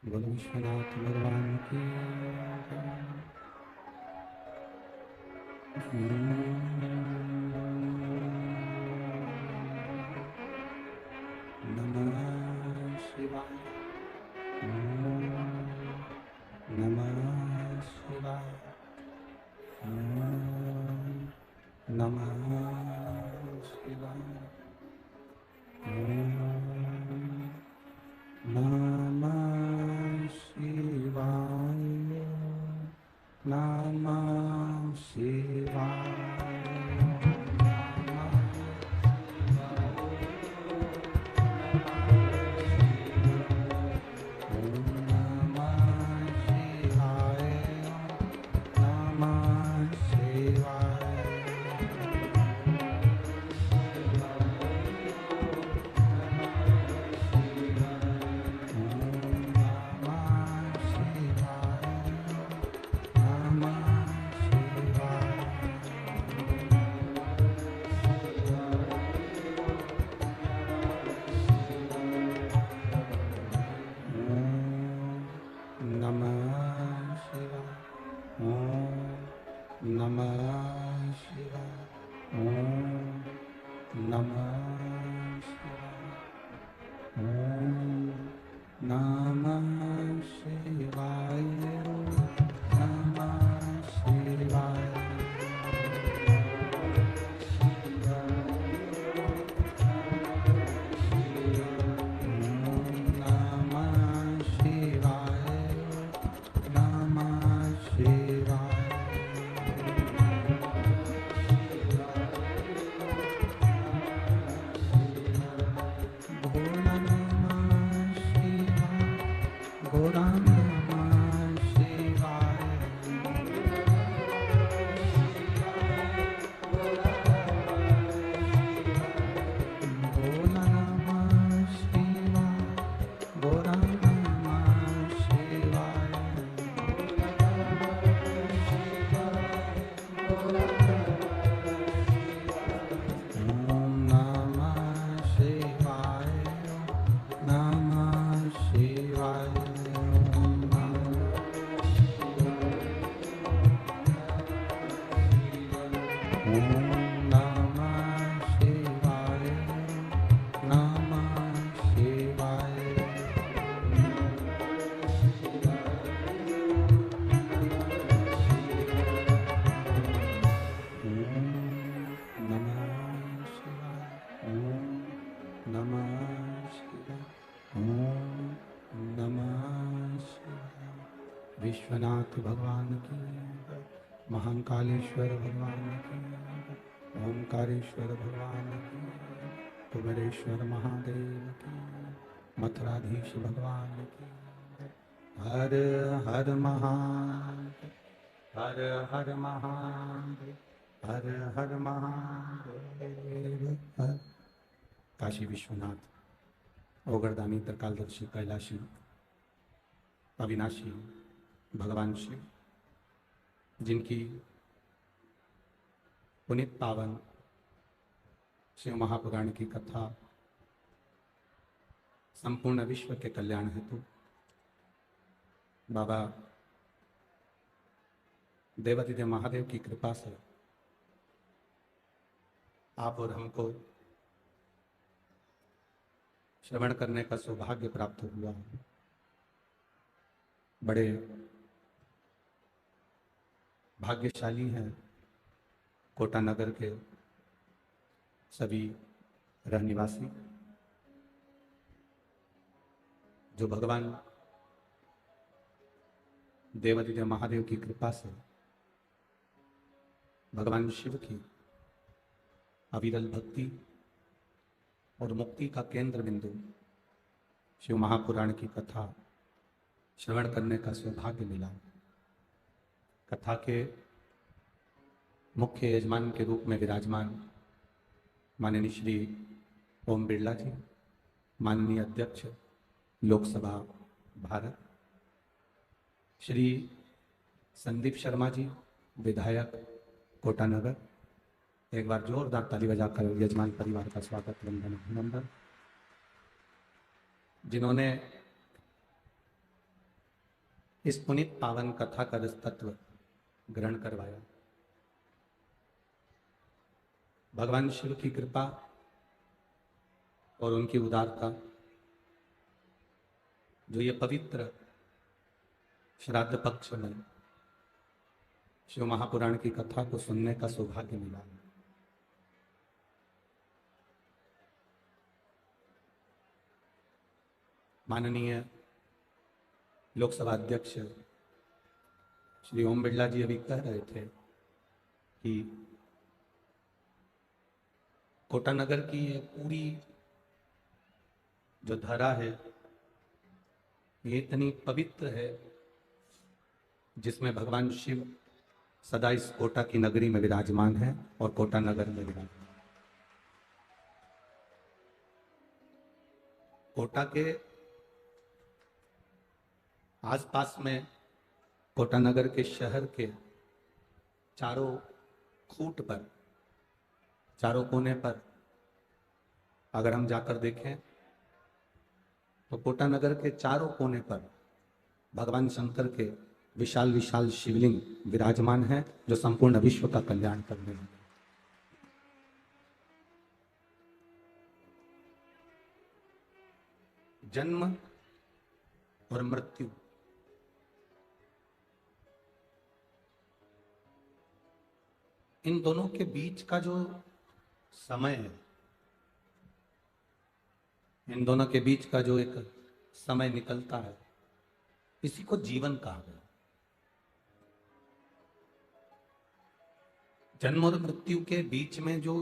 बोलो विश्वनाथ भगवान की नमः शिवाय। नमः शिवाय। नमः शिवाय। नमः शिवाय। नमः शिवाय। विश्वनाथ भगवान की, महाकालेश्वर भगवान की, ओंकारेश्वर भगवान की, कुबेरेश्वर महादेव की, मथुराधीश भगवान की। हर हर महादेव, हर हर महादेव, हर हर महादेव। हर काशी विश्वनाथ ओगरदानी त्रिकालदर्शी कैलाशी अविनाशी भगवान शिव, जिनकी पुनीत पावन शिव महापुराण की कथा संपूर्ण विश्व के कल्याण हेतु बाबा देवादिदेव महादेव की कृपा से आप और हमको श्रवण करने का सौभाग्य प्राप्त हुआ है। बड़े भाग्यशाली हैं कोटा नगर के सभी रहनिवासी, जो भगवान देवादिदेव महादेव की कृपा से भगवान शिव की अविरल भक्ति और मुक्ति का केंद्र बिंदु शिव महापुराण की कथा श्रवण करने का सौभाग्य मिला। कथा के मुख्य यजमान के रूप में विराजमान माननीय श्री ओम बिरला जी, माननीय अध्यक्ष लोकसभा भारत, श्री संदीप शर्मा जी, विधायक कोटा नगर, एक बार जोरदार ताली बजाकर यजमान परिवार का स्वागत वंदन अभिनंदन, जिन्होंने इस पुनित पावन कथा का रस तत्व ग्रहण करवाया। भगवान शिव की कृपा और उनकी उदारता, जो ये पवित्र श्राद्ध पक्ष में शिव महापुराण की कथा को सुनने का सौभाग्य मिला। माननीय लोकसभा अध्यक्ष श्री ओम बिरला जी अभी कह रहे थे कि कोटा नगर की ये पूरी जो धरा है ये इतनी पवित्र है, जिसमें भगवान शिव सदा इस कोटा की नगरी में विराजमान है और कोटा नगर में विराजमान। कोटा के आसपास में, कोटा नगर के शहर के चारों खूंट पर, चारों कोने पर अगर हम जाकर देखें तो कोटा नगर के चारों कोने पर भगवान शंकर के विशाल विशाल शिवलिंग विराजमान है, जो संपूर्ण विश्व का कल्याण करने वाले। जन्म और मृत्यु, इन दोनों के बीच का जो समय है, इन दोनों के बीच का जो एक समय निकलता है, इसी को जीवन कहा गया। जन्म और मृत्यु के बीच में जो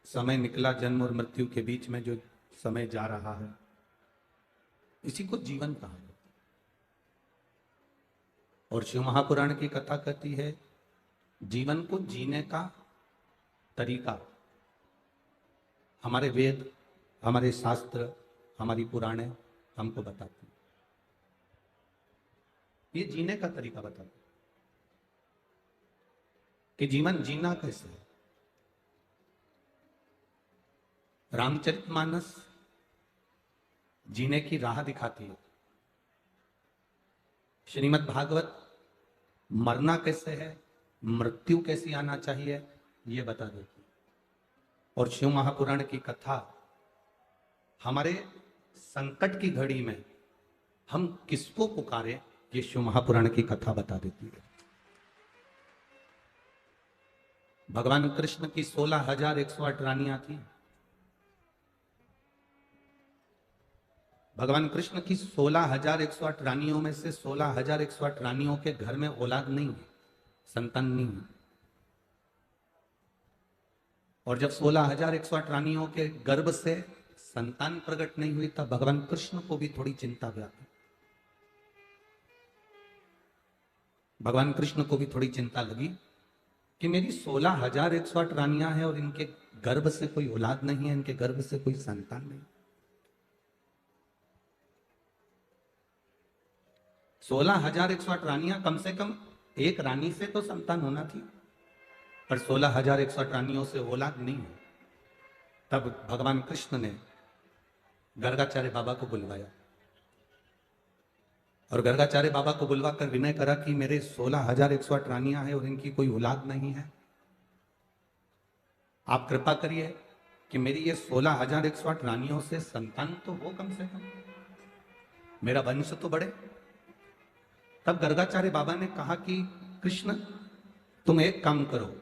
समय निकला, जन्म और मृत्यु के बीच में जो समय जा रहा है, इसी को जीवन कहा गया। और शिव महापुराण की कथा कहती है, जीवन को जीने का तरीका हमारे वेद, हमारे शास्त्र, हमारी पुराणे हमको बताती है। ये जीने का तरीका बताती है कि जीवन जीना कैसे है। रामचरितमानस जीने की राह दिखाती है। श्रीमद् भागवत मरना कैसे है, मृत्यु कैसी आना चाहिए, ये बता देती है। और शिव महापुराण की कथा हमारे संकट की घड़ी में हम किसको पुकारे, ये शिव महापुराण की कथा बता देती है। भगवान कृष्ण की 16,108 रानियां थी। भगवान कृष्ण की 16,108 रानियों में से 16,108 रानियों के घर में औलाद नहीं है, संतान नहीं है। और जब 16,108 रानियों के गर्भ से संतान प्रकट नहीं हुई, तब भगवान कृष्ण को भी थोड़ी चिंता व्यापी। भगवान कृष्ण को भी थोड़ी चिंता लगी कि मेरी 16,108 रानियां हैं और इनके गर्भ से कोई औलाद नहीं है, इनके गर्भ से कोई संतान नहीं। 16,108 रानियां, कम से कम एक रानी से तो संतान होना थी, पर 16,108 रानियों से औलाद नहीं है। तब भगवान कृष्ण ने गर्गाचार्य बाबा को बुलवाया और गर्गाचार्य बाबा को बुलवाकर विनय करा कि मेरे 16,108 रानियां हैं और इनकी कोई औलाद नहीं है। आप कृपा करिए कि मेरी ये 16,108 रानियों से संतान तो हो, कम से कम मेरा वंश तो बढ़े। तब गर्गाचार्य बाबा ने कहा कि कृष्ण, तुम एक काम करो,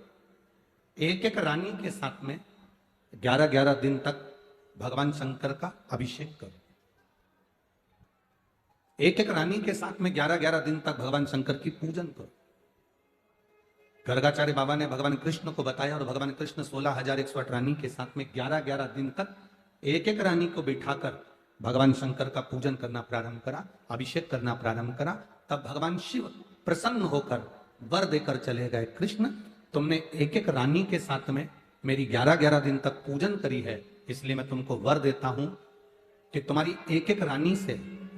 एक एक रानी के साथ में 11-11 दिन तक भगवान शंकर का अभिषेक करो। एक एक रानी के साथ में 11-11 दिन तक भगवान शंकर की पूजन करो। गर्गाचार्य बाबा ने भगवान कृष्ण को बताया और भगवान कृष्ण 16,108 रानी के साथ में 11-11 दिन तक एक एक रानी को बिठाकर भगवान शंकर का पूजन करना प्रारंभ करा, अभिषेक करना प्रारंभ करा। तब भगवान शिव प्रसन्न होकर वर देकर चले गए, कृष्ण तुमने एक एक रानी के साथ में मेरी 11-11 दिन तक पूजन करी है, इसलिए मैं तुमको वर देता हूं कि तुम्हारी एक एक रानी से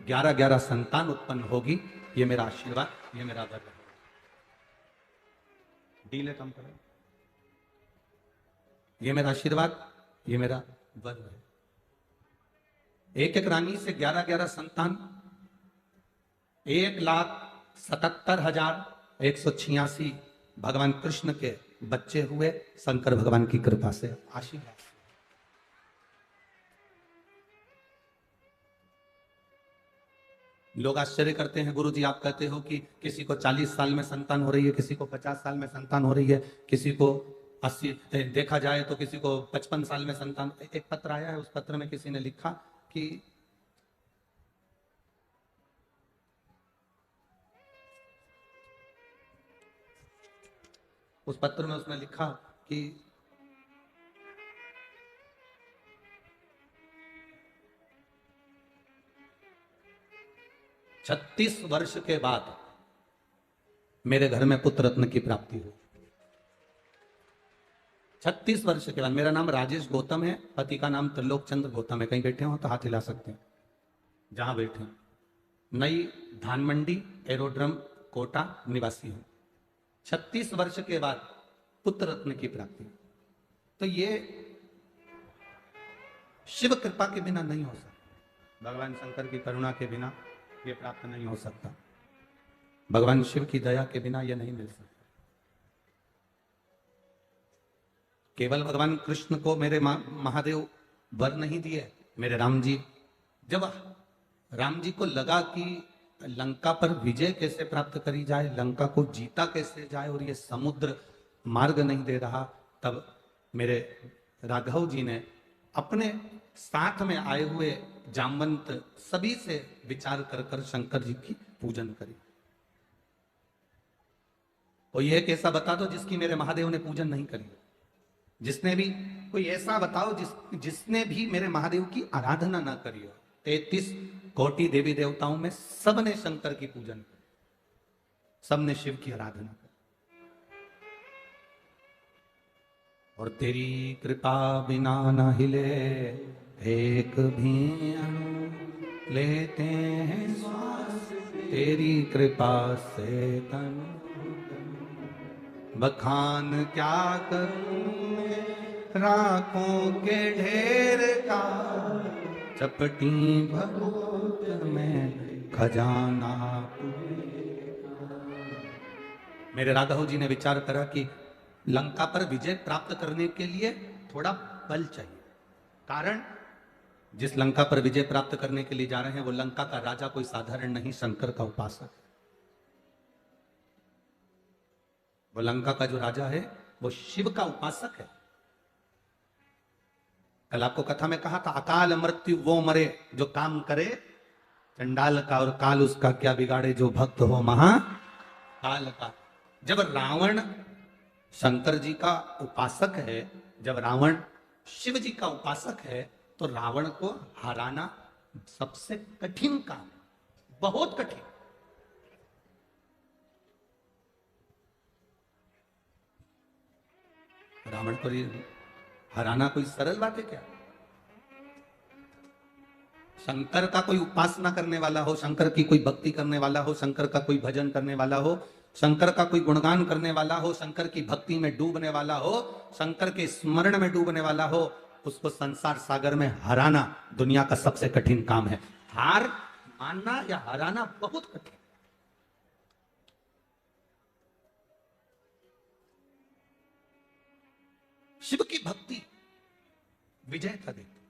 11-11 संतान उत्पन्न होगी। ये मेरा आशीर्वाद, ये मेरा वर है। डीले कम करो। ये मेरा आशीर्वाद, ये मेरा वर है। एक एक रानी से 11-11 संतान 1,77,186 भगवान कृष्ण के बच्चे हुए शंकर भगवान की कृपा से। आशीर्वाद। लोग आश्चर्य करते हैं, गुरु जी आप कहते हो कि किसी को 40 साल में संतान हो रही है, किसी को 50 साल में संतान हो रही है, किसी को 80, देखा जाए तो किसी को 55 साल में संतान। एक पत्र आया है, उस पत्र में किसी ने लिखा कि उस पत्र में उसने लिखा कि 36 वर्ष के बाद मेरे घर में पुत्र रत्न की प्राप्ति हुई। 36 वर्ष के बाद। मेरा नाम राजेश गौतम है, पति का नाम त्रिलोक चंद्र गौतम है। कहीं बैठे हो तो हाथ हिला सकते हैं जहां बैठे। नई धानमंडी एरोड्रम कोटा निवासी हूं। 36 वर्ष के बाद पुत्र रत्न की प्राप्ति। तो ये शिव कृपा के बिना नहीं हो सकता, भगवान शंकर की करुणा के बिना ये प्राप्त नहीं हो सकता, भगवान शिव की दया के बिना यह नहीं मिल सकता। केवल भगवान कृष्ण को मेरे महादेव वर नहीं दिए, मेरे राम जी, जब राम जी को लगा कि लंका पर विजय कैसे प्राप्त करी जाए, लंका को जीता कैसे जाए और ये समुद्र मार्ग नहीं दे रहा, तब मेरे राघव जी ने अपने साथ में आए हुए जामवंत सभी से विचार कर कर शंकर जी की पूजन करी। और यह कैसा बता दो जिसकी मेरे महादेव ने पूजन नहीं करी। जिसने भी, कोई ऐसा बताओ जिसने भी मेरे महादेव की आराधना ना करी हो। 33 कोटि देवी देवताओं में सबने शंकर की पूजन करी, सबने शिव की आराधना करी। और तेरी कृपा बिना न हिले एक भी अणु, लेते हैं श्वास तेरी कृपा से तनु। बखान क्या करूं राखों के ढेर का, चपटी भगोत में खजाना। मेरे राघव जी ने विचार करा कि लंका पर विजय प्राप्त करने के लिए थोड़ा बल चाहिए। कारण जिस लंका पर विजय प्राप्त करने के लिए जा रहे हैं वो लंका का राजा कोई साधारण नहीं, शंकर का उपासक। वो लंका का जो राजा है वो शिव का उपासक है। कल आपको कथा में कहा था, अकाल मृत्यु वो मरे जो काम करे चंडाल का, और काल उसका क्या बिगाड़े जो भक्त हो महाकाल का। जब रावण शंकर जी का उपासक है, जब रावण शिव जी का उपासक है, तो रावण को हराना सबसे कठिन काम, बहुत कठिन। रावण को हराना कोई सरल बात है क्या? शंकर का कोई उपासना करने वाला हो, शंकर की कोई भक्ति करने वाला हो, शंकर का कोई भजन करने वाला हो, शंकर का कोई गुणगान करने वाला हो, शंकर की भक्ति में डूबने वाला हो, शंकर के स्मरण में डूबने वाला हो, उसको संसार सागर में हराना दुनिया का सबसे कठिन काम है। हार मानना या हराना बहुत कठिन। शिव की भक्ति विजय का देती।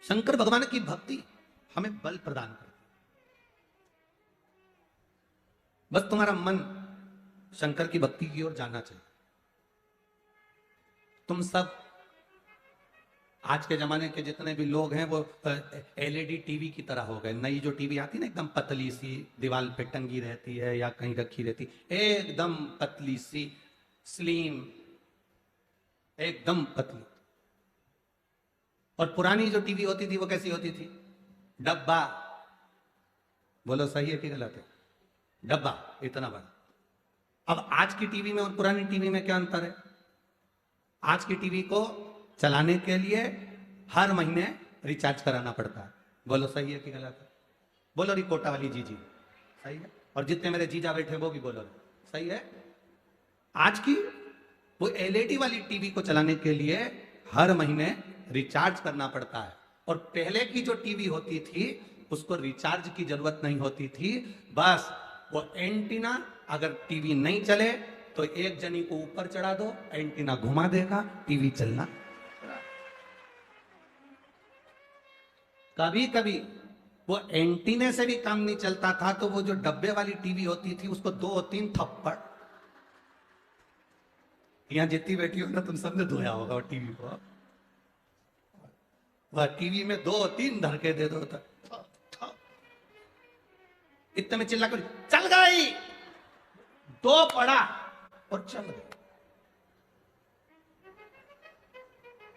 शंकर भगवान की भक्ति हमें बल प्रदान करती। बस तुम्हारा मन शंकर की भक्ति की ओर जाना चाहिए। तुम सब आज के जमाने के जितने भी लोग हैं वो एलईडी टीवी की तरह हो गए। नई जो टीवी आती है ना, एकदम पतली सी, दीवार पे टंगी रहती है या कहीं रखी रहती, एकदम पतली सी, स्लिम, एकदम पतली। और पुरानी जो टीवी होती थी वो कैसी होती थी? डब्बा। बोलो सही है कि गलत है? डब्बा इतना बड़ा। अब आज की टीवी में और पुरानी टीवी में क्या अंतर है? आज की टीवी को चलाने के लिए हर महीने रिचार्ज कराना पड़ता है। बोलो सही है कि गलत है? बोलो रिकोटा वाली जीजी सही है, और जितने मेरे जीजा बैठे वो भी बोलो सही है। आज की वो एलईडी वाली टीवी को चलाने के लिए हर महीने रिचार्ज करना पड़ता है। और पहले की जो टीवी होती थी उसको रिचार्ज की जरूरत नहीं होती थी। बस वो एंटीना, अगर टीवी नहीं चले तो एक जनी को ऊपर चढ़ा दो, एंटीना घुमा देगा, टीवी चलना। कभी कभी वो एंटीने से भी काम नहीं चलता था तो वो जो डब्बे वाली टीवी होती थी उसको 2-3 थप्पड़, यहां जितनी बैठी हो ना तुम सबने धोया होगा वो टीवी को, वह टीवी में 2-3 धड़के दे दो तो इतने में चिल्ला कर चल गई, 2 पड़ा और चल गई।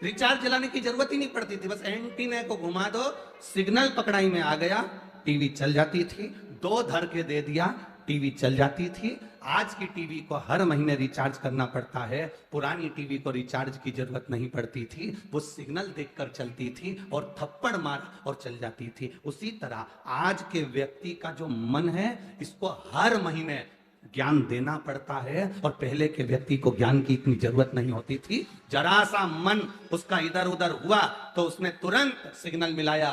रिचार्ज जलाने की जरूरत ही नहीं पड़ती थी, बस एंटीने को घुमा दो, सिग्नल पकड़ाई में आ गया, टीवी चल जाती थी। 2 धड़के दे दिया, टीवी चल जाती थी। आज की टीवी को हर महीने रिचार्ज करना पड़ता है, पुरानी टीवी को रिचार्ज की जरूरत नहीं पड़ती थी, वो सिग्नल देखकर चलती थी और थप्पड़ मार और चल जाती थी। उसी तरह आज के व्यक्ति का जो मन है इसको हर महीने ज्ञान देना पड़ता है, और पहले के व्यक्ति को ज्ञान की इतनी जरूरत नहीं होती थी। जरा सा मन उसका इधर उधर हुआ तो उसने तुरंत सिग्नल मिलाया,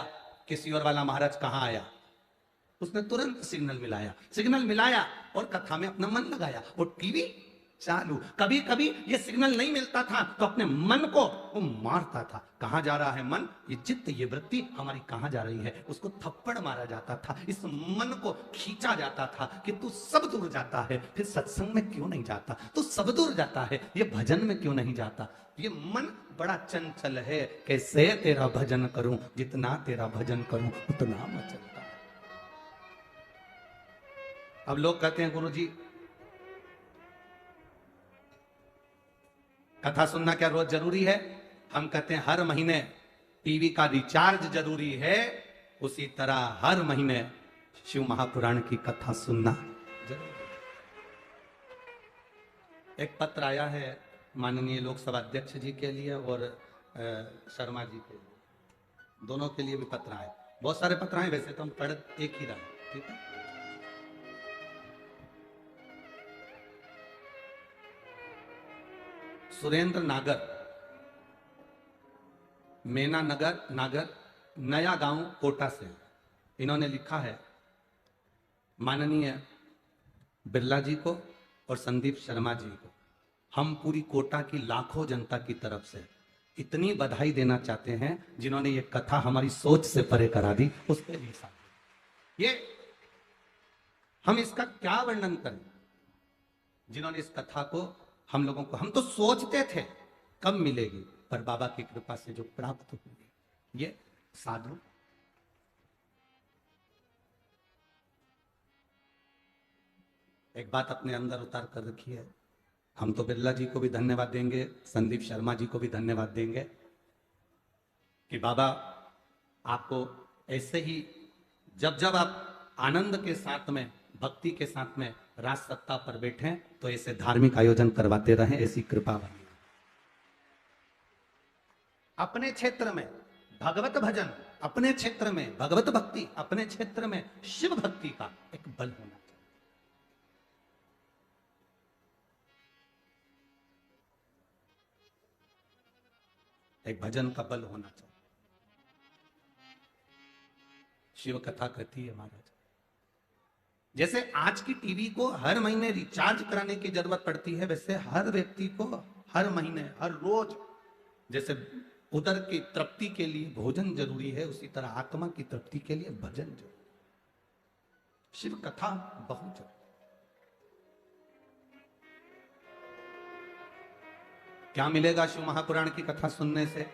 किसी और वाला महाराज कहां आया, उसने तुरंत सिग्नल मिलाया और कथा में अपना मन लगाया, वो टीवी चालू। कभी कभी ये सिग्नल नहीं मिलता था तो अपने मन को वो मारता था, कहां जा रहा है मन, ये चित्त, ये वृत्ति हमारी कहां जा रही है, उसको थप्पड़ मारा जाता था, इस मन को खींचा जाता था कि तू सब दूर जाता है, फिर सत्संग में क्यों नहीं जाता, तू सब दूर जाता है, ये भजन में क्यों नहीं जाता, ये मन बड़ा चंचल है, कैसे तेरा भजन करूं, जितना तेरा भजन करूं उतना मैं चलता है। अब लोग कहते हैं गुरुजी कथा सुनना क्या रोज जरूरी है, हम कहते हैं हर महीने टीवी का रिचार्ज जरूरी है, उसी तरह हर महीने शिव महापुराण की कथा सुनना जरूरी है। एक पत्र आया है माननीय लोकसभा अध्यक्ष जी के लिए और शर्मा जी के लिए, दोनों के लिए भी पत्र आए, बहुत सारे पत्र आए, वैसे तो हम पढ़ एक ही रहे, ठीक है। सुरेंद्र नागर, मेना नागर, नया गांव कोटा से, इन्होंने लिखा है माननीय बिरला जी को और संदीप शर्मा जी को हम पूरी कोटा की लाखों जनता की तरफ से इतनी बधाई देना चाहते हैं जिन्होंने ये कथा हमारी सोच से परे करा दी, उसके लिए साथ ये हम इसका क्या वर्णन करें, जिन्होंने इस कथा को हम लोगों को, हम तो सोचते थे कब मिलेगी, पर बाबा की कृपा से जो प्राप्त हुई, ये साधु एक बात अपने अंदर उतार कर रखी है। हम तो बिरला जी को भी धन्यवाद देंगे, संदीप शर्मा जी को भी धन्यवाद देंगे कि बाबा आपको ऐसे ही जब जब आप आनंद के साथ में, भक्ति के साथ में राज सत्ता पर बैठे तो ऐसे धार्मिक आयोजन करवाते रहें, ऐसी कृपा बनी। अपने क्षेत्र में भगवत भजन, अपने क्षेत्र में भगवत भक्ति, अपने क्षेत्र में शिव भक्ति का एक बल होना चाहिए। एक भजन का बल होना चाहिए। शिव कथा कहती है महाराज, जैसे आज की टीवी को हर महीने रिचार्ज कराने की जरूरत पड़ती है, वैसे हर व्यक्ति को हर महीने, हर रोज, जैसे उदर की तृप्ति के लिए भोजन जरूरी है, उसी तरह आत्मा की तृप्ति के लिए भजन जरूरी। शिव कथा बहुत जरूरी। क्या मिलेगा शिव महापुराण की कथा सुनने से?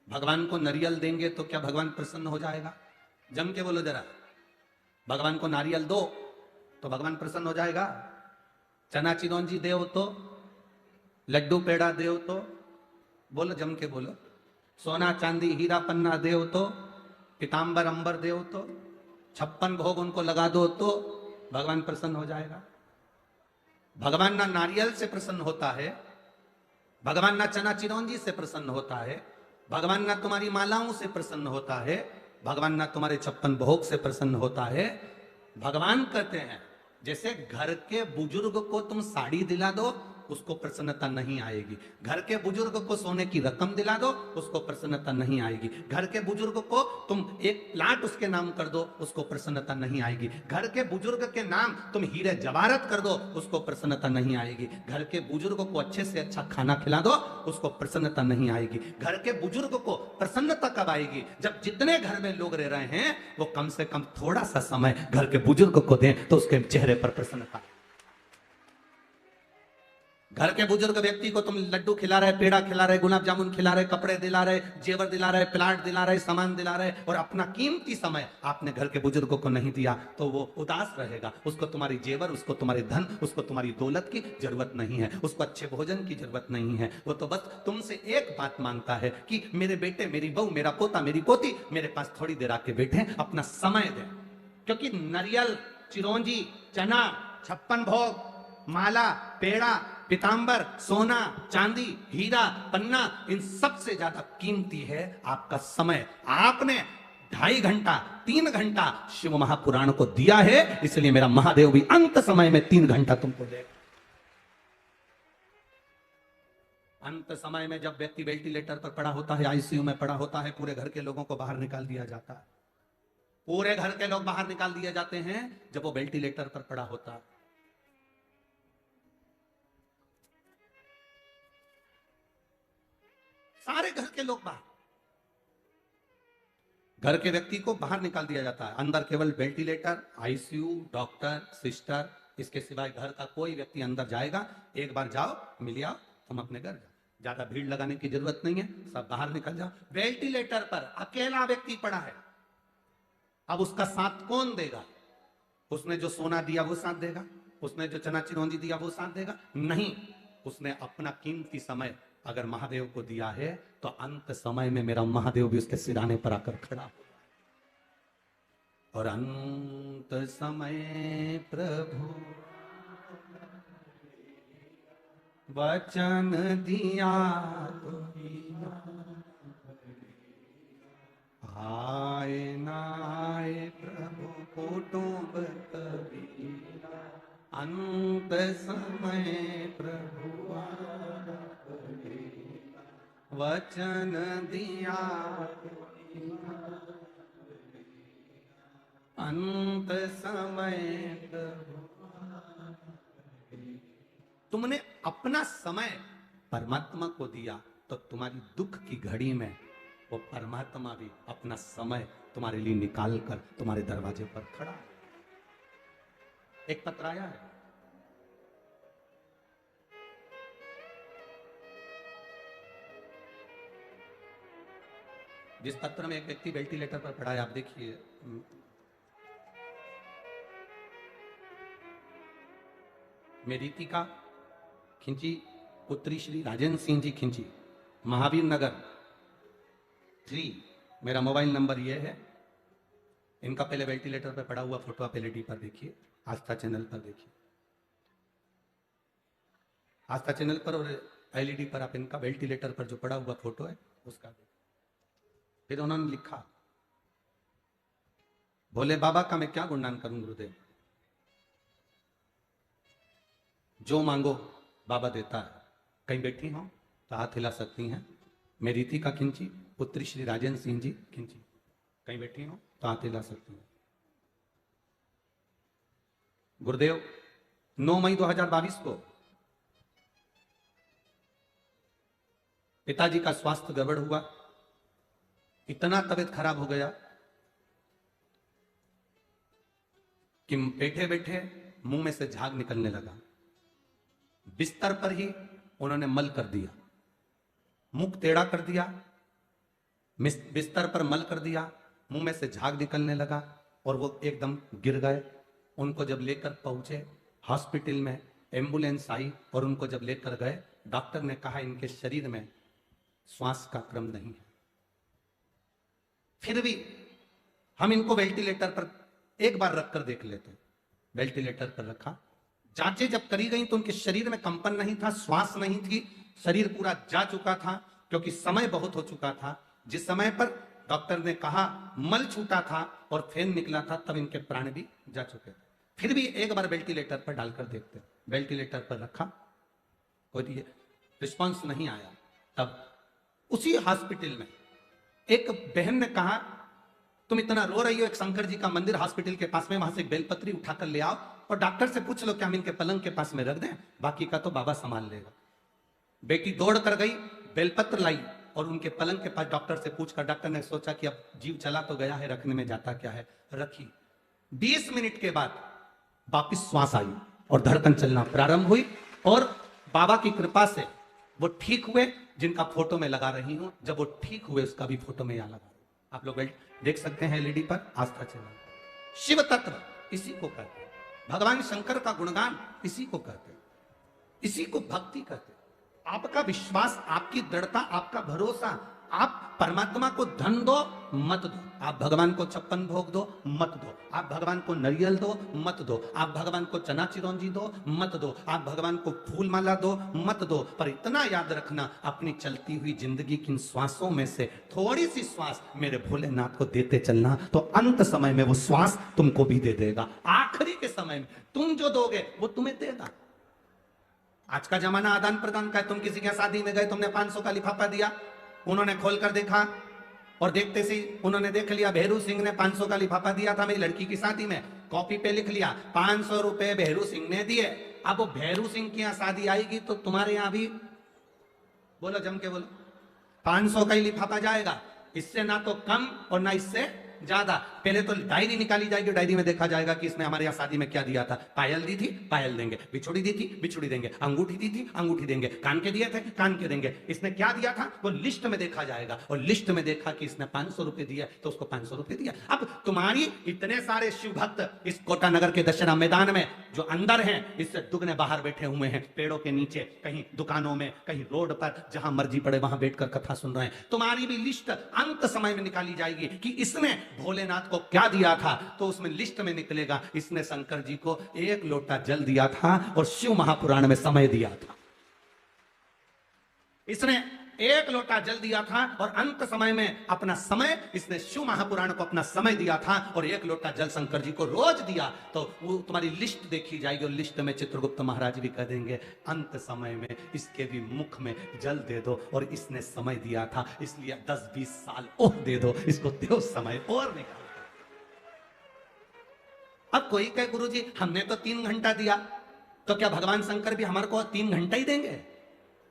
भगवान को नारियल देंगे तो क्या भगवान प्रसन्न हो जाएगा? जम के बोलो जरा, भगवान को नारियल दो तो भगवान प्रसन्न हो जाएगा? चना चिरौंजी देव तो, लड्डू पेड़ा देव तो, बोलो जम के बोलो। सोना चांदी हीरा पन्ना देव तो, पीताम्बर अंबर देव तो, 56 भोग उनको लगा दो तो भगवान प्रसन्न हो जाएगा? भगवान ना नारियल से प्रसन्न होता है, भगवान ना चना चिरौंजी से प्रसन्न होता है, भगवान ना तुम्हारी मालाओं से प्रसन्न होता है, भगवान ना तुम्हारे 56 भोग से प्रसन्न होता है। भगवान कहते हैं जैसे घर के बुजुर्ग को तुम साड़ी दिला दो उसको प्रसन्नता नहीं आएगी। घर के बुजुर्ग को सोने की रकम दिला दो, उसको प्रसन्नता नहीं आएगी। घर के बुजुर्ग को तुम एक प्लाट उसके नाम कर दो, उसको प्रसन्नता नहीं आएगी। घर के बुजुर्ग के नाम तुम हीरे जवाहरत कर दो, उसको प्रसन्नता नहीं आएगी। घर के बुजुर्ग को अच्छे से अच्छा खाना खिला दो, उसको प्रसन्नता नहीं आएगी। घर के बुजुर्ग को प्रसन्नता कब आएगी? जब जितने घर में लोग रह रहे हैं वो कम से कम थोड़ा सा समय घर के बुजुर्ग को दें तो उसके चेहरे पर प्रसन्नता। घर के बुजुर्ग व्यक्ति को तुम लड्डू खिला रहे, पेड़ा खिला रहे, गुलाब जामुन खिला रहे, कपड़े दिला रहे, जेवर दिला रहे, प्लाट दिला रहे, सामान दिला रहे, और अपना कीमती समय आपने घर के बुजुर्गों को नहीं दिया तो वो उदास रहेगा। उसको तुम्हारी जेवर, उसको तुम्हारे धन, उसको तुम्हारी दौलत की जरूरत नहीं है, उसको अच्छे भोजन की जरूरत नहीं है। वो तो बस तुमसे एक बात मांगता है कि मेरे बेटे, मेरी बहू, मेरा पोता, मेरी पोती मेरे पास थोड़ी देर आके बैठे, अपना समय दें। क्योंकि नारियल, चिरौंजी, चना, 56 भोग, माला, पेड़ा, पीतांबर, सोना, चांदी, हीरा, पन्ना, इन सबसे ज्यादा कीमती है आपका समय। आपने 2.5 घंटा, 3 घंटा शिव महापुराण को दिया है, इसलिए मेरा महादेव भी अंत समय में 3 घंटा तुमको देगा। अंत समय में जब व्यक्ति वेंटिलेटर पर पड़ा होता है, आईसीयू में पड़ा होता है, पूरे घर के लोगों को बाहर निकाल दिया जाता है। पूरे घर के लोग बाहर निकाल दिए जाते हैं जब वो वेंटिलेटर पर पड़ा होता है। सारे घर के लोग बाहर, घर के व्यक्ति को बाहर निकाल दिया जाता है। अंदर केवल वेंटिलेटर, आईसीयू, डॉक्टर, सिस्टर, इसके सिवाय घर का कोई व्यक्ति अंदर जाएगा, एक बार जाओ, मिल आओ, तुम अपने घर जाओ। ज्यादा भीड़ लगाने की जरूरत नहीं है, सब बाहर निकल जाओ। वेंटिलेटर पर अकेला व्यक्ति पड़ा है, अब उसका साथ कौन देगा? उसने जो सोना दिया वो साथ देगा? उसने जो चना चिरौंजी दिया वो साथ देगा? नहीं, उसने अपना कीमती समय अगर महादेव को दिया है तो अंत समय में मेरा महादेव भी उसके सिराने पर आकर खड़ा हो। और अंत समय प्रभु वचन दिया तो आए ना आए प्रभु कुटुंब कबीरा, अंत समय प्रभु वचन दिया अंत समय प्रभु। तुमने अपना समय परमात्मा को दिया तो तुम्हारी दुख की घड़ी में वो परमात्मा भी अपना समय तुम्हारे लिए निकाल कर तुम्हारे दरवाजे पर खड़ा है। एक पत्र आया है, जिस पत्र में एक व्यक्ति वेंटिलेटर पर पड़ा है, आप देखिए, मेरीती का खिंची, पुत्री श्री राजेंद्र सिंह जी खिंची, महावीर नगर 3, मेरा मोबाइल नंबर ये है। इनका पहले वेंटिलेटर पर पड़ा हुआ फोटो आप एलईडी पर देखिए, आस्था चैनल पर देखिए, आस्था चैनल पर और एलईडी पर आप इनका वेंटिलेटर पर जो पड़ा हुआ फोटो है उसका देखिए। फिर उन्होंने लिखा, भोले बाबा का मैं क्या गुणगान करूं गुरुदेव, जो मांगो बाबा देता है। कहीं बैठी हो तो हाथ हिला सकती हैं। मेरीती का खिंची, पुत्री श्री राजेंद्र सिंह जी खिंची, कहीं बैठी हो तो हाथ हिला सकती हैं। गुरुदेव 9 मई 2022 को पिताजी का स्वास्थ्य गड़बड़ हुआ, इतना तबीयत खराब हो गया कि बैठे बैठे मुंह में से झाग निकलने लगा। बिस्तर पर ही उन्होंने मल कर दिया, मुख टेढ़ा कर दिया, बिस्तर पर मल कर दिया, मुंह में से झाग निकलने लगा और वो एकदम गिर गए। उनको जब लेकर पहुंचे हॉस्पिटल में, एम्बुलेंस आई और उनको जब लेकर गए, डॉक्टर ने कहा इनके शरीर में श्वास का क्रम नहीं है। फिर भी हम इनको वेंटिलेटर पर एक बार रखकर देख लेते। वेंटिलेटर पर रखा, जांचें जब करी गई तो उनके शरीर में कंपन नहीं था, श्वास नहीं थी, शरीर पूरा जा चुका था क्योंकि समय बहुत हो चुका था। जिस समय पर डॉक्टर ने कहा मल छूटा था और फैन निकला था, तब इनके प्राण भी जा चुके थे। फिर भी एक बार वेंटिलेटर पर डालकर देखते। वेंटिलेटर पर रखा, कोई रिस्पॉन्स नहीं आया। तब उसी हॉस्पिटल में एक बहन ने कहा, तुम इतना रो रही हो, एक शंकर जी का मंदिर हॉस्पिटल के पास में, वहां से एक बेलपत्री उठाकर ले आओ और डॉक्टर से पूछ लो कि हम इनके पलंग के पास में रख दें, बाकी का तो बाबा संभाल लेगा। बेटी दौड़ कर गई, बेलपत्र लाई और उनके पलंग के पास डॉक्टर से पूछकर, डॉक्टर ने सोचा कि अब जीव चला तो गया है, रखने में जाता क्या है, रखी। 20 मिनट के बाद वापिस श्वास आई और धड़कन चलना प्रारंभ हुई और बाबा की कृपा से वो ठीक हुए, जिनका फोटो में लगा रही हूं। जब वो ठीक हुए उसका भी फोटो में यहां लगा, आप लोग देख सकते हैं एलईडी पर, आस्था चैनल। शिव तत्व इसी को कहते हैं, भगवान शंकर का गुणगान इसी को कहते हैं, इसी को भक्ति कहते हैं। आपका विश्वास, आपकी दृढ़ता, आपका भरोसा, आप परमात्मा को धन दो मत दो, आप भगवान को 56 भोग दो मत दो, आप भगवान को नरियल दो मत दो, आप भगवान को चना चिरौंजी दो मत दो, आप भगवान को फूल माला दो मत दो, पर इतना याद रखना, अपनी चलती हुई जिंदगी की इन श्वासों में से थोड़ी सी श्वास मेरे भोलेनाथ को देते चलना, तो अंत समय में वो श्वास तुमको भी दे देगा। आखिरी के समय में तुम जो दोगे वो तुम्हें देगा। आज का जमाना आदान प्रदान का है। तुम किसी के शादी में गए, तुमने 500 का लिफाफा दिया, उन्होंने खोलकर देखा और देखते से उन्होंने देख लिया भेरू सिंह ने 500 का लिफाफा दिया था मेरी लड़की की शादी में, कॉपी पे लिख लिया 500 रुपए भेरू सिंह ने दिए। अब वो भेरू सिंह की यहाँ शादी आएगी तो तुम्हारे यहाँ भी, बोलो जम के बोलो, 500 का ही लिफाफा जाएगा, इससे ना तो कम और ना इससे ज्यादा। पहले तो डायरी निकाली जाएगी, डायरी में देखा जाएगा कि इसने हमारे यहाँ शादी में क्या दिया था। पायल दी थी, पायल देंगे, बिछुड़ी दी थी, बिछुड़ी देंगे, अंगूठी दी थी, अंगूठी देंगे, कान के दिए थे, कान के देंगे। इसने क्या दिया था वो लिस्ट में देखा जाएगा, और लिस्ट में देखा कि इसने 500 रुपए दिया तो उसको 500 रुपए दिया। अब तुम्हारी इतने सारे शिव भक्त इस कोटा नगर के दशहरा मैदान में जो अंदर हैं, इससे दुगने बाहर बैठे हुए हैं, पेड़ों के नीचे, कहीं दुकानों में, कहीं रोड पर, जहां मर्जी पड़े वहां बैठकर कथा सुन रहे हैं। तुम्हारी भी लिस्ट अंत समय में निकाली जाएगी कि इसने भोलेनाथ को क्या दिया था, तो उसमें लिस्ट में निकलेगा इसने शंकर जी को 1 लोटा जल दिया था और शिव महापुराण में समय दिया था। इसने 1 लोटा जल दिया था और अंत समय में अपना समय, इसने शिव महापुराण को अपना समय दिया था और 1 लोटा जल शंकर जी को रोज दिया। तो वो तुम्हारी लिस्ट देखी जाएगी और लिस्ट में चित्रगुप्त महाराज भी कह देंगे अंत समय में इसके भी मुख में जल दे दो, और इसने समय दिया था इसलिए 10-20 साल और दे दो, इसको दो समय और निकाल। अब कोई कहे गुरुजी हमने तो 3 घंटा दिया, तो क्या भगवान शंकर भी हमारे को 3 घंटा ही देंगे?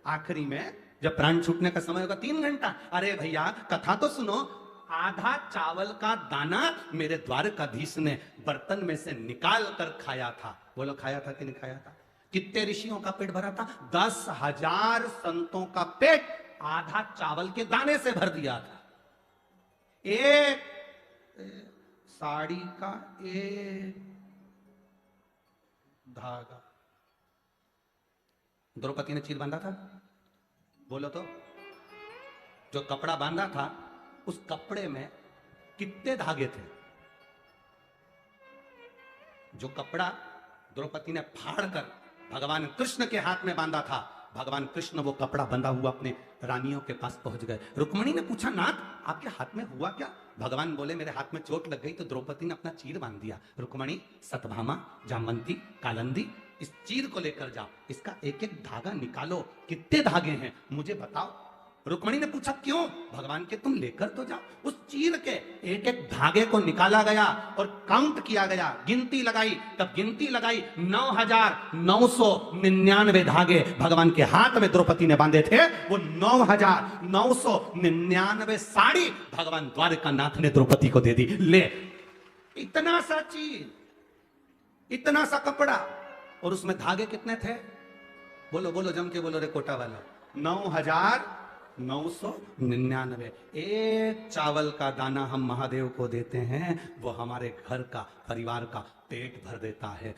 आखिरी में जब प्राण छूटने का समय होगा 3 घंटा। अरे भैया कथा तो सुनो, आधा चावल का दाना मेरे द्वारकाधीश ने बर्तन में से निकाल कर खाया था। बोलो खाया था कि नहीं खाया था? कितने ऋषियों का पेट भरा था? 10,000 संतों का पेट आधा चावल के दाने से भर दिया था। एक साड़ी का एक धागा। द्रौपदी ने चीर बांधा था, बोलो तो। जो कपड़ा बांधा था उस कपड़े में कितने धागे थे? जो कपड़ा द्रौपदी ने फाड़कर भगवान कृष्ण के हाथ में बांधा था, भगवान कृष्ण वो कपड़ा बंधा हुआ अपने रानियों के पास पहुंच गए। रुक्मणी ने पूछा नाथ आपके हाथ में हुआ क्या? भगवान बोले मेरे हाथ में चोट लग गई तो द्रौपदी ने अपना चीर बांध दिया। रुक्मणी, सतभामा, जामवंती, कालंदी, इस चीर को लेकर जाओ, इसका एक एक धागा निकालो। कितने धागे हैं मुझे बताओ। रुक्मणी ने पूछा क्यों? भगवान के तुम लेकर तो जाओ। उस चीर के एक एक धागे को निकाला गया और काउंट किया गया, गिनती लगाई। तब गिनती लगाई 9,999 धागे भगवान के हाथ में द्रौपदी ने बांधे थे। वो 9,999 साड़ी भगवान द्वारकानाथ ने द्रौपदी को दे दी। ले, इतना सा चीज, इतना सा कपड़ा, और उसमें धागे कितने थे? बोलो बोलो जम के बोलो रे कोटा वाला। 9,999। एक चावल का दाना हम महादेव को देते हैं, वो हमारे घर का, परिवार का पेट भर देता है।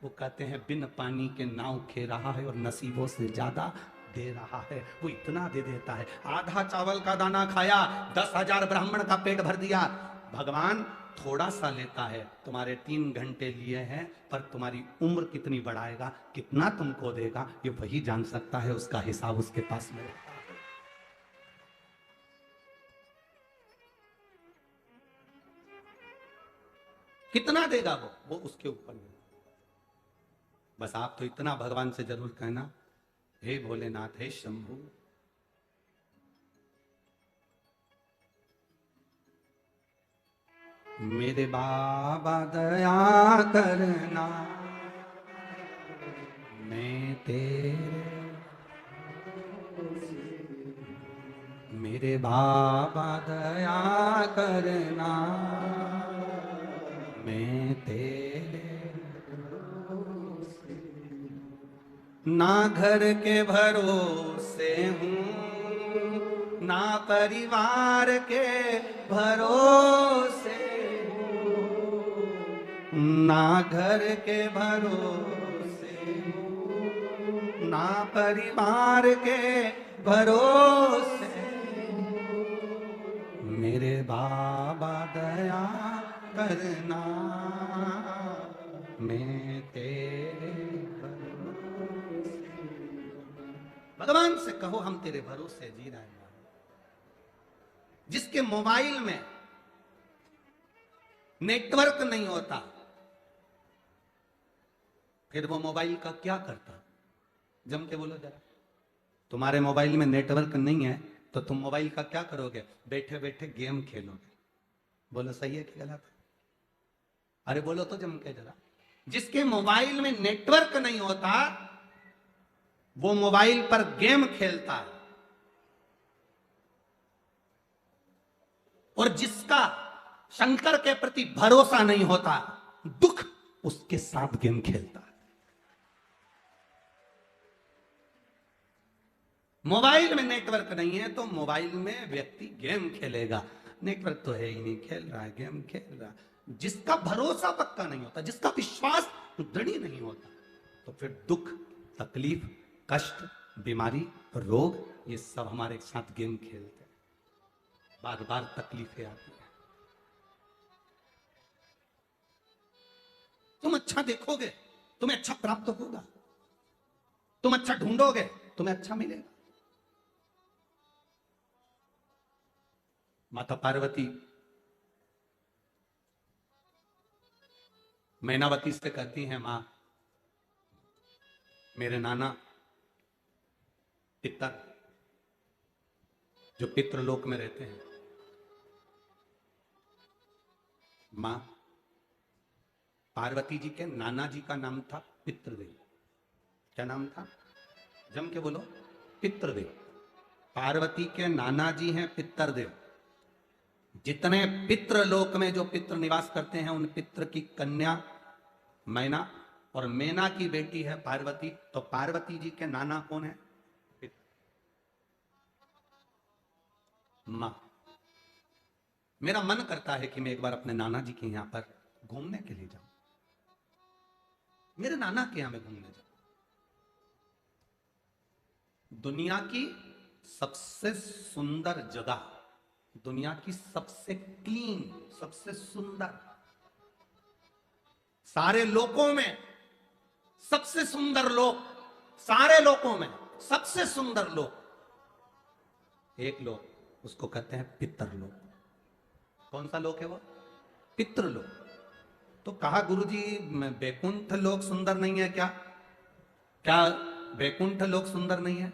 वो कहते हैं बिन पानी के नाव खे रहा है और नसीबों से ज्यादा दे रहा है। वो इतना दे देता है। आधा चावल का दाना खाया, 10,000 ब्राह्मण का पेट भर दिया। भगवान थोड़ा सा लेता है, तुम्हारे 3 घंटे लिए हैं, पर तुम्हारी उम्र कितनी बढ़ाएगा, कितना तुमको देगा, ये वही जान सकता है। उसका हिसाब उसके पास में रहता है। कितना देगा वो उसके ऊपर में। बस आप तो इतना भगवान से जरूर कहना, हे भोलेनाथ, हे शंभु, मेरे बाबा दया करना, मैं तेरे, मेरे बाबा दया करना, मैं तेरे, ना घर के भरोसे हूँ, ना परिवार के भरोसे, ना घर के भरोसे, ना परिवार के भरोसे, मेरे बाबा दया करना, मैं तेरे भरोसे। भगवान से कहो हम तेरे भरोसे जी रहे हैं। जिसके मोबाइल में नेटवर्क नहीं होता, फिर वो मोबाइल का क्या करता? जम के बोलो जरा। तुम्हारे मोबाइल में नेटवर्क नहीं है तो तुम मोबाइल का क्या करोगे? बैठे बैठे गेम खेलोगे। बोलो सही है कि गलत है? अरे बोलो तो जम के जरा। जिसके मोबाइल में नेटवर्क नहीं होता वो मोबाइल पर गेम खेलता है, और जिसका शंकर के प्रति भरोसा नहीं होता, दुख उसके साथ गेम खेलता है। मोबाइल में नेटवर्क नहीं है तो मोबाइल में व्यक्ति गेम खेलेगा। नेटवर्क तो है ही नहीं, खेल रहा है, गेम खेल रहा है। जिसका भरोसा पक्का नहीं होता, जिसका विश्वास दृढ़ नहीं होता, तो फिर दुख, तकलीफ, कष्ट, बीमारी, रोग, ये सब हमारे साथ गेम खेलते हैं। बार बार तकलीफें आती है। तुम अच्छा देखोगे तुम्हें अच्छा प्राप्त होगा, तुम अच्छा ढूंढोगे तुम्हें अच्छा मिलेगा। माता पार्वती मैनावती से कहती हैं, मां मेरे नाना पितर जो पितृलोक में रहते हैं, मां पार्वती जी के नाना जी का नाम था पितृदेव। क्या नाम था? जम के बोलो। पितृदेव। पार्वती के नाना जी हैं पितृदेव। जितने पितृलोक में जो पितृ निवास करते हैं उन पितृ की कन्या मैना, और मैना की बेटी है पार्वती। तो पार्वती जी के नाना कौन है? मां। मेरा मन करता है कि मैं एक बार अपने नाना जी के यहां पर घूमने के लिए जाऊं, मेरे नाना के यहां में घूमने जाऊं। दुनिया की सबसे सुंदर जगह, दुनिया की सबसे क्लीन, सबसे सुंदर, सारे लोकों में सबसे सुंदर लोक, सारे लोकों में सबसे सुंदर लोक, एक लोक, उसको कहते हैं पितरलोक। कौन सा लोक है वो? पितृलोक। तो कहा गुरुजी बैकुंठ लोक सुंदर नहीं है क्या? क्या बैकुंठ लोक सुंदर नहीं है?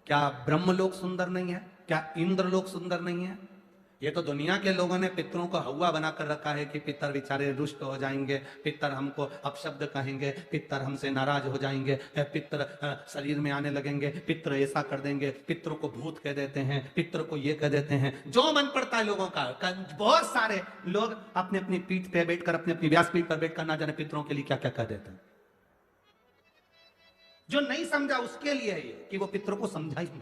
क्या ब्रह्मलोक सुंदर नहीं है? क्या इंद्रलोक सुंदर नहीं है? ये तो दुनिया के लोगों ने पितरों को हवा बनाकर रखा है कि पितर बेचारे रुष्ट हो जाएंगे, पितर हमको अपशब्द कहेंगे, पितर हमसे नाराज हो जाएंगे, पितर शरीर में आने लगेंगे, पितर ऐसा कर देंगे, पितरों को भूत कह देते हैं, पितर को ये कह देते हैं, जो मन पड़ता है लोगों का। बहुत सारे लोग अपने अपनी पीठ पे बैठकर, अपनी अपनी व्यासपीठ पर बैठकर ना जाने पितरों के लिए क्या क्या कह देते हैं। जो नहीं समझा उसके लिए ये कि वो पितरों को समझा ही नहीं।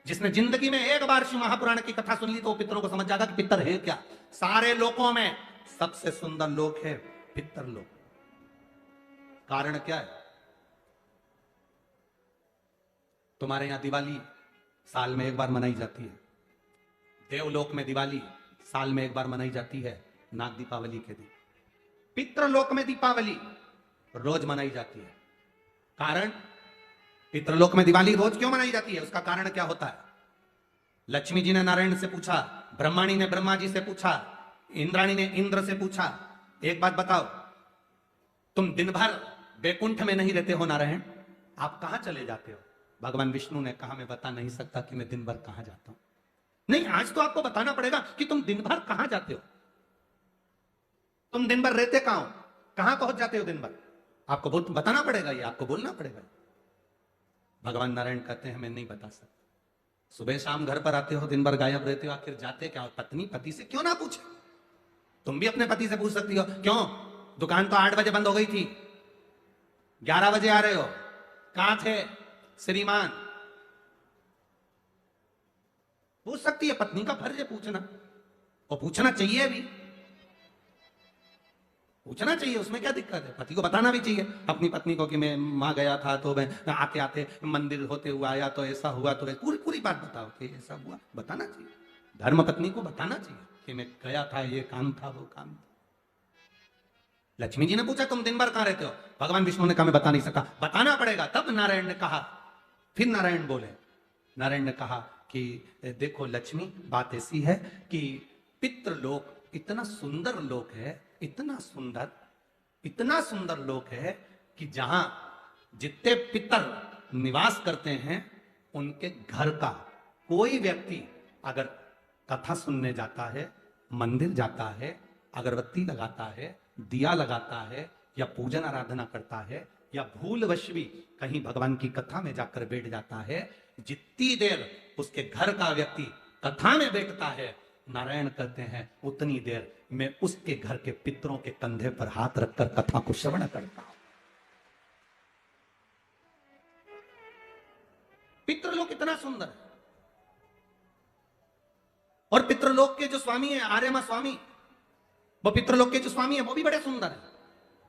जिसने जिंदगी में एक बार शिव महापुराण की कथा सुन ली तो वो पितरों को समझ जाएगा कि पितर है क्या। सारे लोकों में सबसे सुंदर लोक है पितरलोक। कारण क्या है? तुम्हारे यहां दिवाली साल में एक बार मनाई जाती है, देवलोक में दिवाली साल में एक बार मनाई जाती है, नाग दीपावली के दिन। पितृलोक में दीपावली रोज मनाई जाती है। कारण, पितृलोक में दिवाली रोज क्यों मनाई जाती है? उसका कारण क्या होता है? लक्ष्मी जी ने नारायण से पूछा, ब्रह्माणी ने ब्रह्मा जी से पूछा, इंद्राणी ने इंद्र से पूछा, एक बात बताओ, तुम दिन भर बैकुंठ में नहीं रहते हो नारायण, आप कहां चले जाते हो? भगवान विष्णु ने कहा मैं बता नहीं सकता कि मैं दिन भर कहां जाता हूं। नहीं, आज तो आपको बताना पड़ेगा कि तुम दिन भर कहां जाते हो, तुम दिन भर रहते कहां हो, कहां पहुंच जाते हो दिन भर, आपको बताना पड़ेगा, ये आपको बोलना पड़ेगा। भगवान नारायण कहते हैं मैं नहीं बता सकता। सुबह शाम घर पर आते हो, दिन भर गायब रहते हो, आखिर जाते क्या हो? पत्नी पति से क्यों ना पूछे? तुम भी अपने पति से पूछ सकती हो, क्यों दुकान तो 8 बजे बंद हो गई थी, 11 बजे आ रहे हो, कहां थे श्रीमान? पूछ सकती है, पत्नी का फर्ज है पूछना, और पूछना चाहिए भी, पूछना चाहिए, उसमें क्या दिक्कत है? पति को बताना भी चाहिए अपनी पत्नी को कि मैं वहां गया था तो मैं आते आते मंदिर होते हुआ आया तो ऐसा हुआ, तो पूरी पूरी बात बताओ कि ऐसा हुआ, बताना चाहिए। धर्म पत्नी को बताना चाहिए कि मैं गया था, ये काम था, वो काम था। लक्ष्मी जी ने पूछा तुम दिन भर कहां रहते हो? भगवान विष्णु ने कहा मैं बता नहीं सकता, बताना पड़ेगा। तब नारायण ने कहा, फिर नारायण बोले, नारायण ने कहा कि देखो लक्ष्मी, बात ऐसी है कि पितृलोक इतना सुंदर लोक है, इतना सुंदर लोक है कि जहां जितने पितर निवास करते हैं उनके घर का कोई व्यक्ति अगर कथा सुनने जाता है, मंदिर जाता है, अगरबत्ती लगाता है, दिया लगाता है, या पूजन आराधना करता है, या भूलवश भी कहीं भगवान की कथा में जाकर बैठ जाता है, जितनी देर उसके घर का व्यक्ति कथा में बैठता है, नारायण कहते हैं उतनी देर मैं उसके घर के पितरों के कंधे पर हाथ रखकर कथा को श्रवण करता हूं। पितृलोक इतना सुंदर है। और पितृलोक के जो स्वामी है आर्यमा स्वामी, वो पितृलोक के जो स्वामी है वो भी बड़े सुंदर है,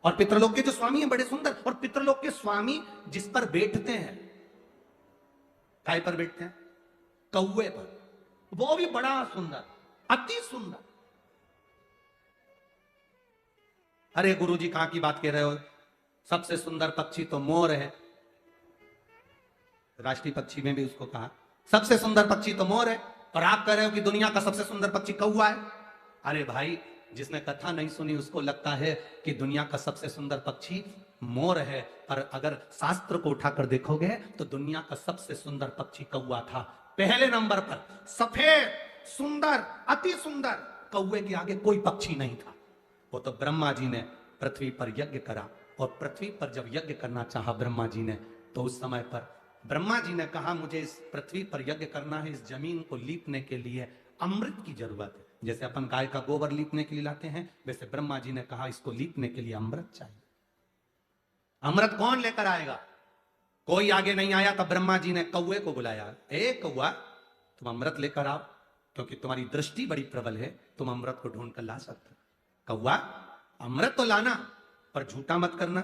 और पितृलोक के जो स्वामी है बड़े सुंदर, और पितृलोक के स्वामी जिस पर बैठते हैं, काय पर बैठते हैं? कौवे पर, वो भी बड़ा सुंदर, अति सुंदर। अरे गुरुजी कहां की बात कह रहे हो? सबसे सुंदर पक्षी तो मोर है, राष्ट्रीय पक्षी में भी उसको कहा सबसे सुंदर पक्षी तो मोर है, और आप कह रहे हो कि दुनिया का सबसे सुंदर पक्षी कौवा है। अरे भाई, जिसने कथा नहीं सुनी उसको लगता है कि दुनिया का सबसे सुंदर पक्षी मोर है, पर अगर शास्त्र को उठाकर देखोगे तो दुनिया का सबसे सुंदर पक्षी कौवा था। पहले नंबर पर सफेद सुंदर अति सुंदर कौवे के आगे कोई पक्षी नहीं था। वो तो ब्रह्मा जी ने पृथ्वी पर यज्ञ करा, और पृथ्वी पर जब यज्ञ करना चाहा ब्रह्मा जी ने, तो उस समय पर ब्रह्मा जी ने कहा मुझे इस पृथ्वी पर यज्ञ करना है, इस जमीन को लीपने के लिए अमृत की जरूरत है। जैसे अपन गाय का गोबर लीपने के लिए लाते हैं, वैसे ब्रह्मा जी ने कहा इसको लीपने के लिए अमृत चाहिए। अमृत कौन लेकर आएगा? कोई आगे नहीं आया, तब ब्रह्मा जी ने कौवे को बुलाया, ए कौवा तुम अमृत लेकर आओ, क्योंकि तुम्हारी दृष्टि बड़ी प्रबल है, तुम अमृत को ढूंढ कर ला सकते। कौवा अमृत तो लाना, पर झूठा मत करना,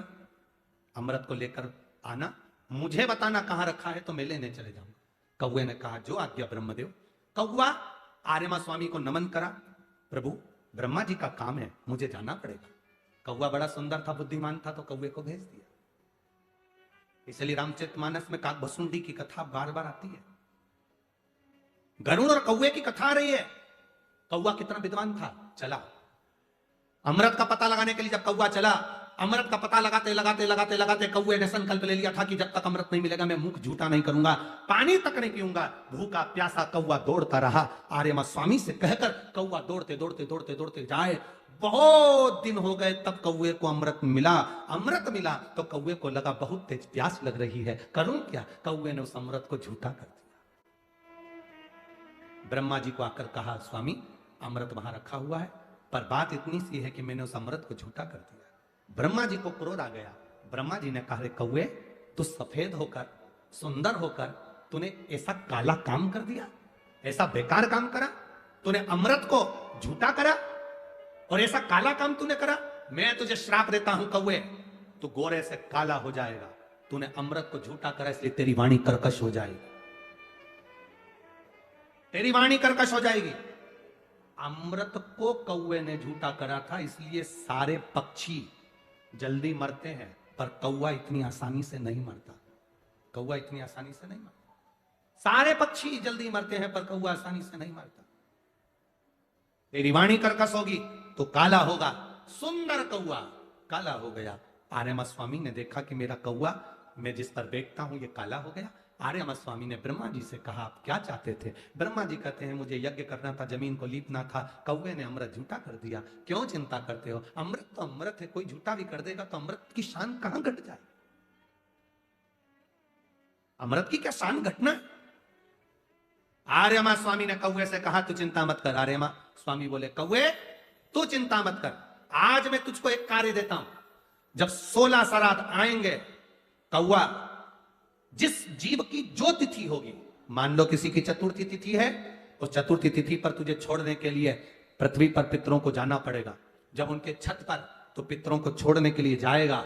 अमृत को लेकर आना, मुझे बताना कहां रखा है तो मैं लेने चले जाऊंगा। कौवे ने कहा जो आज्ञा ब्रह्मदेव। कौवा आर्यमा स्वामी को नमन करा, प्रभु ब्रह्मा जी का काम है, मुझे जाना पड़ेगा। कौवा बड़ा सुंदर था, बुद्धिमान था, तो कौवे को भेज दिया। इसलिए रामचरितमानस में काकभस्सुंडी की कथा बार बार आती है। गरुड़ और कौवे की कथा आ रही है। कौवा कितना विद्वान था, चला अमृत का पता लगाने के लिए। जब कौवा चला, अमृत का पता लगाते लगाते लगाते लगाते कौवे ने संकल्प ले लिया था कि जब तक अमृत नहीं मिलेगा मैं मुख झूठा नहीं करूंगा, पानी तक नहीं पीऊंगा। भूखा प्यासा कौवा दौड़ता रहा। आर्यमा स्वामी से कहकर कौवा दौड़ते दौड़ते दौड़ते दौड़ते जाए। बहुत दिन हो गए, तब कौवे को अमृत मिला। अमृत मिला तो कौवे को लगा बहुत तेज प्यास लग रही है, करूं क्या? कौवे ने उस अमृत को झूठा कर दिया। ब्रह्मा जी को आकर कहा स्वामी अमृत वहां रखा हुआ है, पर बात इतनी सी है कि मैंने उस अमृत को झूठा कर दिया। ब्रह्मा जी को क्रोध आ गया। ब्रह्मा जी ने कहा कौवे तू सफेद होकर सुंदर होकर तूने ऐसा काला काम कर दिया, ऐसा बेकार काम करा, तूने अमृत को झूठा करा और ऐसा काला काम तूने करा। मैं तुझे श्राप देता हूं कौवे, तू गोरे से काला हो जाएगा। तूने अमृत को झूठा करा इसलिए तेरी वाणी कर्कश हो जाएगी, तेरी वाणी कर्कश हो जाएगी। अमृत को कौवे ने झूठा करा था, इसलिए सारे पक्षी जल्दी मरते हैं, पर कौवा इतनी आसानी से नहीं मरता। कौवा इतनी आसानी से नहीं मरता। सारे पक्षी जल्दी मरते हैं, पर कौवा आसानी से नहीं मरता। तेरी वाणी कर्कश होगी तो काला होगा। सुंदर कौवा काला हो गया। आर्यमा स्वामी ने देखा कि मेरा कौवा, मैं जिस पर बैठता हूं ये काला हो गया, आर्यमा स्वामी ने ब्रह्मा जी से कहा, आप क्या चाहते थे? ब्रह्मा जी कहते हैं, मुझे यज्ञ करना था, जमीन को लीपना था, कौवे ने अमृत झूठा कर दिया। क्यों चिंता करते हो? अमृत तो अमृत है, कोई झूठा भी कर देगा तो अमृत की शान कहां घट जाए? अमृत की क्या शान घटना है? आर्यमा स्वामी ने कौवे से कहा, तू चिंता मत कर। आर्यमा स्वामी बोले, कौवे तू चिंता मत कर, आज मैं तुझको एक कार्य देता हूं। जब 16 श्राद्ध आएंगे, कौवा जिस जीव की जो तिथि होगी, मान लो किसी की चतुर्थी तिथि है, उस चतुर्थी तिथि पर तुझे छोड़ने के लिए पृथ्वी पर पितरों को जाना पड़ेगा। जब उनके छत पर तो पितरों को छोड़ने के लिए जाएगा,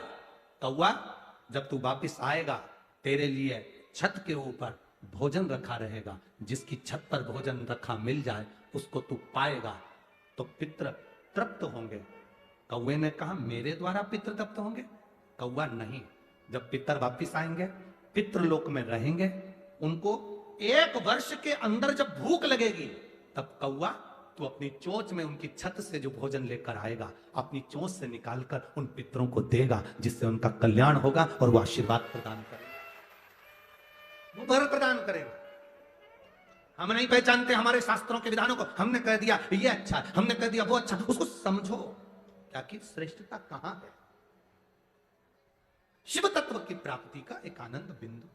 कौवा जब तू वापिस आएगा, तेरे लिए छत के ऊपर भोजन रखा रहेगा। जिसकी छत पर भोजन रखा मिल जाए उसको तू पाएगा तो पितृ तृप्त होंगे। कौवे ने कहा, मेरे द्वारा पितृ तृप्त होंगे? कौवा नहीं, जब पितर वापिस आएंगे, पितृलोक में रहेंगे, उनको 1 वर्ष के अंदर जब भूख लगेगी, तब कौवा तू अपनी चोंच में उनकी छत से जो भोजन लेकर आएगा, अपनी चोंच से निकालकर उन पितरों को देगा, जिससे उनका कल्याण होगा और वो आशीर्वाद प्रदान करेगा, वो वर प्रदान करेगा। हम नहीं पहचानते हमारे शास्त्रों के विधानों को, हमने कह दिया ये अच्छा है, हमने कह दिया वो अच्छा, उसको समझो क्या कि श्रेष्ठता कहां है। शिव तत्व की प्राप्ति का एक आनंद बिंदु।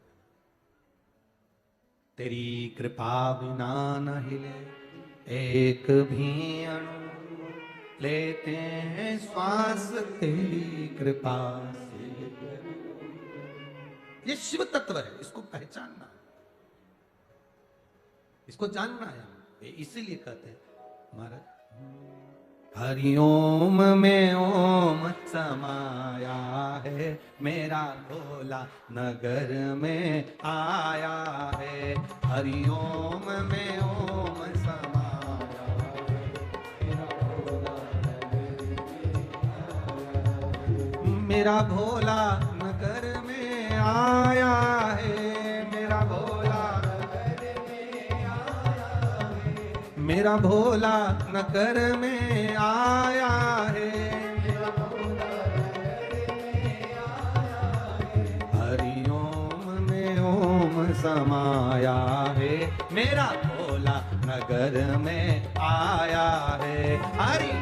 तेरी कृपा बिना न हिले एक भी अणु, लेते हैं श्वास तेरी कृपा से। ये शिव तत्व है, इसको पहचानना, इसको जानना है। इसीलिए कहते हैं महाराज, हरिओम में ओम समाया है, मेरा भोला नगर में आया है। हरिओम में ओम समाया है, मेरा भोला नगर में आया है। मेरा भोला मेरा भोला नगर में आया है। हरि ओम में ओम समाया है, मेरा भोला नगर में आया है। हरि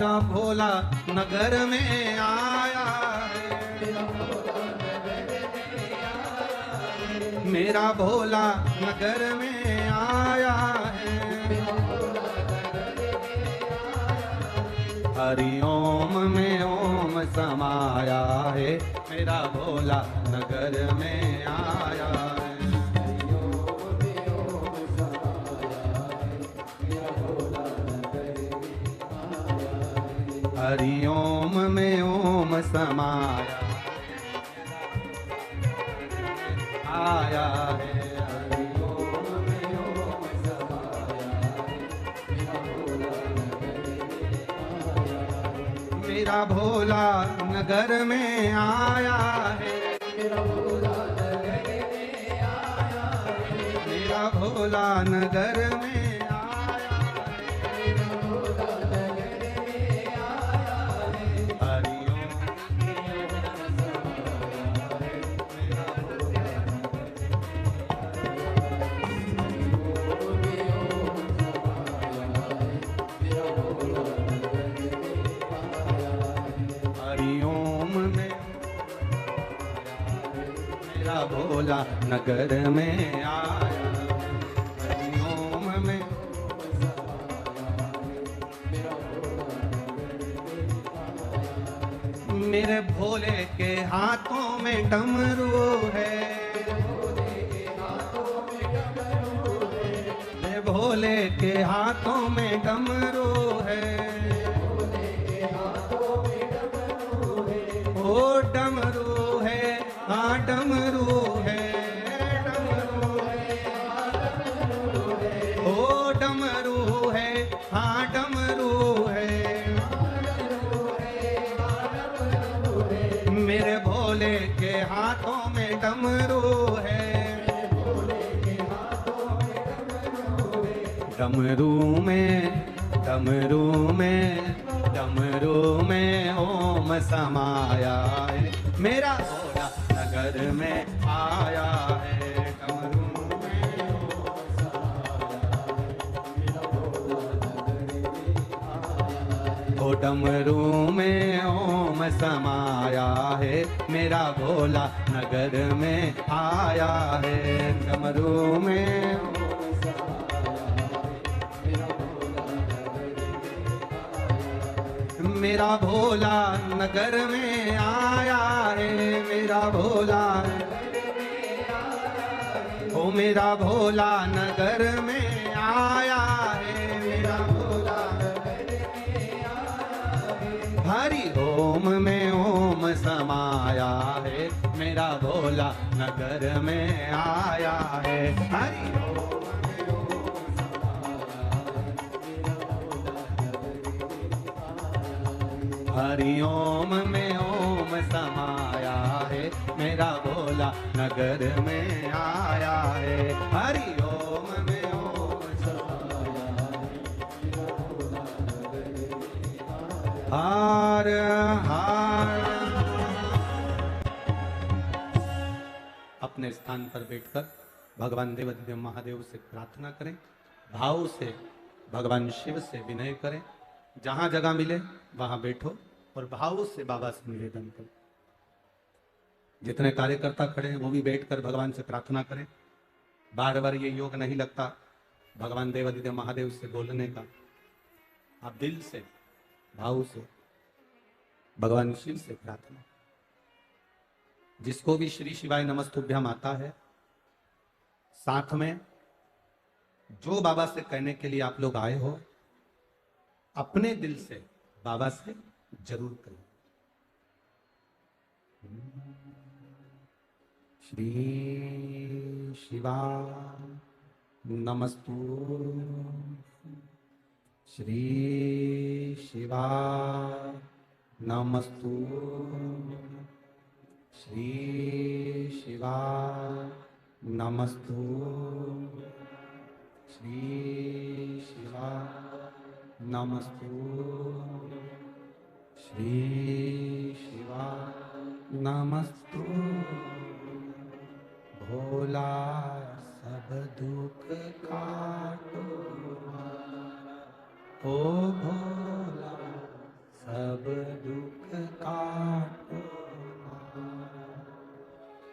मेरा भोला नगर में आया है, मेरा भोला नगर में आया है। हरि ओम में ओम समाया है, मेरा भोला नगर में आया है। हरि ओम में ओम समाया आया है। हरि ओम में ओम समाया है, मेरा भोला नगर में आया है, मेरा भोला नगर में आया है, मेरा भोला नगर में भोला नगर में आया। हरि ओम में मेरे भोले के हाथों में डमरू है, मेरे भोले के हाथों में डमरू है, ओ डमरू है, हाँ डमरू है, डमरू है, ओ डमरू है, हाँ डमरू है, मेरे भोले के हाथों में डमरू है, डमरू में डमरू में डमरू में ओम समाया है, मेरा भोला नगर में आया है। डमरू में ओम समाया है, ओ डमरू में ओम समाया है, मेरा भोला नगर में आया है। डमरू में मेरा भोला नगर में आया है, मेरा भोला ओ मेरा भोला नगर में आया है, मेरा भोला हरि ओम में ओम समाया है, मेरा भोला नगर में आया है। हरि हरि ओम में ओम समाया है, मेरा भोला नगर में आया है। हरि ओम में ओम समाया है, हार हार। अपने स्थान पर बैठकर भगवान देवाधिदेव महादेव से प्रार्थना करें, भाव से भगवान शिव से विनय करें, जहां जगह मिले वहां बैठो और भाव से बाबा से निवेदन करो। जितने कार्यकर्ता खड़े हैं वो भी बैठकर भगवान से प्रार्थना करें। बार बार ये योग नहीं लगता भगवान देवाधिदेव महादेव से बोलने का। आप दिल से भाव से भगवान शिव से प्रार्थना। जिसको भी श्री शिवाय नमस्तुभ्यम आता है, साथ में जो बाबा से कहने के लिए आप लोग आए हो, अपने दिल से बाबा से जरूर करें। श्री शिवा नमस्तु, श्री शिवा नमस्तु, श्री शिवा नमस्तु, श्री शिवा नमस्तु, श्री शिवा नमस्तु। भोला सब दुख काटो, ओ भोला सब दुख काटो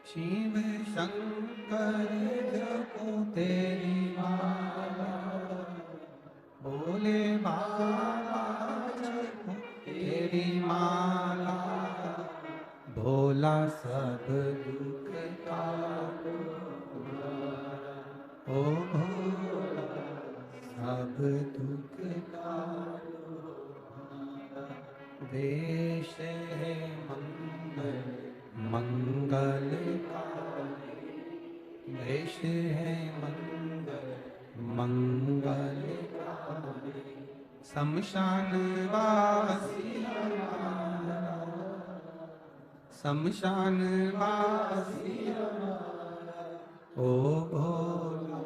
शिव शंकर जपो तेरी माला बोले बाबा जपो तेरी माला भोला सब दुख काटो ओ भोला सब दुख काटो देश है मंगल मंगलकारी देश है मंगल मंगलकारी शमशान वासी हमारा शमशान वासी हमारा ओ भोला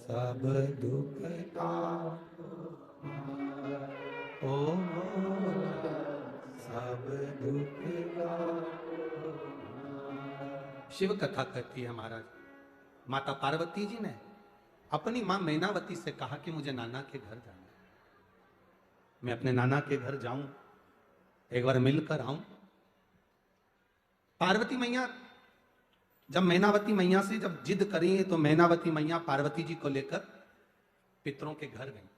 सब दुख काटो ओ भोला सब दुख काटो। शिव कथा कहती है महाराज, माता पार्वती जी ने अपनी मां मैनावती से कहा कि मुझे नाना के घर जाना, मैं अपने नाना के घर जाऊं, एक बार मिलकर आऊं। पार्वती मैया जब मैनावती मैया से जब जिद करी तो मैनावती मैया पार्वती जी को लेकर पितरों के घर गई।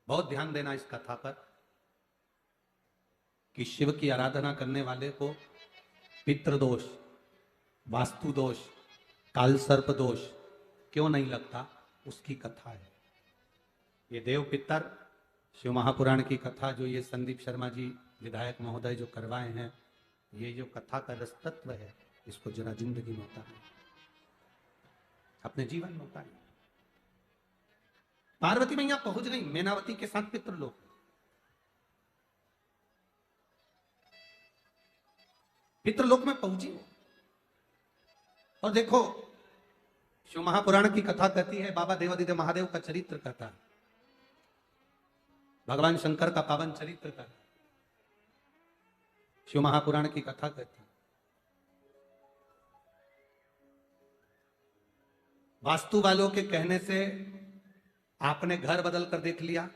बहुत ध्यान देना इस कथा पर कि शिव की आराधना करने वाले को पितृदोष, वास्तु दोष, काल सर्प दोष क्यों नहीं लगता, उसकी कथा है। ये देव पितर शिव महापुराण की कथा जो ये संदीप शर्मा जी विधायक महोदय जो करवाए हैं, ये जो कथा का रसतत्व है, इसको जरा जिंदगी में उतारें, अपने जीवन में उतारें। पार्वती मैया पहुंच गई मैनावती के साथ पितृलोक। पितृलोक में पहुंची और देखो शिव महापुराण की कथा कहती है, बाबा देवादिदेव महादेव का चरित्र कहता है, भगवान शंकर का पावन चरित्र कहता है, शिव महापुराण की कथा कहती है। वास्तु वालों के कहने से आपने घर बदल कर देख लिया,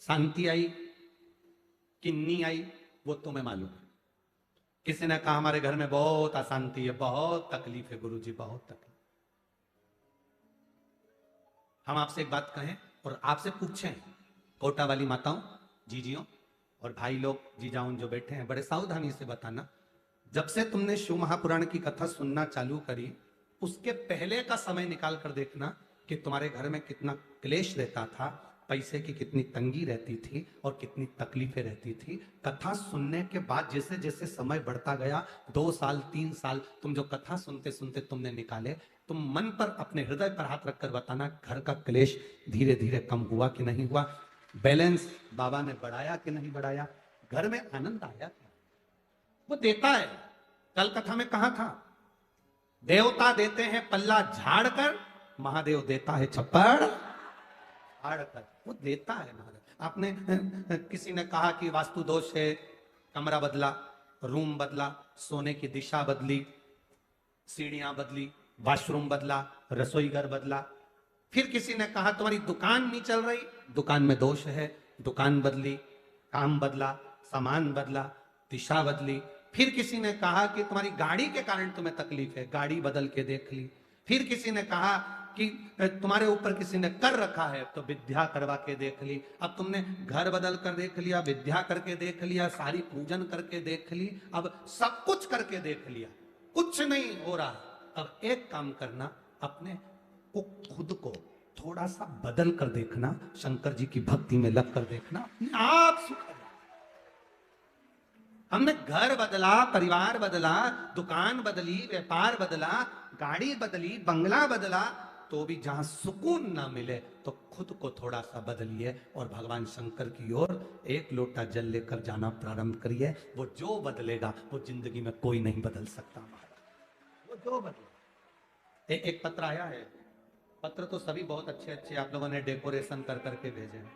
शांति आई किन्नी आई वो तुम्हें मालूम है। किसी ने कहा हमारे घर में बहुत अशांति है, बहुत तकलीफ है गुरुजी, बहुत तकलीफ। हम आपसे एक बात कहें और आपसे पूछें, कोटा वाली माताओं, जीजियों और भाई लोग, जीजाओं जो बैठे हैं, बड़े सावधानी से बताना, जब से तुमने शिव महापुराण की कथा सुनना चालू करी, उसके पहले का समय निकाल कर देखना कि तुम्हारे घर में कितना क्लेश रहता था, पैसे की कितनी तंगी रहती थी और कितनी तकलीफें रहती थी। कथा सुनने के बाद जैसे जैसे समय बढ़ता गया, 2 साल 3 साल तुम जो कथा सुनते सुनते तुमने निकाले, तुम मन पर अपने हृदय पर हाथ रखकर बताना, घर का क्लेश धीरे धीरे कम हुआ कि नहीं हुआ, बैलेंस बाबा ने बढ़ाया कि नहीं बढ़ाया, घर में आनंद आया। वो देता है। कल कथा में कहा था, देवता देते हैं पल्ला झाड़ कर, महादेव देता है छप्पड़ फाड़ कर। वो देता है महादेव। आपने किसी ने कहा कि वास्तु दोष है, कमरा बदला, रूम बदला, सोने की दिशा बदली, सीढ़ियां बदली, वॉशरूम बदला, रसोई घर बदला। फिर किसी ने कहा तुम्हारी दुकान नहीं चल रही, दुकान में दोष है, दुकान बदली, काम बदला, सामान बदला, दिशा बदली। फिर किसी ने कहा कि तुम्हारी गाड़ी के कारण तुम्हें तकलीफ है, गाड़ी बदल के देख ली। फिर किसी ने कहा कि तुम्हारे ऊपर किसी ने कर रखा है, तो विद्या करवा के देख ली। अब तुमने घर बदल कर देख लिया, विद्या करके देख लिया, सारी पूजन करके देख ली, अब सब कुछ करके देख लिया, कुछ नहीं हो रहा। अब एक काम करना, अपने को खुद को थोड़ा सा बदल कर देखना, शंकर जी की भक्ति में लग कर देखना, अपने आप सुख। हमने घर बदला, परिवार बदला, दुकान बदली, व्यापार बदला, गाड़ी बदली, बंगला बदला, तो भी जहां सुकून ना मिले तो खुद को थोड़ा सा बदलिए और भगवान शंकर की ओर एक लोटा जल लेकर जाना प्रारंभ करिए। वो जो बदलेगा वो जिंदगी में कोई नहीं बदल सकता महाराज, वो जो बदले। एक पत्र आया है, पत्र तो सभी बहुत अच्छे अच्छे आप लोगों ने डेकोरेशन कर करके भेजे हैं,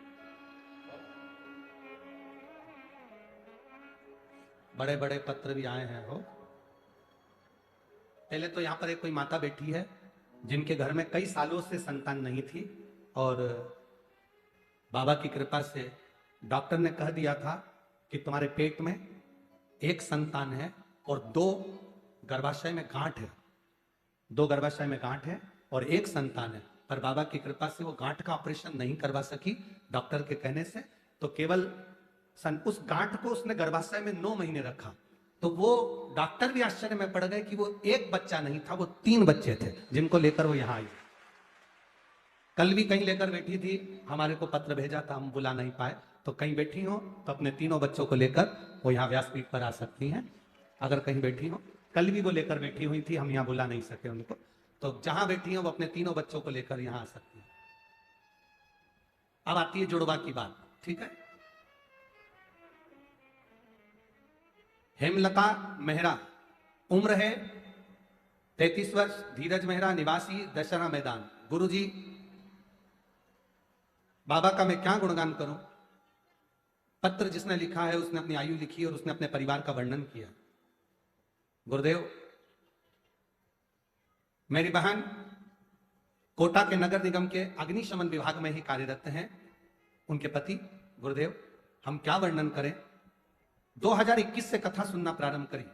बड़े बड़े पत्र भी आए हैं। हो पहले तो यहां पर एक कोई माता बैठी है जिनके घर में कई सालों से संतान नहीं थी और बाबा की कृपा से डॉक्टर ने कह दिया था कि तुम्हारे पेट में एक संतान है और 2 गर्भाशय में गांठ है, 2 गर्भाशय में गांठ है और एक संतान है। पर बाबा की कृपा से वो गांठ का ऑपरेशन नहीं करवा सकी डॉक्टर के कहने से, तो केवल उस गांठ को उसने गर्भाशय में 9 महीने रखा। तो वो डॉक्टर भी आश्चर्य में पड़ गए कि वो एक बच्चा नहीं था, वो 3 बच्चे थे जिनको लेकर वो यहां आई। कल भी कहीं लेकर बैठी थी, हमारे को पत्र भेजा था, हम बुला नहीं पाए। तो कहीं बैठी हो तो अपने 3 बच्चों को लेकर वो यहाँ व्यासपीठ पर आ सकती हैं। अगर कहीं बैठी हो, कल भी वो लेकर बैठी हुई थी, हम यहाँ बुला नहीं सके उनको। तो जहां बैठी हो वो अपने 3 बच्चों को लेकर यहाँ आ सकती है। अब आती है जुड़वा की बात, ठीक है। हेमलता मेहरा, उम्र है 33 वर्ष, धीरज मेहरा, निवासी दशहरा मैदान। गुरुजी, बाबा का मैं क्या गुणगान करूं। पत्र जिसने लिखा है उसने अपनी आयु लिखी और उसने अपने परिवार का वर्णन किया। गुरुदेव, मेरी बहन कोटा के नगर निगम के अग्निशमन विभाग में ही कार्यरत हैं। उनके पति, गुरुदेव हम क्या वर्णन करें, 2021 से कथा सुनना प्रारंभ करी।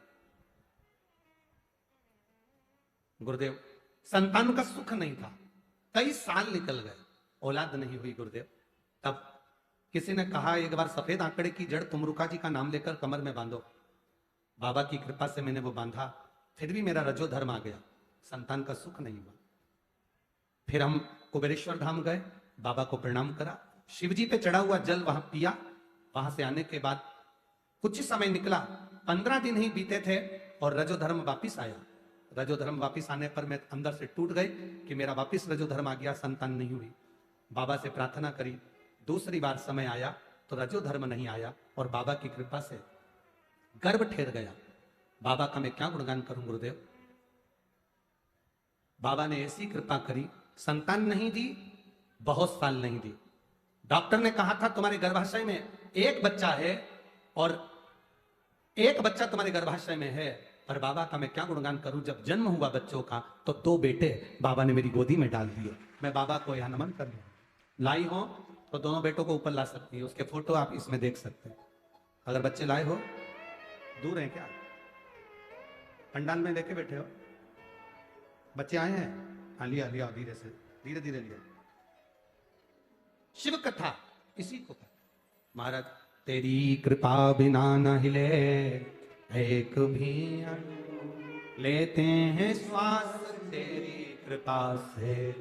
गुरुदेव, संतान का सुख नहीं था, कई साल निकल गए, औलाद नहीं हुई गुरुदेव। तब किसी ने कहा एक बार सफेद आंकड़े की जड़ तुमरुका जी का नाम लेकर कमर में बांधो। बाबा की कृपा से मैंने वो बांधा, फिर भी मेरा रजो धर्म आ गया, संतान का सुख नहीं हुआ। फिर हम कुबेरेश्वर धाम गए, बाबा को प्रणाम करा, शिवजी पे चढ़ा हुआ जल वहां पिया। वहां से आने के बाद कुछ समय निकला, 15 दिन ही बीते थे और रजो धर्म वापिस आया। रजो धर्म वापिस आने पर मैं अंदर से टूट गई कि मेरा वापिस रजो धर्म आ गया, संतान नहीं हुई। बाबा से प्रार्थना करी, दूसरी बार समय आया तो रजो धर्म नहीं आया और बाबा की कृपा से गर्भ ठहर गया। बाबा का मैं क्या गुणगान करूं गुरुदेव। बाबा ने ऐसी कृपा करी, संतान नहीं दी, बहुत साल नहीं दी। डॉक्टर ने कहा था तुम्हारे गर्भाशय में एक बच्चा है और एक बच्चा तुम्हारे गर्भाशय में है। पर बाबा का मैं क्या गुणगान करूं, जब जन्म हुआ बच्चों का तो 2 बेटे बाबा ने मेरी गोदी में डाल दिए। मैं बाबा को यहां नमन कर रहा हूं। लाई हो तो दोनों बेटों को ऊपर ला सकती है, उसके फोटो आप इसमें देख सकते हैं। अगर बच्चे लाए हो, दूर हैं क्या, पंडाल में लेके बैठे हो, बच्चे आए हैं, हाँ लिया लिया, धीरे से धीरे धीरे लिया। शिव कथा इसी को था। महाराज, तेरी कृपा बिना न हिले एक भी अणु, लेते हैं श्वास तेरी कृपा से।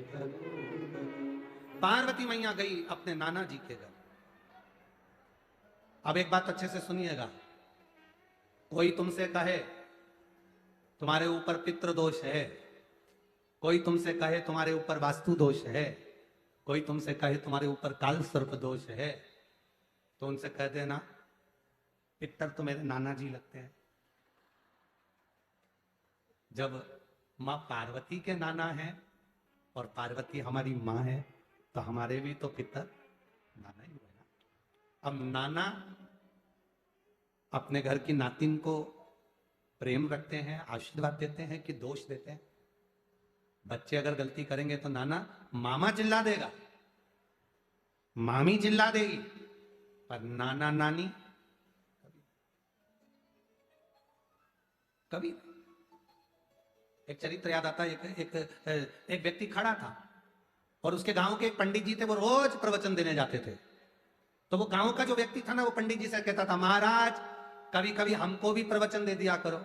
पार्वती मैया गई अपने नाना जी के घर। अब एक बात अच्छे से सुनिएगा, कोई तुमसे कहे तुम्हारे ऊपर पितृ दोष है, कोई तुमसे कहे तुम्हारे ऊपर वास्तु दोष है, कोई तुमसे कहे तुम्हारे ऊपर काल सर्प दोष है, तो उनसे कह देना पितर तो मेरे नाना जी लगते हैं। जब मां पार्वती के नाना है और पार्वती हमारी मां है तो हमारे भी तो पितर नाना ही हुए ना। अब नाना अपने घर की नातिन को प्रेम रखते हैं, आशीर्वाद देते हैं कि दोष देते हैं। बच्चे अगर गलती करेंगे तो नाना मामा चिल्ला देगा, मामी चिल्ला देगी, पर नाना नानी कभी। एक चरित्र याद आता है, एक व्यक्ति खड़ा था और उसके गांव के एक पंडित जी थे, वो रोज प्रवचन देने जाते थे। तो वो गांव का जो व्यक्ति था ना, वो पंडित जी से कहता था, महाराज कभी कभी हमको भी प्रवचन दे दिया करो,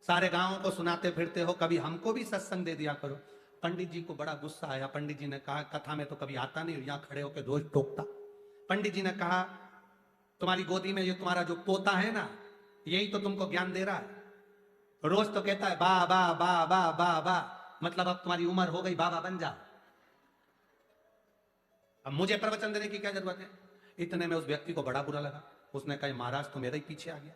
सारे गांव को सुनाते फिरते हो, कभी हमको भी सत्संग दे दिया करो। पंडित जी को बड़ा गुस्सा आया। पंडित जी ने कहा, कथा में तो कभी आता नहीं, यहाँ खड़े होकर रोज टोकता। पंडित जी ने कहा, तुम्हारी गोदी में ये तुम्हारा जो पोता है ना, यही तो तुमको ज्ञान दे रहा है, रोज तो कहता है बा बा बा बा बा बा, मतलब अब तुम्हारी उम्र हो गई, बाबा बन जाओ, अब मुझे प्रवचन देने की क्या जरूरत है। इतने में उस व्यक्ति को बड़ा बुरा लगा। उसने कहा, महाराज तो मेरे ही पीछे आ गया।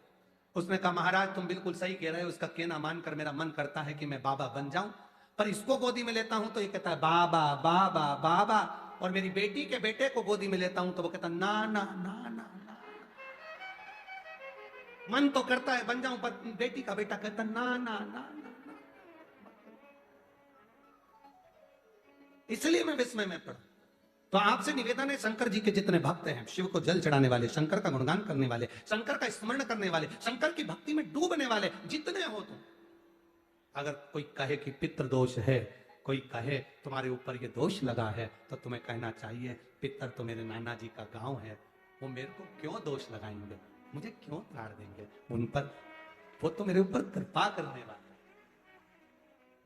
उसने कहा, महाराज तुम बिल्कुल सही कह रहे हो, उसका कहना मानकर मेरा मन करता है कि मैं बाबा बन जाऊं, पर इसको गोदी में लेता हूं तो ये कहता है बाबा बाबा बाबा, और मेरी बेटी के बेटे को गोदी में लेता हूं तो वो कहता ना ना ना ना ना। मन तो करता है बन जाऊं, पर बेटी का बेटा कहता ना ना ना ना ना। इसलिए मैं विस्मय में पड़ा। तो आपसे निवेदन है, शंकर जी के जितने भक्त हैं, शिव को जल चढ़ाने वाले, शंकर का गुणगान करने वाले, शंकर का स्मरण करने वाले, शंकर की भक्ति में डूबने वाले जितने हो तुम, अगर कोई कहे कि पितृ दोष है, कोई कहे तुम्हारे ऊपर ये दोष लगा है, तो तुम्हें कहना चाहिए पितर तो मेरे नाना जी का गांव है, वो मेरे को क्यों दोष लगाएंगे, मुझे क्यों ताड़ देंगे, उन पर वो तो मेरे ऊपर कृपा करने वाले,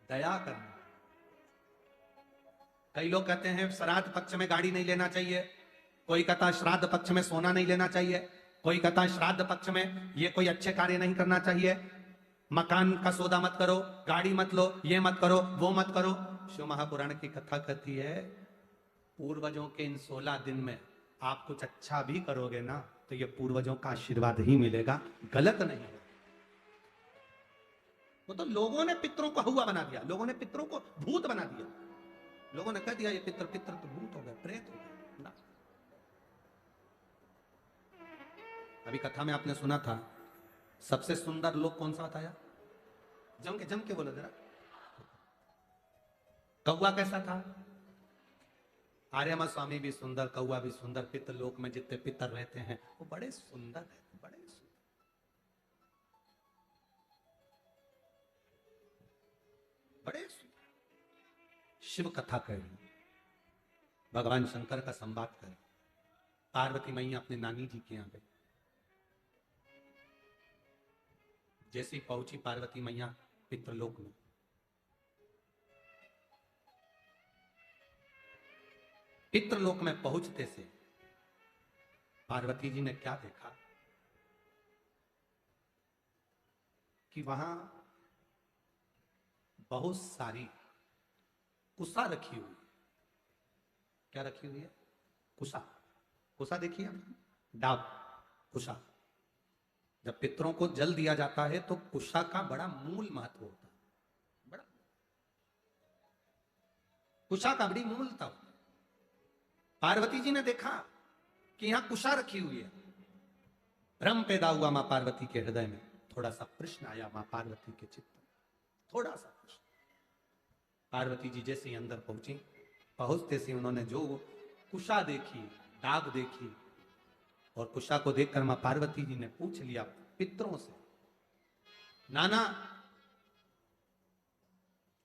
दया करने। कई लोग कहते हैं श्राद्ध पक्ष में गाड़ी नहीं लेना चाहिए, कोई कहता है श्राद्ध पक्ष में सोना नहीं लेना चाहिए, कोई कहता है श्राद्ध पक्ष में ये कोई अच्छे कार्य नहीं करना चाहिए, मकान का सौदा मत करो, गाड़ी मत लो, ये मत करो, वो मत करो। शिव महापुराण की कथा कहती है पूर्वजों के इन 16 दिन में आप कुछ अच्छा भी करोगे ना तो ये पूर्वजों का आशीर्वाद ही मिलेगा, गलत नहीं है। वो तो लोगों ने पितरों को हुआ बना दिया, लोगों ने पितरों को भूत बना दिया, लोगों ने कह दिया ये पितर पितर तो भूत हो गए, प्रेत हो गए ना। अभी कथा में आपने सुना था सबसे सुंदर लोक कौन सा बताया, जम के बोलो जरा, कौवा कैसा था, आर्यमा स्वामी भी सुंदर, कौवा भी सुंदर, पितर लोक में जितने पितर रहते हैं वो बड़े सुंदर है, बड़े सुंदर। बड़े सुंदर शिव कथा करी, भगवान शंकर का संवाद करें, पार्वती मैया अपने नानी जी के यहां गई, जैसे ही पहुंची पार्वती मैया पितृलोक में, पितृलोक में पहुंचते से पार्वती जी ने क्या देखा कि वहां बहुत सारी कुसा रखी हुई। क्या रखी हुई है, कुसा, कुसा देखिए डाब, कुसा। जब पितरों को जल दिया जाता है तो कुशा का बड़ा मूल महत्व होता है, बड़ा कुशा का बड़ी मूलता होता है। पार्वती जी ने देखा कि यहां कुशा रखी हुई है, भ्रम पैदा हुआ मां पार्वती के हृदय में, थोड़ा सा प्रश्न आया मां पार्वती के चित्त में, थोड़ा सा प्रश्न। पार्वती जी जैसे ही अंदर पहुंची, पहुंचते से उन्होंने जो कुशा देखी, डाब देखी, और कुशा को देखकर मां पार्वती जी ने पूछ लिया पितरों से, नाना,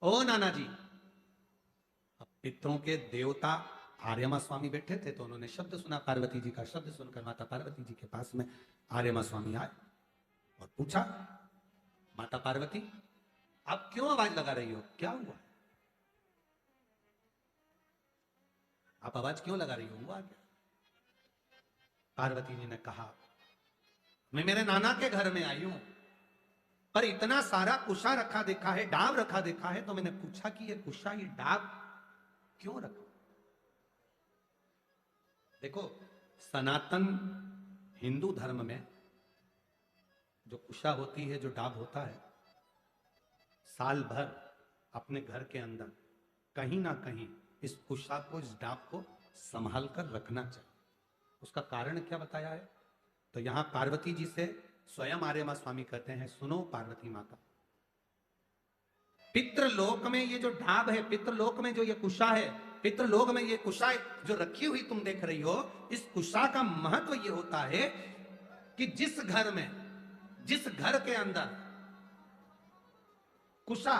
ओ नाना जी। अब पितरों के देवता आर्यमा स्वामी बैठे थे तो उन्होंने शब्द सुना, पार्वती जी का शब्द सुनकर माता पार्वती जी के पास में आर्यमा स्वामी आए और पूछा, माता पार्वती आप क्यों आवाज लगा रही हो, क्या हुआ, आप आवाज क्यों लगा रही हो, हुआ क्या। पार्वती जी ने कहा, मैं मेरे नाना के घर में आई हूं, पर इतना सारा कुशा रखा देखा है, डाब रखा देखा है, तो मैंने पूछा कि ये कुशा, ये डाब क्यों रखा। देखो सनातन हिंदू धर्म में जो कुशा होती है, जो डाब होता है, साल भर अपने घर के अंदर कहीं ना कहीं इस कुशा को, इस डाब को संभाल कर रखना चाहिए। उसका कारण क्या बताया है, तो यहां पार्वती जी से स्वयं आर्यमा स्वामी कहते हैं, सुनो पार्वती माता, पितृलोक में ये जो ढाब है, पितृलोक में जो ये कुशा है, पितृलोक में ये कुशा जो रखी हुई तुम देख रही हो, इस कुशा का महत्व ये होता है कि जिस घर में, जिस घर के अंदर कुशा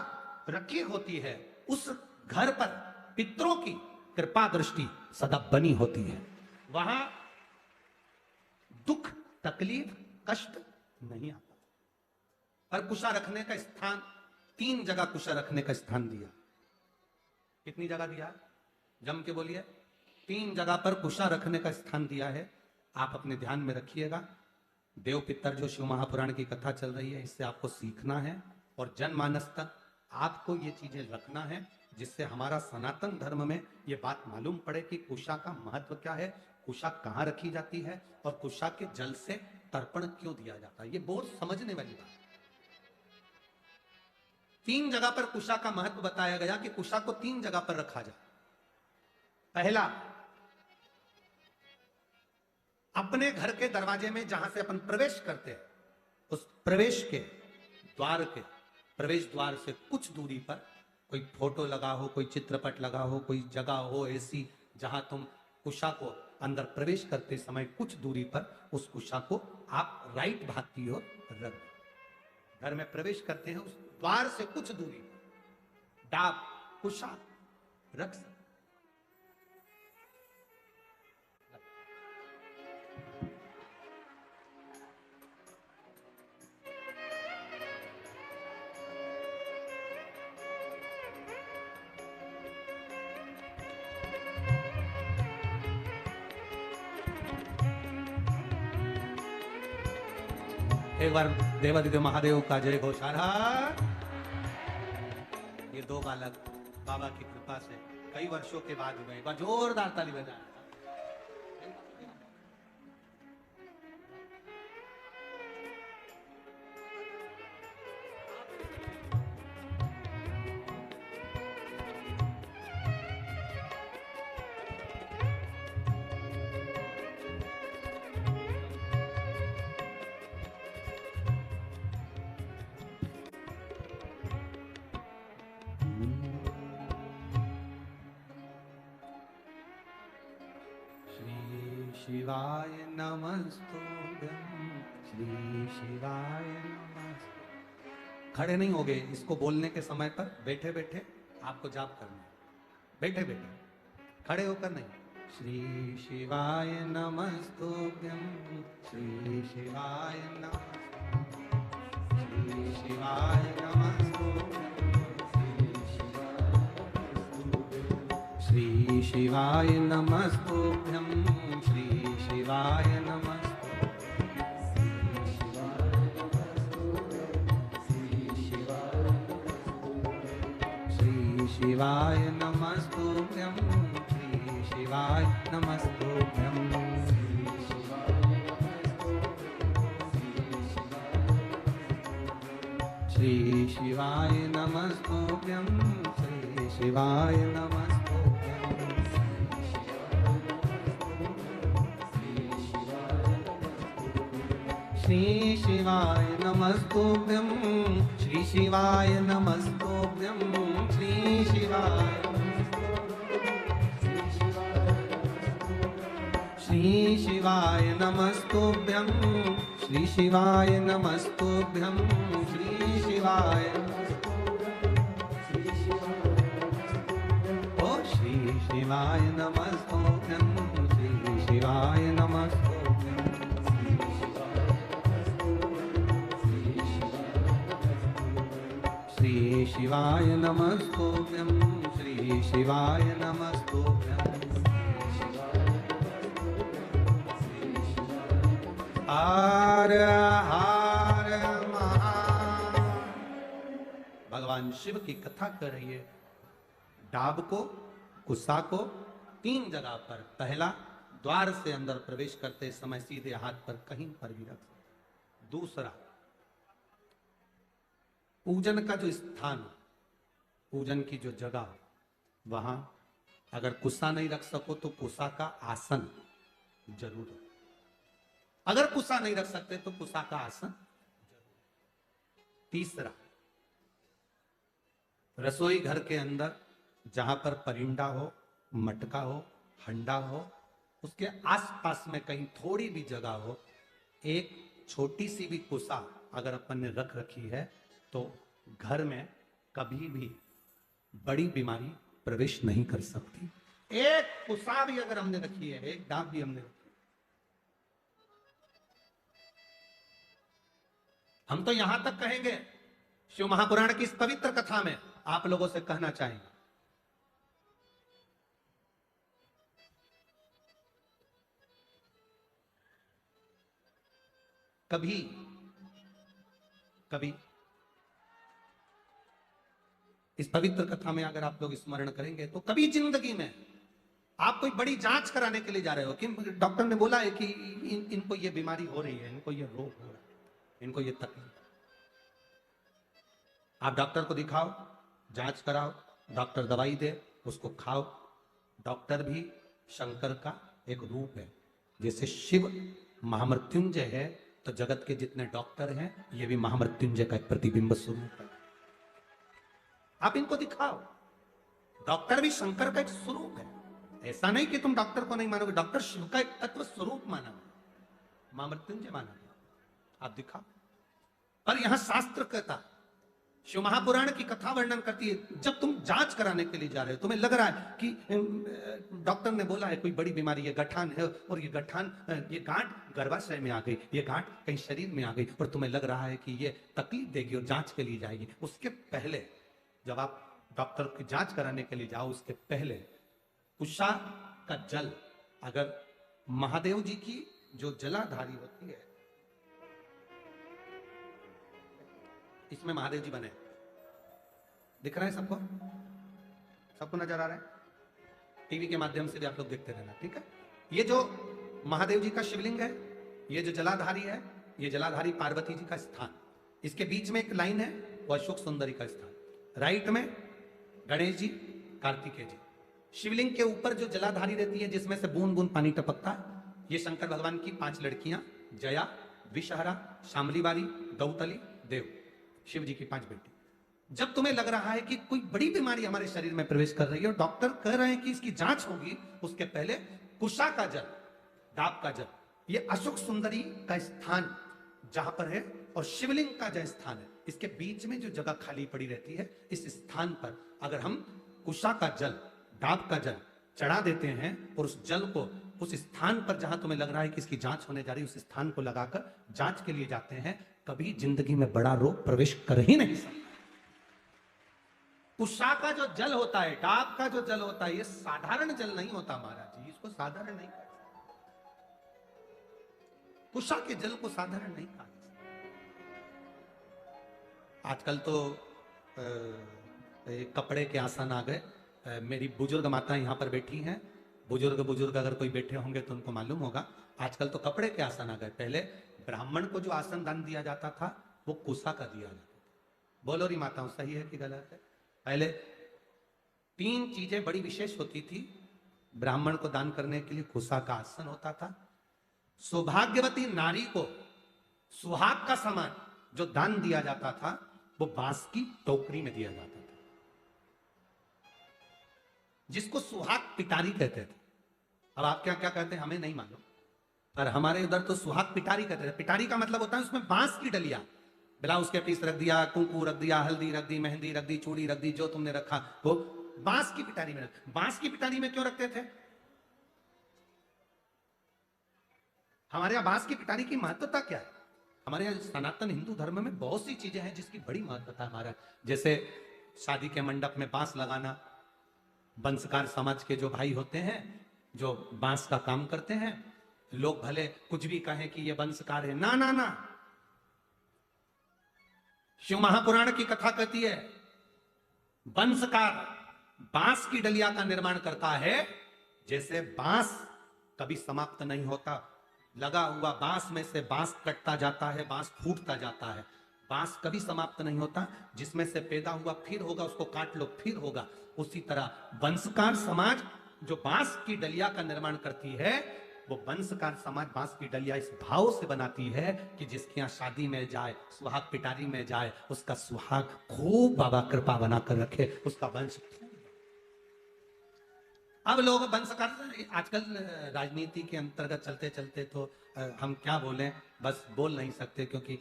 रखी होती है, उस घर पर पितरों की कृपा दृष्टि सदा बनी होती है, वहां दुख, तकलीफ, कष्ट नहीं आता। पर कुशा रखने का स्थान, 3 जगह कुशा रखने का स्थान दिया। कितनी जगह दिया, जम के बोलिए, 3 जगह पर कुशा रखने का स्थान दिया है। आप अपने ध्यान में रखिएगा। देव पितर जो शिव महापुराण की कथा चल रही है, इससे आपको सीखना है और जनमानस तक आपको ये चीजें रखना है, जिससे हमारा सनातन धर्म में ये बात मालूम पड़े कि कुशा का महत्व क्या है, कुशा कहाँ रखी जाती है और कुशा के जल से तर्पण क्यों दिया जाता है। ये बहुत समझने वाली बात है। 3 जगह पर कुशा का महत्व बताया गया कि कुशा को 3 जगह पर रखा जाए। पहला, अपने घर के दरवाजे में जहां से अपन प्रवेश करते हैं, उस प्रवेश के द्वार के प्रवेश द्वार से कुछ दूरी पर कोई फोटो लगा हो, कोई चित्रपट लगा हो, कोई जगह हो ऐसी जहां तुम कुशा को अंदर प्रवेश करते समय कुछ दूरी पर उस कुशा को आप राइट भाग की ओर रख दें। घर में प्रवेश करते हैं, उस द्वार से कुछ दूरी पर डाब कुशा रख सकते। एक बार देवादिदेव महादेव का जय घोषारा। ये दो बालक बाबा की कृपा से कई वर्षों के बाद हुए। एक बार जोरदार ताली बजाएं। शिवाय नमस्तुभ्यं, श्री शिवाय नमस्तुभ्यं। खड़े नहीं होगे, इसको बोलने के समय पर बैठे बैठे आपको जाप करना है। बैठे बैठे, खड़े होकर नहीं। श्री शिवाय नमस्तुभ्यं, श्री शिवाय नमस्तुभ्यं, श्री शिवाय नमस्तुभ्यं, श्री शिवाय नमस्तुभ्यं, श्री शिवाय नमस्तुभ्यं, श्री शिवाय नमस्तुभ्यं, श्री शिवाय नमस्तुभ्यं, श्री शिवाय नमस्तुभ्यं, श्री शिवाय नमस्तुभ्यं, श्री शिवाय नमस्तुभ्यं, श्री शिवाय नमस्तुभ्यं, श्री शिवाय, श्री शिवाय नमस्तुभ्यं, श्री शिवाय नमस्तुभ्यं, श्री शिवाय, ओ श्री शिवाय नमस्तुभ्यं, श्री शिवाय नमस्तुभ्यं, श्री शिवाय नमस्तुभ्यं, श्री शिवाय नमस्तुभ्यं, हर हर महादेव। भगवान शिव की कथा कर रही है। डाब को, कुसा को 3 जगह पर, पहला द्वार से अंदर प्रवेश करते समय सीधे हाथ पर कहीं पर भी रख सकते। दूसरा, पूजन का जो स्थान, पूजन की जो जगह, वहां अगर कुसा नहीं रख सको तो कुसा का आसन जरूर हो। अगर कुसा नहीं रख सकते तो कुसा का आसन जरूर। तीसरा, रसोई घर के अंदर जहां पर परिंदा हो, मटका हो, हंडा हो, उसके आसपास में कहीं थोड़ी भी जगह हो, एक छोटी सी भी कुसा अगर अपन ने रख रखी है तो घर में कभी भी बड़ी बीमारी प्रवेश नहीं कर सकती। एक कुसा भी अगर हमने रखी है, एक डाब भी हमने रखी, हम तो यहां तक कहेंगे, शिव महापुराण की इस पवित्र कथा में आप लोगों से कहना चाहेंगे, कभी कभी इस पवित्र कथा में अगर आप लोग स्मरण करेंगे तो कभी जिंदगी में आप कोई बड़ी जांच कराने के लिए जा रहे हो कि डॉक्टर ने बोला है कि इनको ये बीमारी हो रही है, इनको ये रोग हो रहा है, इनको ये तकलीफ, आप डॉक्टर को दिखाओ, जांच कराओ, डॉक्टर दवाई दे, उसको खाओ। डॉक्टर भी शंकर का एक रूप है। जैसे शिव महामृत्युंजय है तो जगत के जितने डॉक्टर हैं ये भी महामृत्युंजय का एक प्रतिबिंब स्वरूप है। आप इनको दिखाओ, डॉक्टर भी शंकर का एक स्वरूप है। ऐसा नहीं कि तुम डॉक्टर को नहीं मानोगे, डॉक्टर शिव का एक तत्व स्वरूप माना गया, मां मृत्युंजय माना गया, आप दिखा। पर यहां शास्त्र कहता, शिव महापुराण की कथा वर्णन करती है, जब तुम जांच कराने के लिए जा रहे हो, तुम्हें लग रहा है कि डॉक्टर ने बोला है कोई बड़ी बीमारी है, गठान है, और ये गठान, ये गांठ गर्भाशय में आ गई, ये गांठ कहीं शरीर में आ गई, और तुम्हें लग रहा है कि ये तकलीफ देगी और जांच के लिए जाएगी, उसके पहले जब आप डॉक्टर की जांच कराने के लिए जाओ, उसके पहले कुशा का जल, अगर महादेव जी की जो जलाधारी होती है, इसमें महादेव जी बने, दिख रहा है सबको, सबको नजर आ रहा है, टीवी के माध्यम से भी आप लोग देखते रहना, ठीक है। ये जो महादेव जी का शिवलिंग है, ये जो जलाधारी है, ये जलाधारी पार्वती जी का स्थान, इसके बीच में एक लाइन है, वो अशोक सुंदरी का स्थान, राइट में गणेश जी, कार्तिकेय जी, शिवलिंग के ऊपर जो जलाधारी रहती है जिसमें से बूंद बूंद पानी टपकता है, ये शंकर भगवान की 5 लड़कियां, जया, विषहरा, शामलीवारी, गौतली, देव, शिव जी की 5 बेटी। जब तुम्हें लग रहा है कि कोई बड़ी बीमारी हमारे शरीर में प्रवेश कर रही है और डॉक्टर कह रहे हैं कि इसकी जांच होगी, उसके पहले कुशा का जल, डाब का जल, ये अशोक सुंदरी का स्थान जहां पर है, और शिवलिंग का जो स्थान है, इसके बीच में जो जगह खाली पड़ी रहती है, इस स्थान पर अगर हम कुशा का जल, डाब का जल चढ़ा देते हैं और उस जल को उस स्थान पर जहां तुम्हें लग रहा है कि इसकी जांच होने जा रही है, उस स्थान को लगाकर जांच के लिए जाते हैं, कभी जिंदगी में बड़ा रोग प्रवेश कर ही नहीं सकता। कुशा का जो जल होता है, डाब का जो जल होता है, ये साधारण जल नहीं होता महाराज जी, इसको साधारण नहीं कहा, कुशा के जल को साधारण नहीं कहा। आजकल तो कपड़े के आसन आ गए, मेरी बुजुर्ग माता यहाँ पर बैठी हैं, बुजुर्ग अगर कोई बैठे होंगे तो उनको मालूम होगा, आजकल तो कपड़े के आसन आ गए। पहले ब्राह्मण को जो आसन दान दिया जाता था वो कुशा का दिया जाता था। बोलो री माताओं, सही है कि गलत है? पहले 3 चीजें बड़ी विशेष होती थी ब्राह्मण को दान करने के लिए। कुशा का आसन होता था, सौभाग्यवती नारी को सुहाग का सामान जो दान दिया जाता था वो बांस की टोकरी में दिया जाता था, जिसको सुहाग पिटारी कहते थे। अब आप क्या क्या कहते हैं हमें नहीं मालूम, पर हमारे उधर तो सुहाग पिटारी कहते थे। पिटारी का मतलब होता है उसमें बांस की डलिया, ब्लाउज के पीस रख दिया, कुंकू रख दिया, हल्दी रख दी, मेहंदी रख दी, चूड़ी रख दी, जो तुमने रखा वो बांस की पिटारी में रख। बांस की पिटारी में क्यों रखते थे? हमारे यहां बांस की पिटारी की महत्वता क्या है? हमारे यहाँ सनातन हिंदू धर्म में बहुत सी चीजें हैं जिसकी बड़ी महत्वता है हमारा। जैसे शादी के मंडप में बांस लगाना, बंसकार समाज के जो भाई होते हैं जो बांस का काम करते हैं, लोग भले कुछ भी कहें कि ये बंसकार है, ना ना ना, शिव महापुराण की कथा कहती है बंसकार बांस की डलिया का निर्माण करता है। जैसे बांस कभी समाप्त नहीं होता, लगा हुआ बांस में से बांस कटता जाता है, बांस फूटता जाता है, बांस कभी समाप्त नहीं होता, जिसमें से पैदा हुआ फिर होगा, उसको काट लो फिर होगा। उसी तरह बंसकार समाज जो बांस की डलिया का निर्माण करती है, वो बंसकार समाज बांस की डलिया इस भाव से बनाती है कि जिसके यहाँ शादी में जाए, सुहाग पिटारी में जाए, उसका सुहाग खूब बाबा कृपा बनाकर रखे, उसका वंश। अब लोग बंसकार, आजकल राजनीति के अंतर्गत चलते चलते तो हम क्या बोलें, बस बोल नहीं सकते, क्योंकि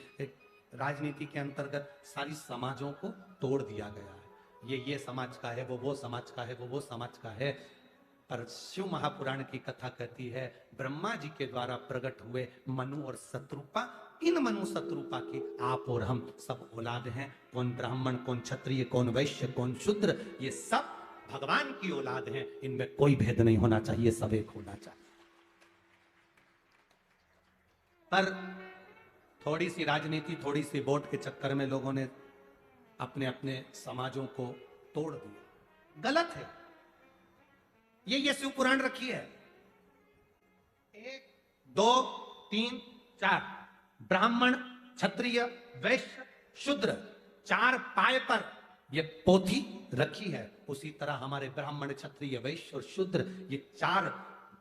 राजनीति के अंतर्गत सारी समाजों को तोड़ दिया गया है। ये समाज का है, वो समाज का है, वो समाज का है। पर शिव महापुराण की कथा कहती है ब्रह्मा जी के द्वारा प्रकट हुए मनु और शत्रुपा, इन मनु शत्रुपा की आप और हम सब औलाद हैं। कौन ब्राह्मण, कौन क्षत्रिय, कौन वैश्य, कौन शूद्र, ये सब भगवान की औलाद हैं। इनमें कोई भेद नहीं होना चाहिए, सब एक होना चाहिए। पर थोड़ी सी राजनीति, थोड़ी सी वोट के चक्कर में लोगों ने अपने अपने समाजों को तोड़ दिया, गलत है। ये शिव पुराण रखी है, 1 2 3 4 ब्राह्मण, क्षत्रिय, वैश्य, शूद्र, 4 पाए पर ये पोथी रखी है। उसी तरह हमारे ब्राह्मण, क्षत्रिय, वैश्य और शूद्र, ये 4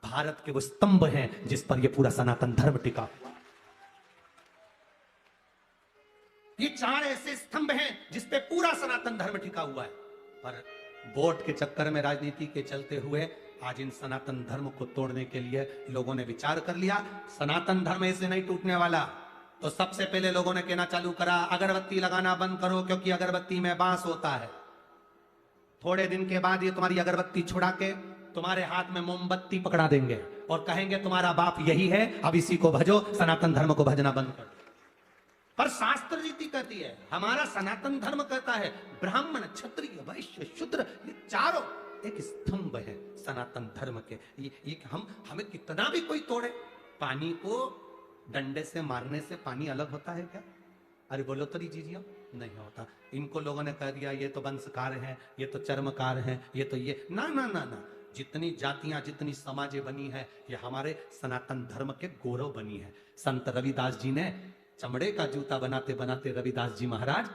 भारत के वो स्तंभ हैं जिस पर ये पूरा सनातन धर्म टिका हुआ। ये 4 ऐसे स्तंभ हैं जिस पे पूरा सनातन धर्म टिका हुआ है। पर वोट के चक्कर में, राजनीति के चलते हुए आज इन सनातन धर्म को तोड़ने के लिए लोगों ने विचार कर लिया। सनातन धर्म ऐसे नहीं टूटने वाला। तो सबसे पहले लोगों ने कहना चालू करा, अगरबत्ती लगाना बंद करो, क्योंकि अगरबत्ती में बांस होता है। थोड़े दिन के बाद ये तुम्हारी अगरबत्ती छुड़ा के तुम्हारे हाथ में मोमबत्ती पकड़ा देंगे और कहेंगे तुम्हारा बाप यही है, अब इसी को भजो, सनातन धर्म को भजना बंद कर दो। पर शास्त्र रीति कहती है, हमारा सनातन धर्म कहता है ब्राह्मण, क्षत्रिय, वैश्य, शूद्र, ये चारों एक स्तंभ है सनातन धर्म के। ये हमें कितना भी कोई तोड़े, पानी को डंडे से मारने से पानी अलग होता है क्या? अरे बोलो तो जीजियो, नहीं होता। इनको लोगों ने कह दिया ये तो वंशकार हैं, ये तो चर्मकार हैं, ये तो ये ना ना ना ना। जितनी जातियां, जितनी समाजें बनी है, ये हमारे सनातन धर्म के गौरव बनी है। संत रविदास जी ने चमड़े का जूता बनाते बनाते रविदास जी महाराज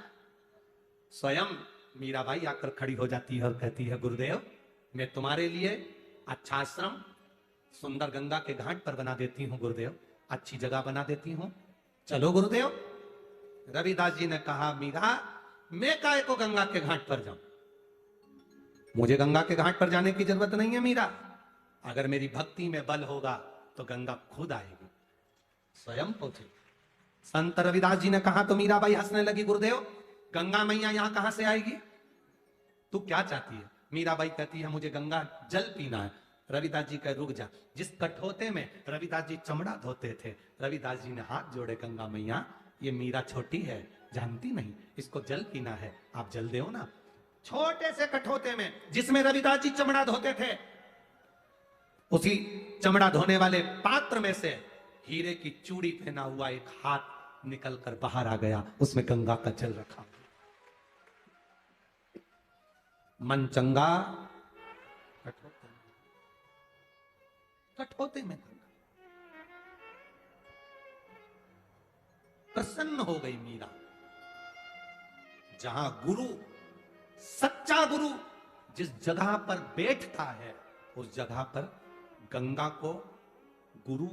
स्वयं मीराबाई आकर खड़ी हो जाती है और कहती है, गुरुदेव मैं तुम्हारे लिए अच्छा आश्रम सुंदर गंगा के घाट पर बना देती हूं गुरुदेव, अच्छी जगह बना देती हूं, चलो गुरुदेव। रविदास जी ने कहा, मीरा मैं काहे को गंगा के घाट पर जाऊं? मुझे गंगा के घाट पर जाने की जरूरत नहीं है मीरा। अगर मेरी भक्ति में बल होगा तो गंगा खुद आएगी, स्वयं पहुंचेगी। संत रविदास जी ने कहा तो मीराबाई हंसने लगी, गुरुदेव गंगा मैया यहां कहां से आएगी? तू क्या चाहती है? मीराबाई कहती है, मुझे गंगा जल पीना है। रविदास जी कहे, रुक जा। जिस कठोते में रविदास जी चमड़ा धोते थे, रविदास जी ने हाथ जोड़े, गंगा मैया ये मीरा छोटी है, जानती नहीं, इसको जल पीना है, आप जल दो ना। छोटे से कठोते में जिसमें रविदास जी चमड़ा धोते थे, उसी चमड़ा धोने वाले पात्र में से हीरे की चूड़ी पहना हुआ एक हाथ निकलकर बाहर आ गया, उसमें गंगा का जल रखा। मन चंगा कठोते में गंगा। प्रसन्न हो गई मीरा। जहां गुरु, सच्चा गुरु जिस जगह पर बैठता है, उस जगह पर गंगा को, गुरु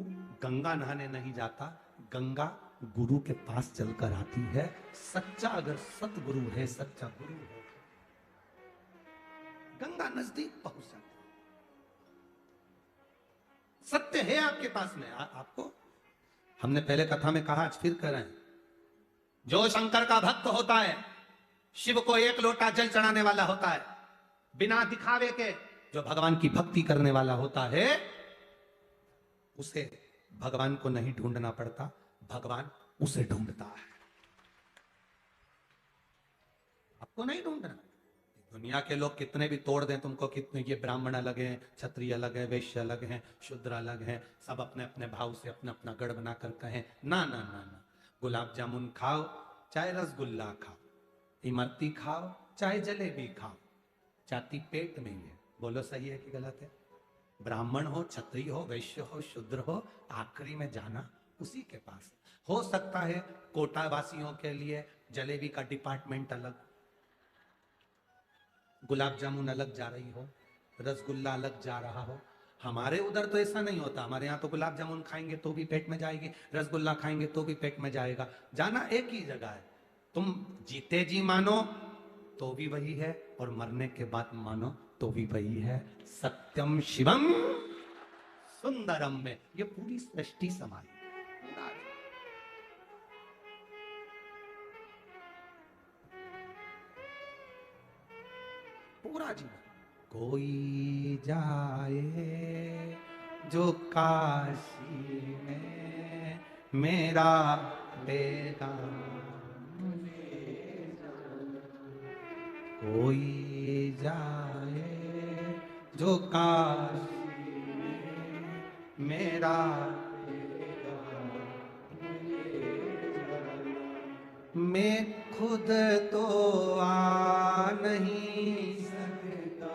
गंगा नहाने नहीं जाता, गंगा गुरु के पास चलकर आती है। सच्चा अगर सतगुरु है, सच्चा गुरु है, गंगा नजदीक पहुंच जाती है। सत्य है आपके पास में। आपको हमने पहले कथा में कहा, आज फिर कह रहे हैं, जो शंकर का भक्त होता है, शिव को एक लोटा जल चढ़ाने वाला होता है, बिना दिखावे के जो भगवान की भक्ति करने वाला होता है, उसे भगवान को नहीं ढूंढना पड़ता, भगवान उसे ढूंढता है। आपको नहीं ढूंढना। दुनिया के लोग कितने भी तोड़ दें तुमको, कितने ये ब्राह्मण अलग हैं, क्षत्रिय अलग है, वैश्य अलग हैं, शूद्र अलग हैं, सब अपने अपने भाव से अपना अपना गढ़ बनाकर कहें, ना ना ना ना। गुलाब जामुन खाओ चाहे रसगुल्ला खाओ, इमरती खाओ चाहे जलेबी खाओ, जाति पेट में ही है। बोलो सही है कि गलत है? ब्राह्मण हो, क्षत्रिय हो, वैश्य हो, शूद्र हो, आखिरी में जाना उसी के पास। हो सकता है कोटा वासियों के लिए जलेबी का डिपार्टमेंट अलग, गुलाब जामुन अलग जा रही हो, रसगुल्ला अलग जा रहा हो। हमारे उधर तो ऐसा नहीं होता। हमारे यहाँ तो गुलाब जामुन खाएंगे तो भी पेट में जाएगी, रसगुल्ला खाएंगे तो भी पेट में जाएगा। जाना एक ही जगह है। तुम जीते जी मानो तो भी वही है, और मरने के बाद मानो तो भी वही है। सत्यम शिवम सुंदरम में ये पूरी सृष्टि समाई, पूरा जीवन। कोई जाए जो काशी में मेरा पैगाम, कोई जाए जो काशी में मेरा पैगाम, मैं खुद तो आ नहीं सकता,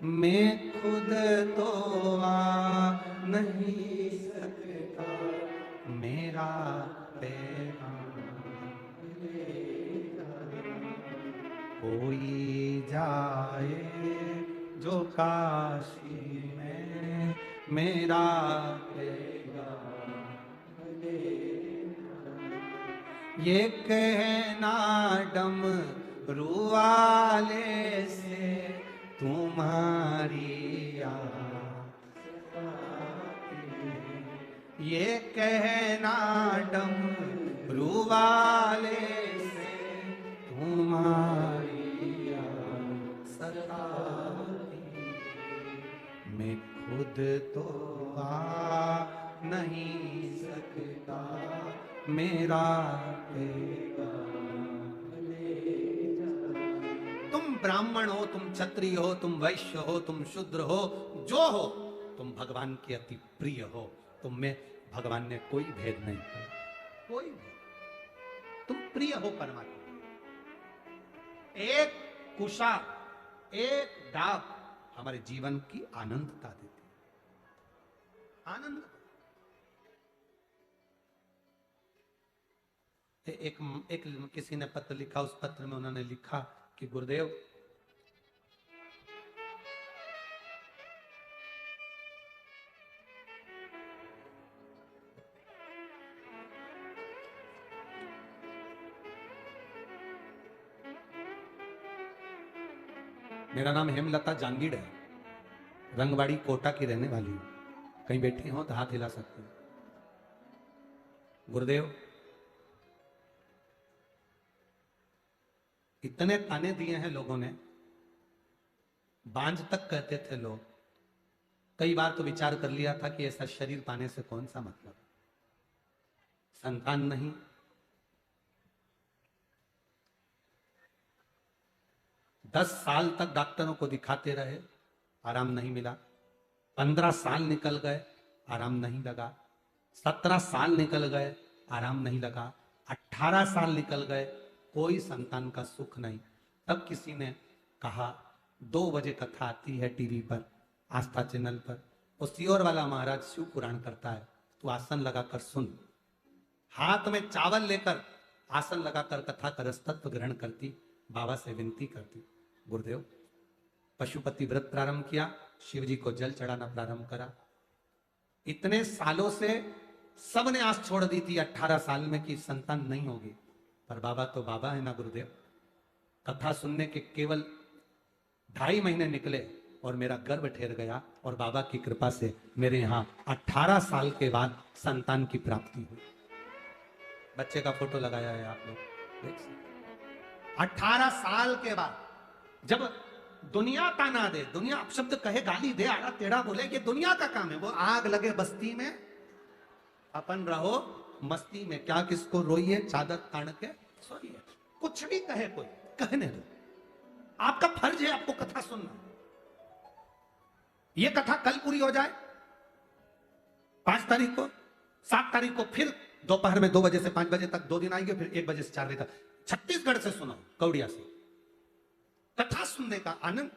मैं खुद तो आ नहीं सकता, मेरा पैगाम कोई जाए जो काशी में मेरा पैगाम। ये कहना डम रुवाले से तुम्हारी ये कहना डमरू वाले से तुम्हारी सताती, मैं खुद तो आ नहीं सकता, मेरा तुम ब्राह्मण हो, तुम क्षत्रिय हो, तुम वैश्य हो, तुम शूद्र हो, जो हो, तुम भगवान के अति प्रिय हो। तुम में भगवान ने कोई भेद नहीं किया, कोई भेद। तुम प्रिय हो परमात्मा। एक कुशा, एक डाक हमारे जीवन की आनंदता देती है, आनंद। एक किसी ने पत्र लिखा, उस पत्र में उन्होंने लिखा कि गुरुदेव, मेरा नाम हेमलता जांगीड़ है, रंगवाड़ी कोटा की रहने वाली हूं, कहीं बैठी हो तो हाथ हिला सकते हो। गुरुदेव, इतने ताने दिए हैं लोगों ने, बांझ तक कहते थे लोग। कई बार तो विचार कर लिया था कि ऐसा शरीर पाने से कौन सा मतलब, संतान नहीं, 10 साल तक डॉक्टरों को दिखाते रहे, आराम नहीं मिला। 15 साल निकल गए, आराम नहीं लगा। 17 साल निकल गए, आराम नहीं लगा। 18 साल निकल गए, कोई संतान का सुख नहीं। तब किसी ने कहा, 2 बजे कथा आती है टीवी पर, आस्था चैनल पर, वो सियोर वाला महाराज शिव पुराण करता है, तू आसन लगाकर सुन। हाथ में चावल लेकर आसन लगाकर कथा का रसतत्व ग्रहण करती, बाबा से विनती करती, गुरुदेव, पशुपति व्रत प्रारंभ किया, शिव जी को जल चढ़ाना प्रारंभ करा। इतने सालों से सबने आस छोड़ दी थी 18 साल में कि संतान नहीं होगी, पर बाबा तो बाबा है ना गुरुदेव। कथा सुनने के केवल 2.5 महीने निकले और मेरा गर्भ ठहर गया, और बाबा की कृपा से मेरे यहाँ 18 साल के बाद संतान की प्राप्ति हुई। बच्चे का फोटो लगाया है आप लोग देख सकते। 18 साल के बाद, जब दुनिया ताना दे, दुनिया अपशब्द कहे, गाली दे, आड़ा टेढ़ा बोले, ये दुनिया का काम है। वो आग लगे बस्ती में, अपन रहो मस्ती में, क्या किसको रोइए, चादर तान के सोइए। कुछ भी कहे कोई, कहने दो, आपका फर्ज है आपको कथा सुनना। ये कथा कल पूरी हो जाए, 5 तारीख को, 7 तारीख को फिर दोपहर में 2 बजे से 5 बजे तक 2 दिन आएंगे, फिर 1 बजे से 4 बजे तक छत्तीसगढ़ से सुनो, कौड़िया से। कथा सुनने का आनंद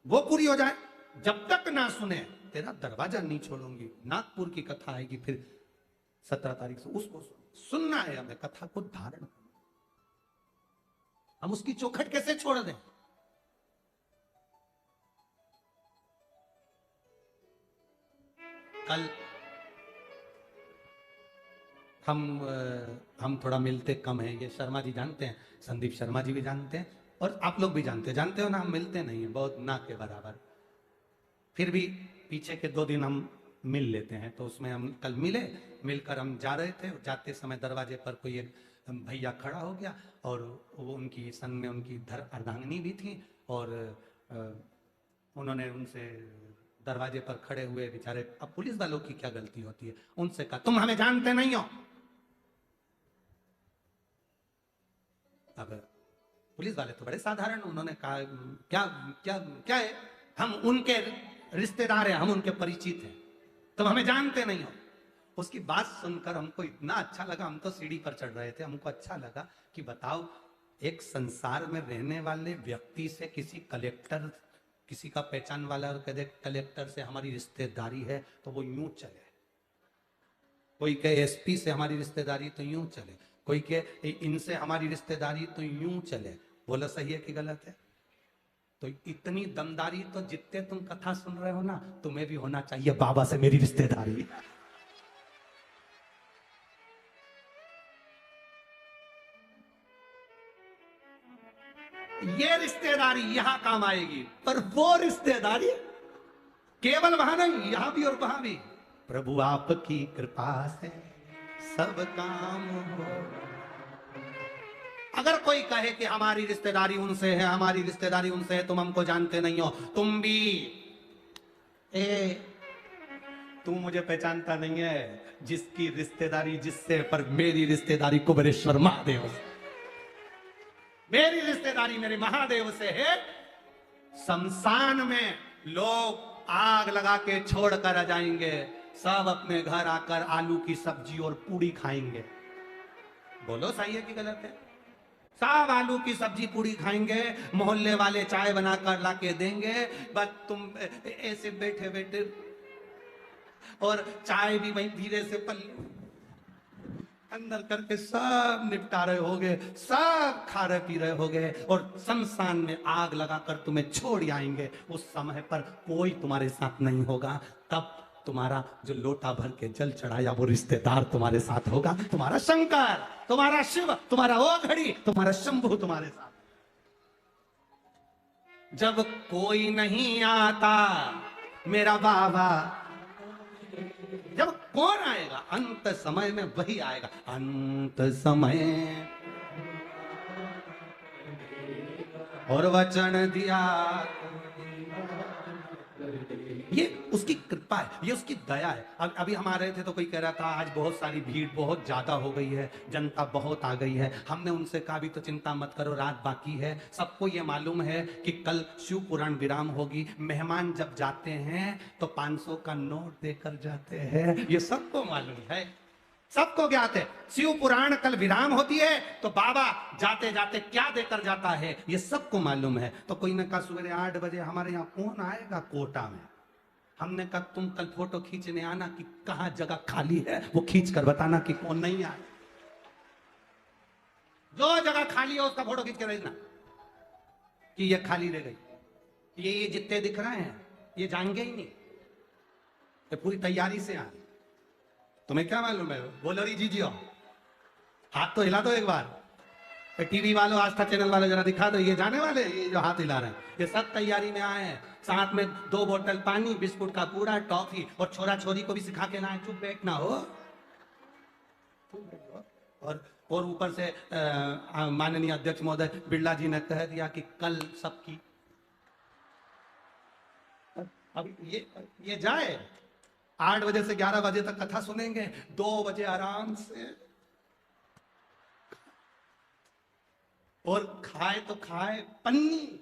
वो पूरी हो जाए, जब तक ना सुने तेरा दरवाजा नहीं छोड़ूंगी। नागपुर की कथा आएगी फिर 17 तारीख से, उसको सुनना है हमें, कथा को धारण। हम उसकी चौखट कैसे छोड़ दें? कल हम थोड़ा मिलते कम हैं, ये शर्मा जी जानते हैं, संदीप शर्मा जी भी जानते हैं, और आप लोग भी जानते हो ना, हम मिलते नहीं है बहुत, ना के बराबर। फिर भी पीछे के 2 दिन हम मिल लेते हैं, तो उसमें हम कल मिले, मिलकर हम जा रहे थे, जाते समय दरवाजे पर कोई एक भैया खड़ा हो गया, और वो उनकी संग में उनकी अर्धांगिनी भी थी, और उन्होंने उनसे दरवाजे पर खड़े हुए बेचारे, अब पुलिस वालों की क्या गलती होती है, उनसे कहा, तुम हमें जानते नहीं हो। अब पुलिस वाले तो बड़े साधारण, उन्होंने कहा, क्या क्या क्या है, हम उनके रिश्तेदार हैं, हम उनके परिचित हैं, तुम हमें जानते नहीं हो। उसकी बात सुनकर हमको इतना अच्छा लगा, हम तो सीढ़ी पर चढ़ रहे थे, हमको अच्छा लगा कि बताओ, एक संसार में रहने वाले व्यक्ति से किसी कलेक्टर, किसी का पहचान वाला और कह दे कलेक्टर से हमारी रिश्तेदारी है, तो वो यूं चले। कोई कहे एसपी से हमारी रिश्तेदारी, तो यूं चले। कोई कहे इनसे हमारी रिश्तेदारी, तो यूं चले। बोला सही है कि गलत है? तो इतनी दमदारी तो जितने तुम कथा सुन रहे हो ना, तुम्हें भी होना चाहिए, बाबा से मेरी रिश्तेदारी। ये रिश्तेदारी यहां काम आएगी, पर वो रिश्तेदारी केवल वहां नहीं, यहां भी और वहां भी। प्रभु आपकी कृपा से सब काम हो। अगर कोई कहे कि हमारी रिश्तेदारी उनसे है, हमारी रिश्तेदारी उनसे है, तुम हमको जानते नहीं हो, तुम भी तू मुझे पहचानता नहीं है, जिसकी रिश्तेदारी जिससे, पर मेरी रिश्तेदारी कुबेरेश्वर महादेव से, मेरी रिश्तेदारी मेरे महादेव से है। शमशान में लोग आग लगा के छोड़ कर आ जाएंगे, सब अपने घर आकर आलू की सब्जी और पूड़ी खाएंगे। बोलो सही है कि गलत है? सब आलू की सब्जी पूड़ी खाएंगे, मोहल्ले वाले चाय बनाकर ला के देंगे, बस तुम ऐसे बैठे बैठे, और चाय भी वहीं धीरे से पल्लू अंदर करके सब निपटा रहे होगे, सब खा रहे पी रहे होगे, और शमशान में आग लगाकर तुम्हें छोड़ आएंगे। उस समय पर कोई तुम्हारे साथ नहीं होगा, तब तुम्हारा जो लोटा भर के जल चढ़ाया वो रिश्तेदार तुम्हारे साथ होगा, तुम्हारा शंकर, तुम्हारा शिव, तुम्हारा ओघड़ी, तुम्हारा शंभू तुम्हारे साथ। जब कोई नहीं आता मेरा बाबा, जब कौन आएगा? अंत समय में वही आएगा। अंत समय और वचन दिया, ये उसकी कृपा है, ये उसकी दया है। अब अभी हम आ रहे थे तो कोई कह रहा था आज बहुत सारी भीड़ बहुत ज्यादा हो गई है, जनता बहुत आ गई है। हमने उनसे कहा भी तो चिंता मत करो, रात बाकी है। सबको ये मालूम है कि कल शिव पुराण विराम होगी, मेहमान जब जाते हैं तो 500 का नोट देकर जाते हैं, ये सबको मालूम है, सबको ज्ञात है। शिव पुराण कल विराम होती है तो बाबा जाते जाते क्या देकर जाता है, ये सबको मालूम है। तो कोई ने कहा सवेरे 8 बजे हमारे यहाँ कौन आएगा कोटा में? हमने कहा तुम कल फोटो खींचने आना कि कहां जगह खाली है, वो खींच कर बताना कि कौन नहीं आए। जो जगह खाली है उसका फोटो खींच कर भेजना कि ये खाली रह गई। ये जितने दिख रहे हैं ये जाएंगे ही नहीं, ये पूरी तैयारी से आए। तुम्हें क्या मालूम है? बोलो री जीजियो, हाथ तो हिला दो एक बार। टीवी वालों, आस्था चैनल वाले जरा दिखा दो, ये जाने वाले, ये जो हाथ हिला रहे हैं ये सब तैयारी में आए हैं। साथ में 2 बोतल पानी, बिस्कुट का पूरा, टॉफी, और छोरा छोरी को भी सिखा के लाए, चुप बैठना हो। और ऊपर से माननीय अध्यक्ष महोदय बिरला जी ने कह दिया कि कल सबकी, अब ये जाए 8 बजे से 11 बजे तक कथा सुनेंगे, 2 बजे आराम से, और खाए तो खाए पन्नी।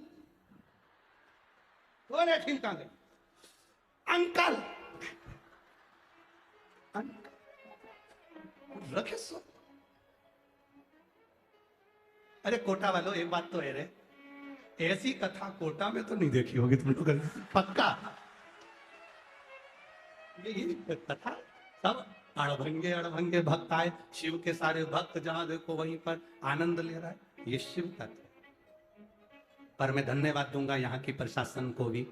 बोले ठीक है अंकल, रखे सो। अरे कोटा वालों एक बात तो है रे, ऐसी कथा कोटा में तो नहीं देखी होगी तुम लोग, पक्का। ये कथा सब अड़भंगे अड़भंगे भक्त आए, शिव के सारे भक्त जहां देखो वहीं पर आनंद ले रहा है, ये शिव कथा। पर मैं धन्यवाद दूंगा यहाँ की प्रशासन को भी,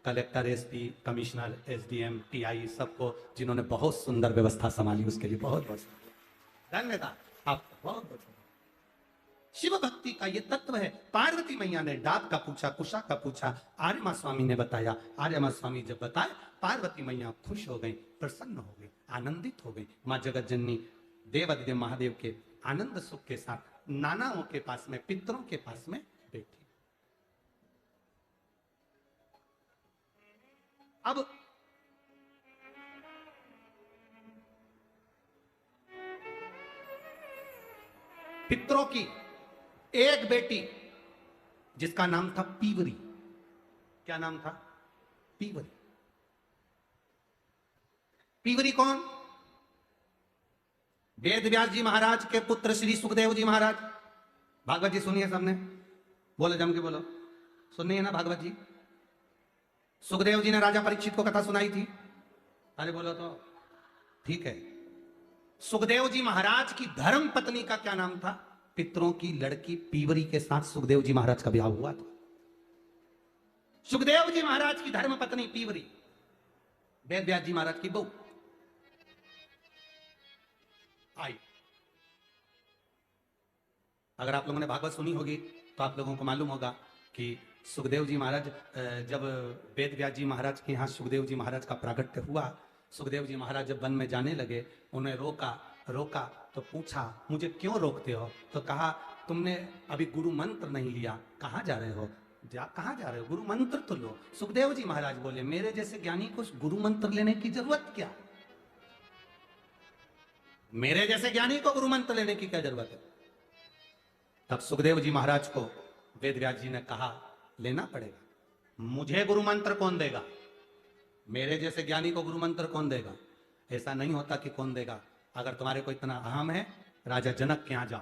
collector, SP, commissioner, SDM, TI, सबको, जिन्होंने बहुत सुंदर व्यवस्था संभाली, उसके लिए बहुत बहुत धन्यवाद आपको, बहुत बहुत। शिव भक्ति का ये तत्व है। पार्वती मैया ने डाक का पूछा, कुशा का पूछा, आर्यमा स्वामी ने बताया। आर्यमा स्वामी जब बताए, पार्वती मैया खुश हो गई, प्रसन्न हो गई, आनंदित हो गई। माँ जगत जननी देवादिदेव महादेव के आनंद सुख के साथ नानाओं के पास में, पितरों के पास में बैठी। अब पितरों की एक बेटी जिसका नाम था पीवरी। क्या नाम था? पीवरी। पीवरी कौन? वेद व्यास जी महाराज के पुत्र श्री सुखदेव जी महाराज। भागवत जी सुनिए सबने, बोलो जम के बोलो, सुनिए है ना भागवत जी? सुखदेव जी ने राजा परीक्षित को कथा सुनाई थी, अरे बोलो तो ठीक है। सुखदेव जी महाराज की धर्म पत्नी का क्या नाम था? पितरों की लड़की पीवरी के साथ सुखदेव जी महाराज का ब्याह हुआ था। सुखदेव जी महाराज की धर्म पत्नी पीवरी, वेद व्यास जी महाराज की बहू आई। अगर आप लोगों ने भागवत सुनी होगी तो आप लोगों को मालूम होगा कि सुखदेव जी महाराज, जब वेद व्यास जी महाराज के यहाँ सुखदेव जी महाराज का प्रागट्य हुआ, सुखदेव जी महाराज जब वन में जाने लगे, उन्हें रोका तो पूछा मुझे क्यों रोकते हो? तो कहा तुमने अभी गुरु मंत्र नहीं लिया, कहाँ जा रहे हो? कहाँ जा रहे हो? गुरु मंत्र तो लो। सुखदेव जी महाराज बोले मेरे जैसे ज्ञानी को गुरु मंत्र लेने की जरूरत क्या? मेरे जैसे ज्ञानी को गुरु मंत्र लेने की क्या जरूरत है? तब सुखदेव जी महाराज को वेद व्यास जी ने कहा लेना पड़ेगा। मुझे गुरु मंत्र कौन देगा? मेरे जैसे ज्ञानी को गुरु मंत्र कौन देगा? ऐसा नहीं होता कि कौन देगा। अगर तुम्हारे को इतना अहम है, राजा जनक के यहां जाओ।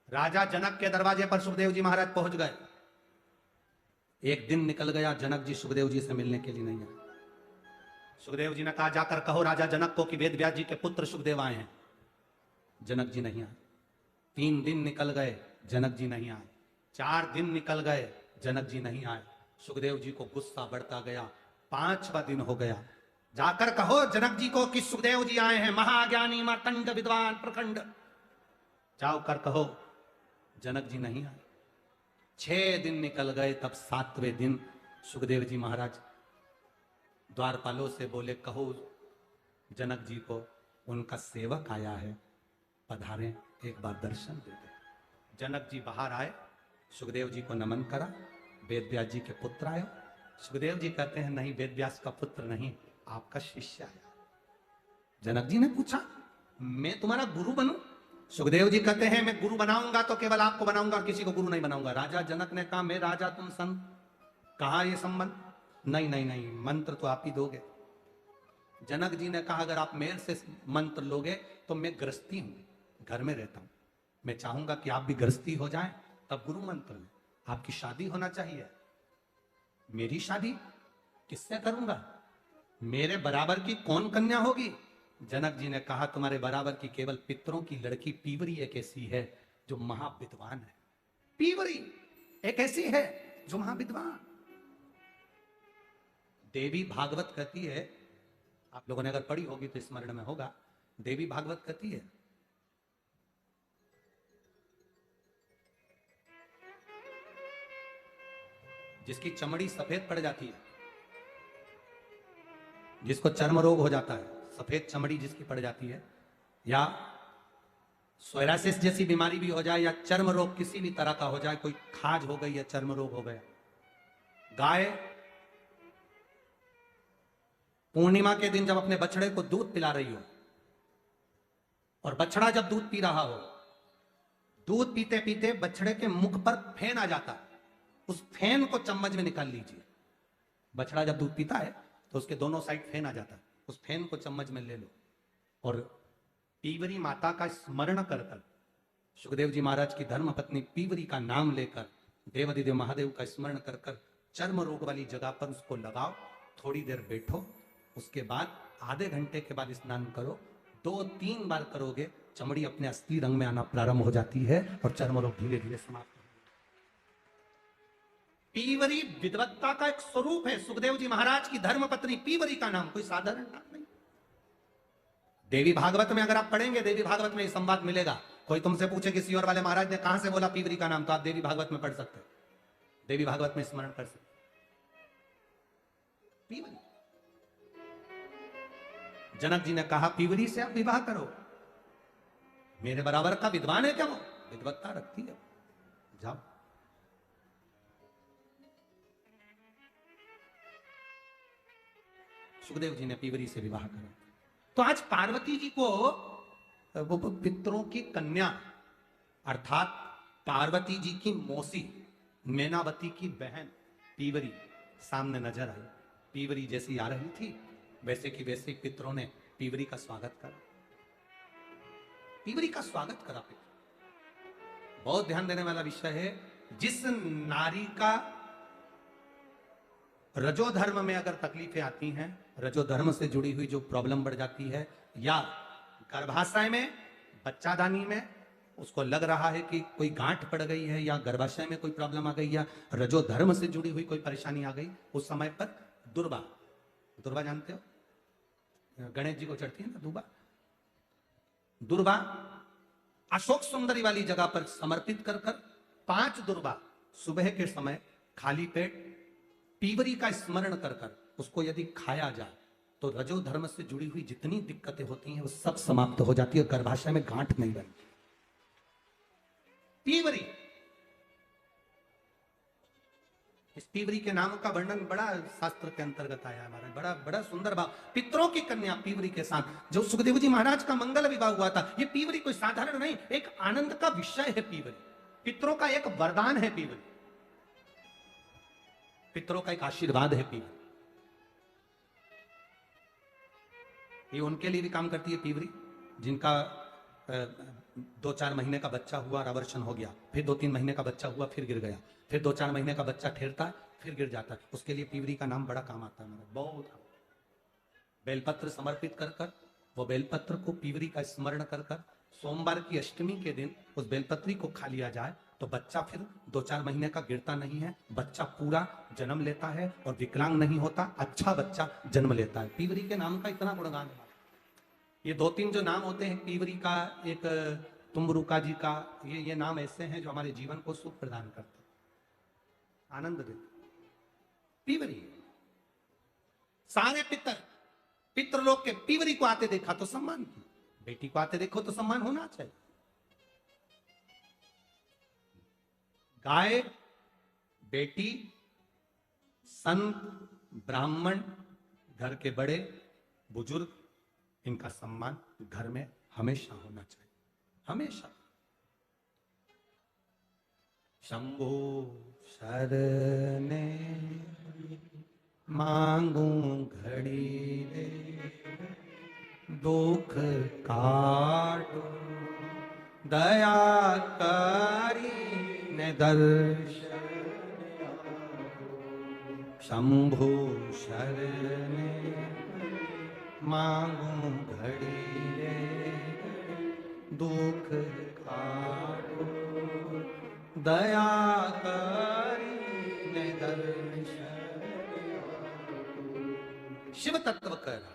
राजा जनक के दरवाजे पर सुखदेव जी महाराज पहुंच गए। एक दिन निकल गया, जनक जी सुखदेव जी से मिलने के लिए नहीं आए। सुखदेव जी ने कहा जाकर कहो राजा जनक को कि वेद व्यास जी के पुत्र सुखदेव आए हैं। जनक जी नहीं आए। 3 दिन निकल गए, जनक जी नहीं आए। 4 दिन निकल गए, जनक जी नहीं आए। सुखदेव जी को गुस्सा बढ़ता गया। 5वां दिन हो गया, जाकर कहो जनक जी को कि सुखदेव जी आए हैं, महाज्ञानी मार्तंड विद्वान प्रखंड। जाओ कर कहो जनक जी नहीं आए। 6 दिन निकल गए, तब 7वें दिन सुखदेव जी महाराज द्वारपालों से बोले कहो जनक जी को उनका सेवक आया है, पधारें, एक बार दर्शन दे दे। जनक जी बाहर आए, सुखदेव जी को नमन करा। वेद व्यास जी के पुत्र आए। सुखदेव जी कहते हैं नहीं, वेद व्यास का पुत्र नहीं, आपका शिष्य आया। जनक जी ने पूछा मैं तुम्हारा गुरु बनूं? सुखदेव जी कहते हैं मैं गुरु बनाऊंगा तो केवल आपको बनाऊंगा और किसी को गुरु नहीं बनाऊंगा। राजा जनक ने कहा मैं राजा तुम संत, कहा ये संबंध? नहीं नहीं नहीं, मंत्र तो आप ही दोगे। जनक जी ने कहा अगर आप मेरे से मंत्र लोगे तो मैं गृहस्थी हूं, घर में रहता हूं, मैं चाहूंगा कि आप भी गृहस्थी हो जाएं, तब गुरु मंत्र में आपकी शादी होना चाहिए। मेरी शादी किससे करूंगा? मेरे बराबर की कौन कन्या होगी? जनक जी ने कहा तुम्हारे बराबर की केवल पितरों की लड़की पीवरी एक ऐसी है जो महाविद्वान है। पीवरी एक ऐसी है जो महाविद्वान। देवी भागवत कहती है, आप लोगों ने अगर पढ़ी होगी तो स्मरण में होगा, देवी भागवत कहती है जिसकी चमड़ी सफेद पड़ जाती है, जिसको चर्म रोग हो जाता है, सफेद चमड़ी जिसकी पड़ जाती है, या सोरासिस जैसी बीमारी भी हो जाए, या चर्म रोग किसी भी तरह का हो जाए, कोई खाज हो गई या चर्म रोग हो गया, गाय पूर्णिमा के दिन जब अपने बछड़े को दूध पिला रही हो और बछड़ा जब दूध पी रहा हो, दूध पीते पीते बछड़े के मुख पर फेन आ जाता है, उस फेन को चम्मच में निकाल लीजिए। बछड़ा जब दूध पीता है तो उसके दोनों साइड फेन आ जाता है, उस फेन को चम्मच में ले लो और पीवरी माता का स्मरण कर कर, सुखदेव जी महाराज की धर्म पत्नी पीवरी का नाम लेकर, देवाधिदेव महादेव का स्मरण कर कर चर्म रोग वाली जगह पर उसको लगाओ, थोड़ी देर बैठो, उसके बाद आधे घंटे के बाद स्नान करो। 2-3 बार करोगे, चमड़ी अपने असली रंग में आना प्रारंभ हो जाती है और चर्म रोग धीरे धीरे समाप्त। पीवरी विद्वत्ता का एक स्वरूप है। सुखदेव जी महाराज की धर्म पत्नी पीवरी का नाम कोई साधारण नाम नहीं। देवी भागवत में अगर आप पढ़ेंगे, देवी भागवत में संवाद मिलेगा। कोई तुमसे पूछे कि सियोर वाले महाराज ने कहां से बोला पीवरी का नाम, तो आप देवी भागवत में पढ़ सकते हो, देवी भागवत में स्मरण कर सकते। पीवरी, जनक जी ने कहा पीवरी से आप विवाह करो, मेरे बराबर का विद्वान है क्या? वो विद्वत्ता रखती है, जाओ। सुखदेव जी ने पीवरी से विवाह करा। तो आज पार्वती जी को वो पितरों की कन्या अर्थात पार्वती जी की मौसी मैनावती की बहन पीवरी सामने नजर आई। पीवरी जैसी आ रही थी, वैसे की वैसे पितरों ने पीवरी का स्वागत करा। पीवरी का स्वागत करा। बहुत ध्यान देने वाला विषय है। जिस नारी का रजोधर्म में अगर तकलीफें आती हैं, रजोधर्म से जुड़ी हुई जो प्रॉब्लम बढ़ जाती है, या गर्भाशय में, बच्चादानी में उसको लग रहा है कि कोई गांठ पड़ गई है, या गर्भाशय में कोई प्रॉब्लम आ गई, या रजोधर्म से जुड़ी हुई कोई परेशानी आ गई, उस समय पर दुर्वा, दुर्वा जानते हो, गणेश जी को चढ़ती है ना दुर्वा, दुर्वा अशोक सुंदरी वाली जगह पर समर्पित कर कर 5 दुर्वा सुबह के समय खाली पेट पीवरी का स्मरण कर कर उसको यदि खाया जाए तो रजो धर्म से जुड़ी हुई जितनी दिक्कतें होती हैं वो सब समाप्त हो जाती है और गर्भाशय में गांठ नहीं बनती। पीवरी, इस पीवरी के नाम का वर्णन बड़ा शास्त्र के अंतर्गत आया हमारा, बड़ा बड़ा सुंदर भाव। पितरों की कन्या पीवरी के साथ जो सुखदेव जी महाराज का मंगल विवाह हुआ था, ये पीवरी कोई साधारण नहीं, एक आनंद का विषय है पीवरी, पितरों का एक वरदान है पीवरी, पितरों का एक आशीर्वाद है पीवरी। ये उनके लिए भी काम करती है पीवरी जिनका 2-4 महीने का बच्चा हुआ और अवर्षण हो गया, फिर 2-3 महीने का बच्चा हुआ फिर गिर गया, फिर 2-4 महीने का बच्चा ठहरता है फिर गिर जाता है, उसके लिए पीवरी का नाम बड़ा काम आता है मेरा, बहुत। बेलपत्र समर्पित कर कर, वो बेलपत्र को पीवरी का स्मरण कर कर सोमवार की अष्टमी के दिन उस बेलपत्री को खा लिया जाए तो बच्चा फिर 2-4 महीने का गिरता नहीं है, बच्चा पूरा जन्म लेता है और विकलांग नहीं होता, अच्छा बच्चा जन्म लेता है। पीवरी के नाम का इतना गुणगान है। ये 2-3 जो नाम होते हैं पीवरी का, एक तुम्बरुका जी का, ये नाम ऐसे हैं जो हमारे जीवन को सुख प्रदान करते हैं, आनंद देते। पीवरी, सारे पितृलोक के पीवरी को आते देखा तो सम्मान किया, बेटी को आते देखो तो सम्मान होना चाहिए। गाय, बेटी, संत, ब्राह्मण, घर के बड़े बुजुर्ग, इनका सम्मान घर में हमेशा होना चाहिए, हमेशा। शंभो शरणे मांगू घड़ी रे, दुख काटो दया करी ने दर्शन। शंभो शरणे मांगू घड़ी रे, दुख काटो दया करी ने दर्शन। शिव तत्व कर रहा,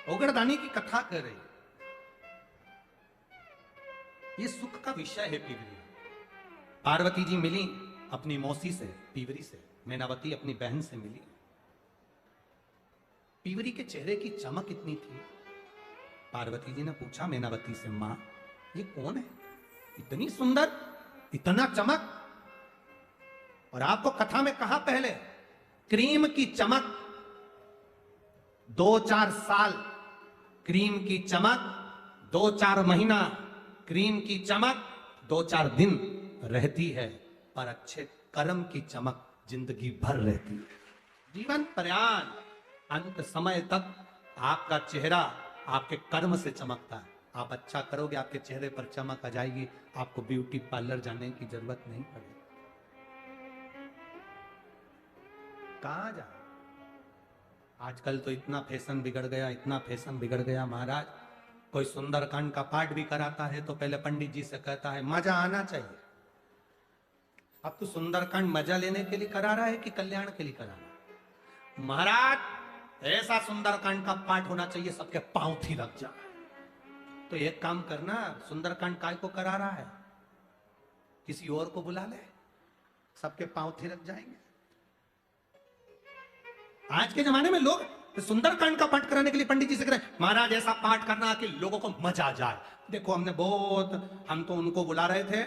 ओगरदानी की कथा कर रही, ये सुख का विषय है पीवरी। पार्वती जी मिली अपनी मौसी से, पीवरी से, मैनावती अपनी बहन से मिली। पीवरी के चेहरे की चमक इतनी थी, पार्वती जी ने पूछा मैनावती से, मां ये कौन है, इतनी सुंदर, इतना चमक। और आपको कथा में कहा पहले, क्रीम की चमक 2-4 साल, क्रीम की चमक 2-4 महीना, क्रीम की चमक 2-4 दिन रहती है, पर अच्छे कर्म की चमक जिंदगी भर रहती है, जीवन पर्यंत, अंत समय तक आपका चेहरा आपके कर्म से चमकता है। आप अच्छा करोगे आपके चेहरे पर चमक आ जाएगी, आपको ब्यूटी पार्लर जाने की जरूरत नहीं पड़ेगी। कहां जा, आजकल तो इतना फैशन बिगड़ गया, इतना फैशन बिगड़ गया महाराज, कोई सुंदरकांड का पाठ भी कराता है तो पहले पंडित जी से कहता है मजा आना चाहिए। अब तो सुंदरकांड मजा लेने के लिए करा रहा है कि कल्याण के लिए करा रहा है? महाराज ऐसा सुंदरकांड का पाठ होना चाहिए सबके पांव थी लग जाए। तो एक काम करना, सुंदरकांड काय को करा रहा है, किसी और को बुला ले, सबके पांव थिरक जाएंगे। आज के जमाने में लोग सुंदरकांड का पाठ कराने के लिए पंडित जी से कह रहे हैं महाराज ऐसा पाठ करना कि लोगों को मजा आ जाए। देखो हम तो उनको बुला रहे थे,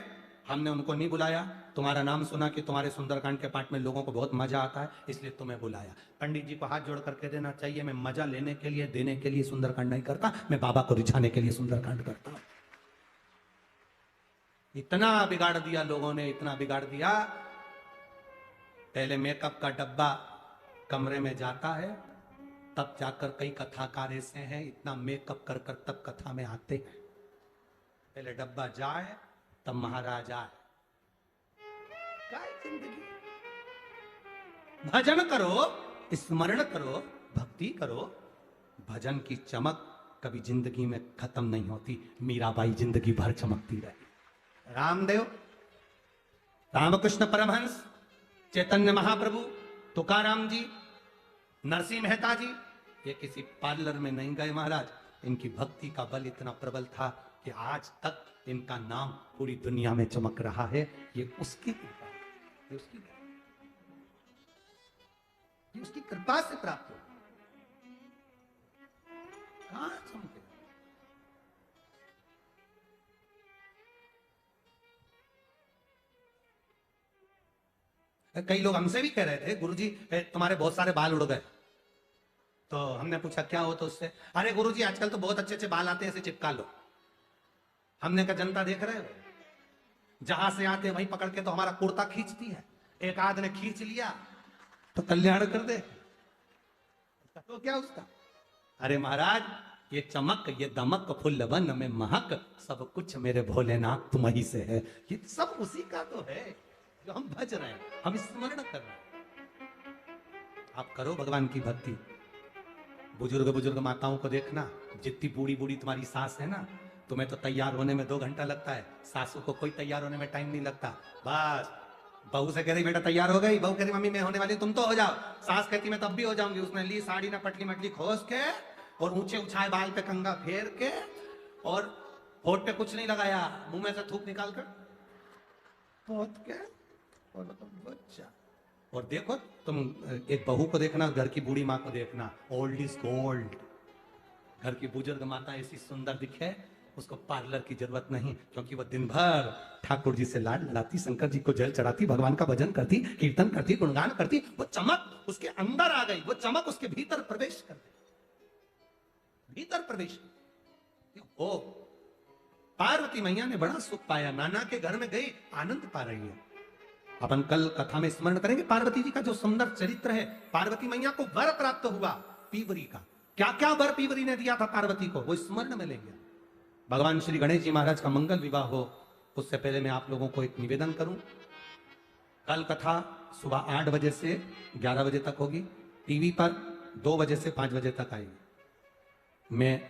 हमने उनको नहीं बुलाया, तुम्हारा नाम सुना कि तुम्हारे सुंदरकांड के पाठ में लोगों को बहुत मजा आता है, इसलिए तुम्हें बुलाया। पंडित जी को हाथ जोड़ करके देना चाहिए, मैं मजा लेने के लिए, देने के लिए सुंदरकांड नहीं करता, मैं बाबा को रिझाने के लिए सुंदरकांड करता हूं। इतना बिगाड़ दिया लोगों ने, इतना बिगाड़ दिया। पहले मेकअप का डब्बा कमरे में जाता है, तब जाकर कई कथाकार ऐसे हैं इतना मेकअप कर कर तब कथा में आते हैं। पहले डब्बा जाए तब महाराज आए। क्या जिंदगी, भजन करो, स्मरण करो, भक्ति करो। भजन की चमक कभी जिंदगी में खत्म नहीं होती, मीराबाई जिंदगी भर चमकती रही। रामदेव, रामकृष्ण परमहंस, चैतन्य महाप्रभु, तुकाराम जी, नरसिंह मेहता जी, ये किसी पार्लर में नहीं गए महाराज, इनकी भक्ति का बल इतना प्रबल था कि आज तक इनका नाम पूरी दुनिया में चमक रहा है। ये उसकी कृपा है, ये उसकी कृपा से प्राप्त हो। कहां चमके? कई लोग हमसे भी कह रहे थे, गुरुजी तुम्हारे बहुत सारे बाल उड़ गए। तो हमने पूछा क्या हो, तो उससे अरे गुरुजी आजकल तो बहुत अच्छे अच्छे बाल आते हैं, ऐसे चिपका लो। हमने कहा जनता देख रहे हो, जहां से आते वहीं पकड़ के तो हमारा कुर्ता खींचती है। एक आध ने खींच लिया तो कल्याण कर दे, तो क्या उसका। अरे महाराज ये चमक, ये दमक, फुल्लवन में महक, सब कुछ मेरे भोलेनाथ तुम ही से है। ये सब उसी का तो है जो हम भज रहे हैं, हम स्मरण कर रहे हैं। आप करो भगवान की भक्ति। बुजुर्ग माताओं को देखना, जितनी बूढ़ी बूढ़ी तुम्हारी सास है ना, तुम्हें तो तैयार होने में 2 घंटा लगता है, सासू को कोई तैयार होने में टाइम नहीं लगता। बस बहू से कह रही बेटा तैयार हो गई, बहू कह रही मम्मी मैं होने वाली, तुम तो हो जाओ। सास कहती मैं तब भी हो जाऊंगी। उसने ली साड़ी ना पटली मटली खोस के और ऊंचे उछाए बाल पे कंगा फेर के और होठ पे कुछ नहीं लगाया, मुंह में से थूक निकाल कर पोत के और बच्चा। और देखो तुम एक बहू को देखना, घर की बूढ़ी माँ को देखना, ओल्ड इज गोल्ड। घर की बुजुर्ग माता ऐसी सुंदर दिखे, उसको पार्लर की जरूरत नहीं, क्योंकि वो दिन भर ठाकुर जी से लाड लड़ाती, शंकर जी को जल चढ़ाती, भगवान का भजन करती, कीर्तन करती, गुणगान करती। वो चमक उसके अंदर आ गई, वो चमक उसके भीतर प्रवेश कर गई, भीतर प्रवेश। ओ पार्वती मैया ने बड़ा सुख पाया, नाना के घर में गई, आनंद पा रही है। अपन कल कथा में स्मरण करेंगे पार्वती जी का जो सुंदर चरित्र है। पार्वती मैया को वर प्राप्त हुआ पीवरी का। क्या क्या वर पीवरी ने दिया था पार्वती को, वो स्मरण में लेंगे। भगवान श्री गणेश जी महाराज का मंगल विवाह हो, उससे पहले मैं आप लोगों को एक निवेदन करूं। कल कथा सुबह 8 बजे से 11 बजे तक होगी, टीवी पर 2 बजे से 5 बजे तक आएगी। मैं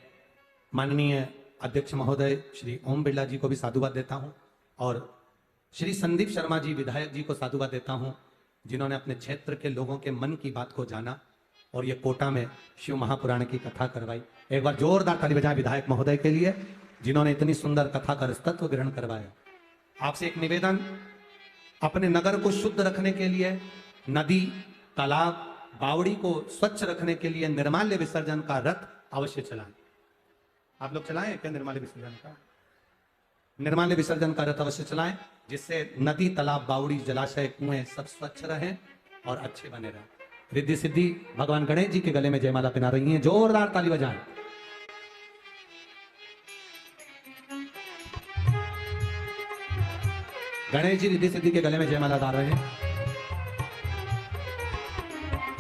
माननीय अध्यक्ष महोदय श्री ओम बिरला जी को भी साधुवाद देता हूं और श्री संदीप शर्मा जी विधायक जी को साधुवाद देता हूं, जिन्होंने अपने क्षेत्र के लोगों के मन की बात को जाना और ये कोटा में शिव महापुराण की कथा करवाई। एक बार जोरदार ताली बजाएं विधायक महोदय के लिए, जिन्होंने इतनी सुंदर कथा का रसतत्व ग्रहण करवाया। आपसे एक निवेदन, अपने नगर को शुद्ध रखने के लिए, नदी, तालाब, बावड़ी को स्वच्छ रखने के लिए निर्माल्य विसर्जन का रथ अवश्य चलाएं। आप लोग चलाएं क्या निर्माल्य विसर्जन का? निर्माल्य विसर्जन का रथ अवश्य चलाएं, जिससे नदी, तालाब, बावड़ी, जलाशय, कुएं सब स्वच्छ रहें और अच्छे बने रहें। रिद्धि सिद्धि भगवान गणेश जी के गले में जयमाला पहना रही हैं, जोरदार ताली बजाएं। गणेश जी रिद्धि सिद्धि के गले में जयमाला डाल रहे हैं।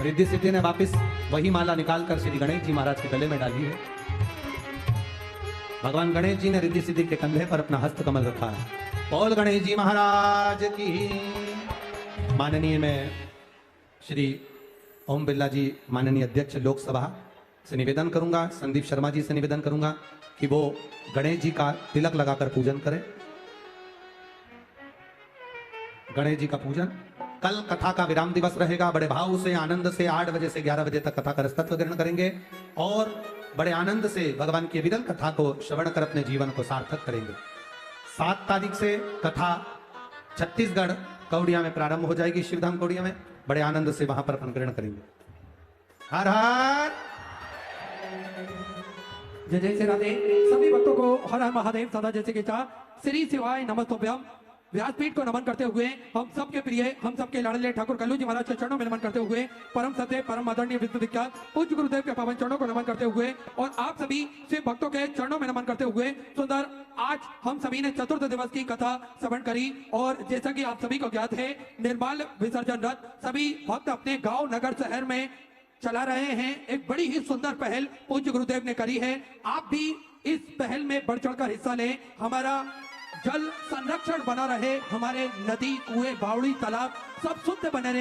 रिद्धि सिद्धि ने वापस वही माला निकालकर श्री गणेश जी महाराज के गले में डाली है। भगवान गणेश जी ने रिद्धि सिद्धि के कंधे पर अपना हस्त कमल रखा है। बोल गणेश जी महाराज की। माननीय मैं श्री ओम बिरला जी माननीय अध्यक्ष लोकसभा से निवेदन करूंगा, संदीप शर्मा जी से निवेदन करूंगा कि वो गणेश जी का तिलक लगाकर पूजन करें। गणेश जी का पूजन। कल कथा का विराम दिवस रहेगा, बड़े भाव से आनंद से 8 बजे से 11 बजे तक कथा का रसतत्व ग्रहण करेंगे और बड़े आनंद से भगवान की विरल कथा को श्रवण कर अपने जीवन को सार्थक करेंगे। 7 तारीख से कथा छत्तीसगढ़ कौड़िया में प्रारंभ हो जाएगी, शिवधाम कौड़िया में। बड़े आनंद से वहां पर अपन ग्रहण करेंगे। हर हर जय जय श्री राधे। सभी भक्तों को हर हर महादेव सदा जैसे के चाह श्री शिवाय नमस्तोभ्यम। व्यासपीठ को नमन करते हुए हम सबके प्रिय, हम सबके लाडले ठाकुर कल्लू जी महाराज के चरणों में नमन करते हुए, परम सत्य परम आदरणीय विश्व विख्यात पूज्य गुरुदेव के पावन चरणों को नमन करते हुए और आप सभी शिव भक्तों के चरणों में नमन करते हुए सुंदर आज हम सभी ने चतुर्थ दिवस की कथा श्रवण करी। और जैसा कि आप सभी को ज्ञात है, निर्माल विसर्जन रथ सभी भक्त अपने गांव नगर शहर में चला रहे हैं। एक बड़ी ही सुंदर पहल पूज्य गुरुदेव ने करी है। आप भी इस पहल में बढ़ चढ़कर हिस्सा लें। हमारा जल संरक्षण बना रहे, हमारे नदी, कुएं, बावड़ी, तालाब सब शुद्ध बने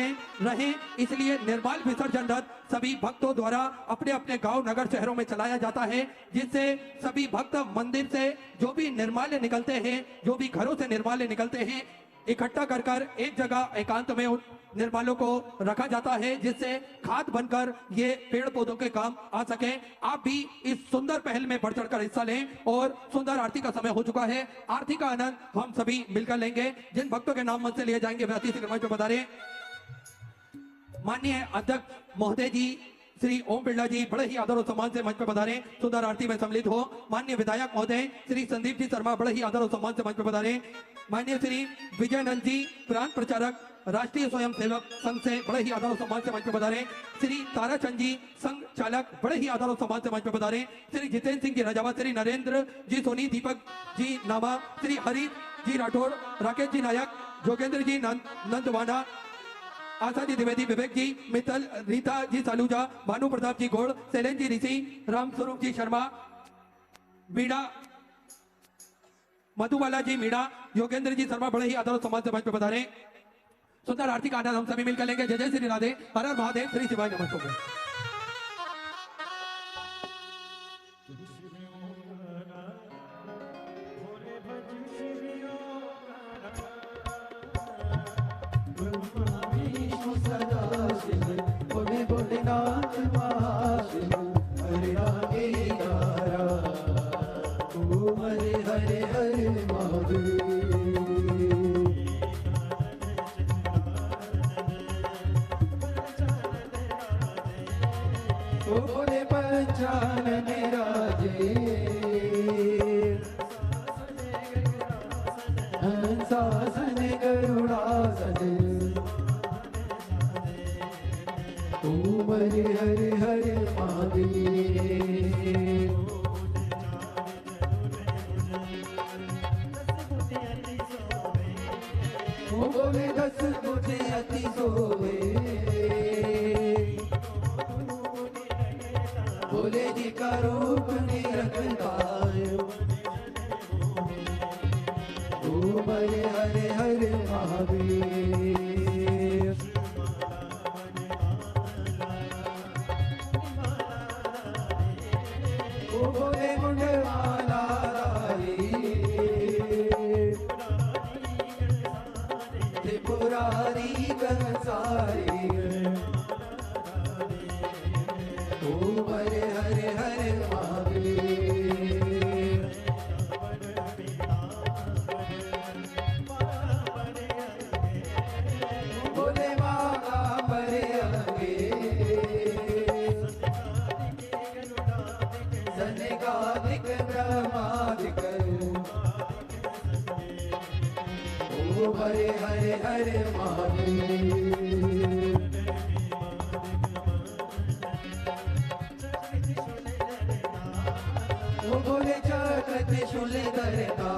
रहे। इसलिए निर्माल विसर्जन रथ सभी भक्तों द्वारा अपने अपने गांव नगर शहरों में चलाया जाता है, जिससे सभी भक्त मंदिर से जो भी निर्माल्य निकलते हैं, जो भी घरों से निर्माल्य निकलते हैं, इकट्ठा कर कर एक जगह एकांत में उन निर्मालों को रखा जाता है, जिससे खाद बनकर ये पेड़ पौधों के काम आ सके। आप भी इस सुंदर पहल में बढ़ चढ़कर हिस्सा लें और सुंदर आरती का समय हो चुका है। आरती का आनंद हम सभी मिलकर लेंगे। जिन भक्तों के नाम मंच से लिए जाएंगे वे अति शीघ्र मंच पर पधारें। माननीय अध्यक्ष महोदय जी श्री ओम बिरला जी बड़े ही आदर और सम्मान से मंच पर पधारें, सुंदर आरती में सम्मिलित हो। माननीय विधायक महोदय श्री संदीप जी शर्मा बड़े ही आदर और सम्मान से मंच पर पधारें। माननीय श्री विजय नंद जी प्रांत प्रचारक राष्ट्रीय स्वयं सेवक संघ से बड़े ही आदर और सम्मान से मंच पर पधारें। श्री ताराचंद जी संघ चालक बड़े ही आदर और सम्मान से मंच पर पधारें। श्री जितेंद्र सिंह जी रजावा, श्री नरेंद्र जी सोनी, दीपक जी नामा, श्री हरि जी राठौड़, राकेश जी नायक, जोगेंद्र जी नंदवाना, आशा जी द्विवेदी, विवेक जी मित्तल, रीता जी सालूजा, भानु प्रताप जी गौड़, शैलेंद्र जी ऋषि, राम स्वरूप जी शर्मा, मीणा मधुबाला जी मीणा, योगेंद्र जी शर्मा बड़े ही आदर और सम्मान से मंच पर पधारे। सुंदर आरती का आनंद हम सभी मिलकर लेंगे। जय जय श्री राधे, हर हर महादेव, श्री शिवाय नमः। बोले पंचानन राजे हंसासन गरुड़ासन ओम हरे हरे हरे महादेव। बोले 10 बुद्धि अति सोवे बोले जी का रूप निरखताय ओम हरे हरे हरे महादेव। ओ बोले मुंडवाला त्रिपुरारी कंसारी ओम हरे हरे हरे महादेव। बोले मागा परे अंगे सनिकादिक ब्रह्मादिक ओम हरे हरे हरे महादेव। बोले चक्र त्रिशूल करता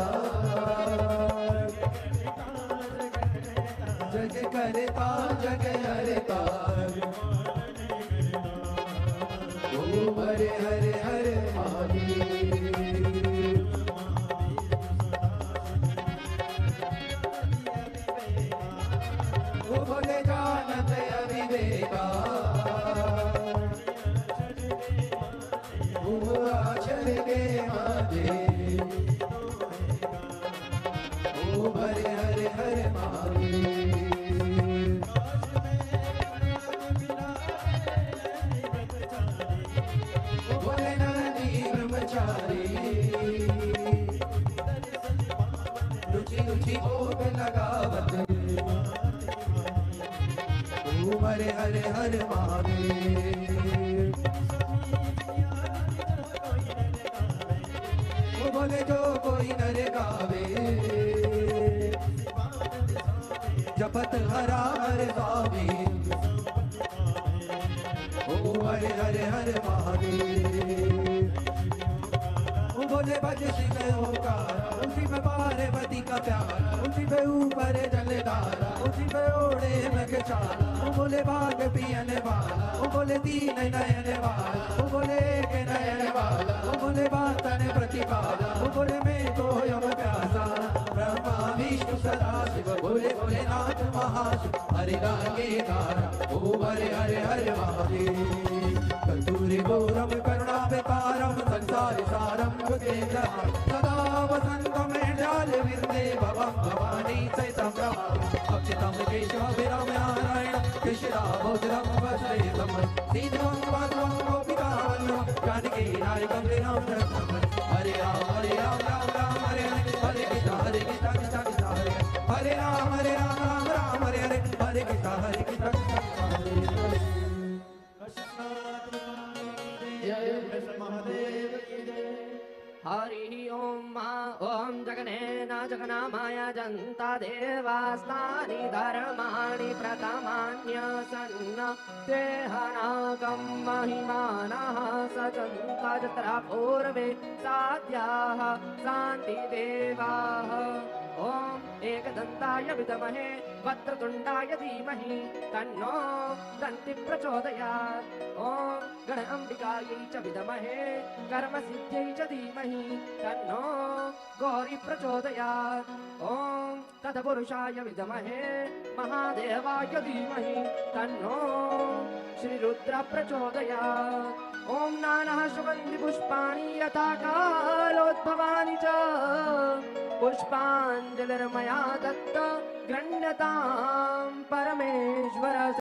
जग करता जग हरता ओम हरे हरे हरे महादेव। ओ बोले जानत अविवेका आचल के माधे ओम हरे हरे हरे महादेव। बोले नदी ब्रह्मचारी रुचि रुचि भोग लगावत ओम हरे हरे हरे महादेव। बोले जो कोई नर गावे जपत हरा हर गावे ओम हरे हरे हरे महादेव। बोले भज शिव ओंकार उसी में पार्वती का प्यार उसी पे ऊपर जलधारा उसी पे ओढ़े मगचारा बोले भाग पियन वाला बोले दीन नयन वाला बोले एक नयन वाला बोले बातन प्रतिपाला बोले मैं तो यम प्यासा ब्रह्मा विष्णु सदा शिव बोले भोलेनाथ महाश हरि गांगे धारा ओम हरे हरे हरे महादेव कस्तूरी गौरम करुणावतारम संसार सारम भुजेन्द्रम सदा वसंतम जाल विरदे भवम भवानी सहितं ब्रह्म अक्षितं केशवाभिराम नारायण कृष्णाभोजरम वसुदेवम सीधवं वासवं गोपिकावल्लभं जानकी नायकं श्रीराम हरे राम राम राम हरे हरे हरे कृष्ण कृष्ण कृष्ण हरे हरे राम राम राम हरे हरे हरे कृष्ण कृष्ण कृष्ण हरे हरि ओम ओम जगनेन जगन्नामाय जन्ता देवास्तानि धर्माणि प्रथमान्यसन्न तेहनागं महिमानः सचन्ता जत्रा पूर्वे साध्याः शान्तिदेवाः ओम एकदन्ताय विद्महे वक्रतुण्डाय धीमहि तन्नो दन्ति प्रचोदयात् ओम गणाम्बिकायै च विद्महे कर्मसिद्ध्यै च धीमहि तन्नो गौरी प्रचोदयात् ओम तत्पुरुषाय विद्महे महादेवाय धीमहि तन्नो श्रीरुद्र प्रचोदयात् ओम नानः सुगन्धि पुष्पाणि यथा कालोद्भवानि च पुष्पाञ्जलिर्मया दत्त गृह्णतां परमेश्वर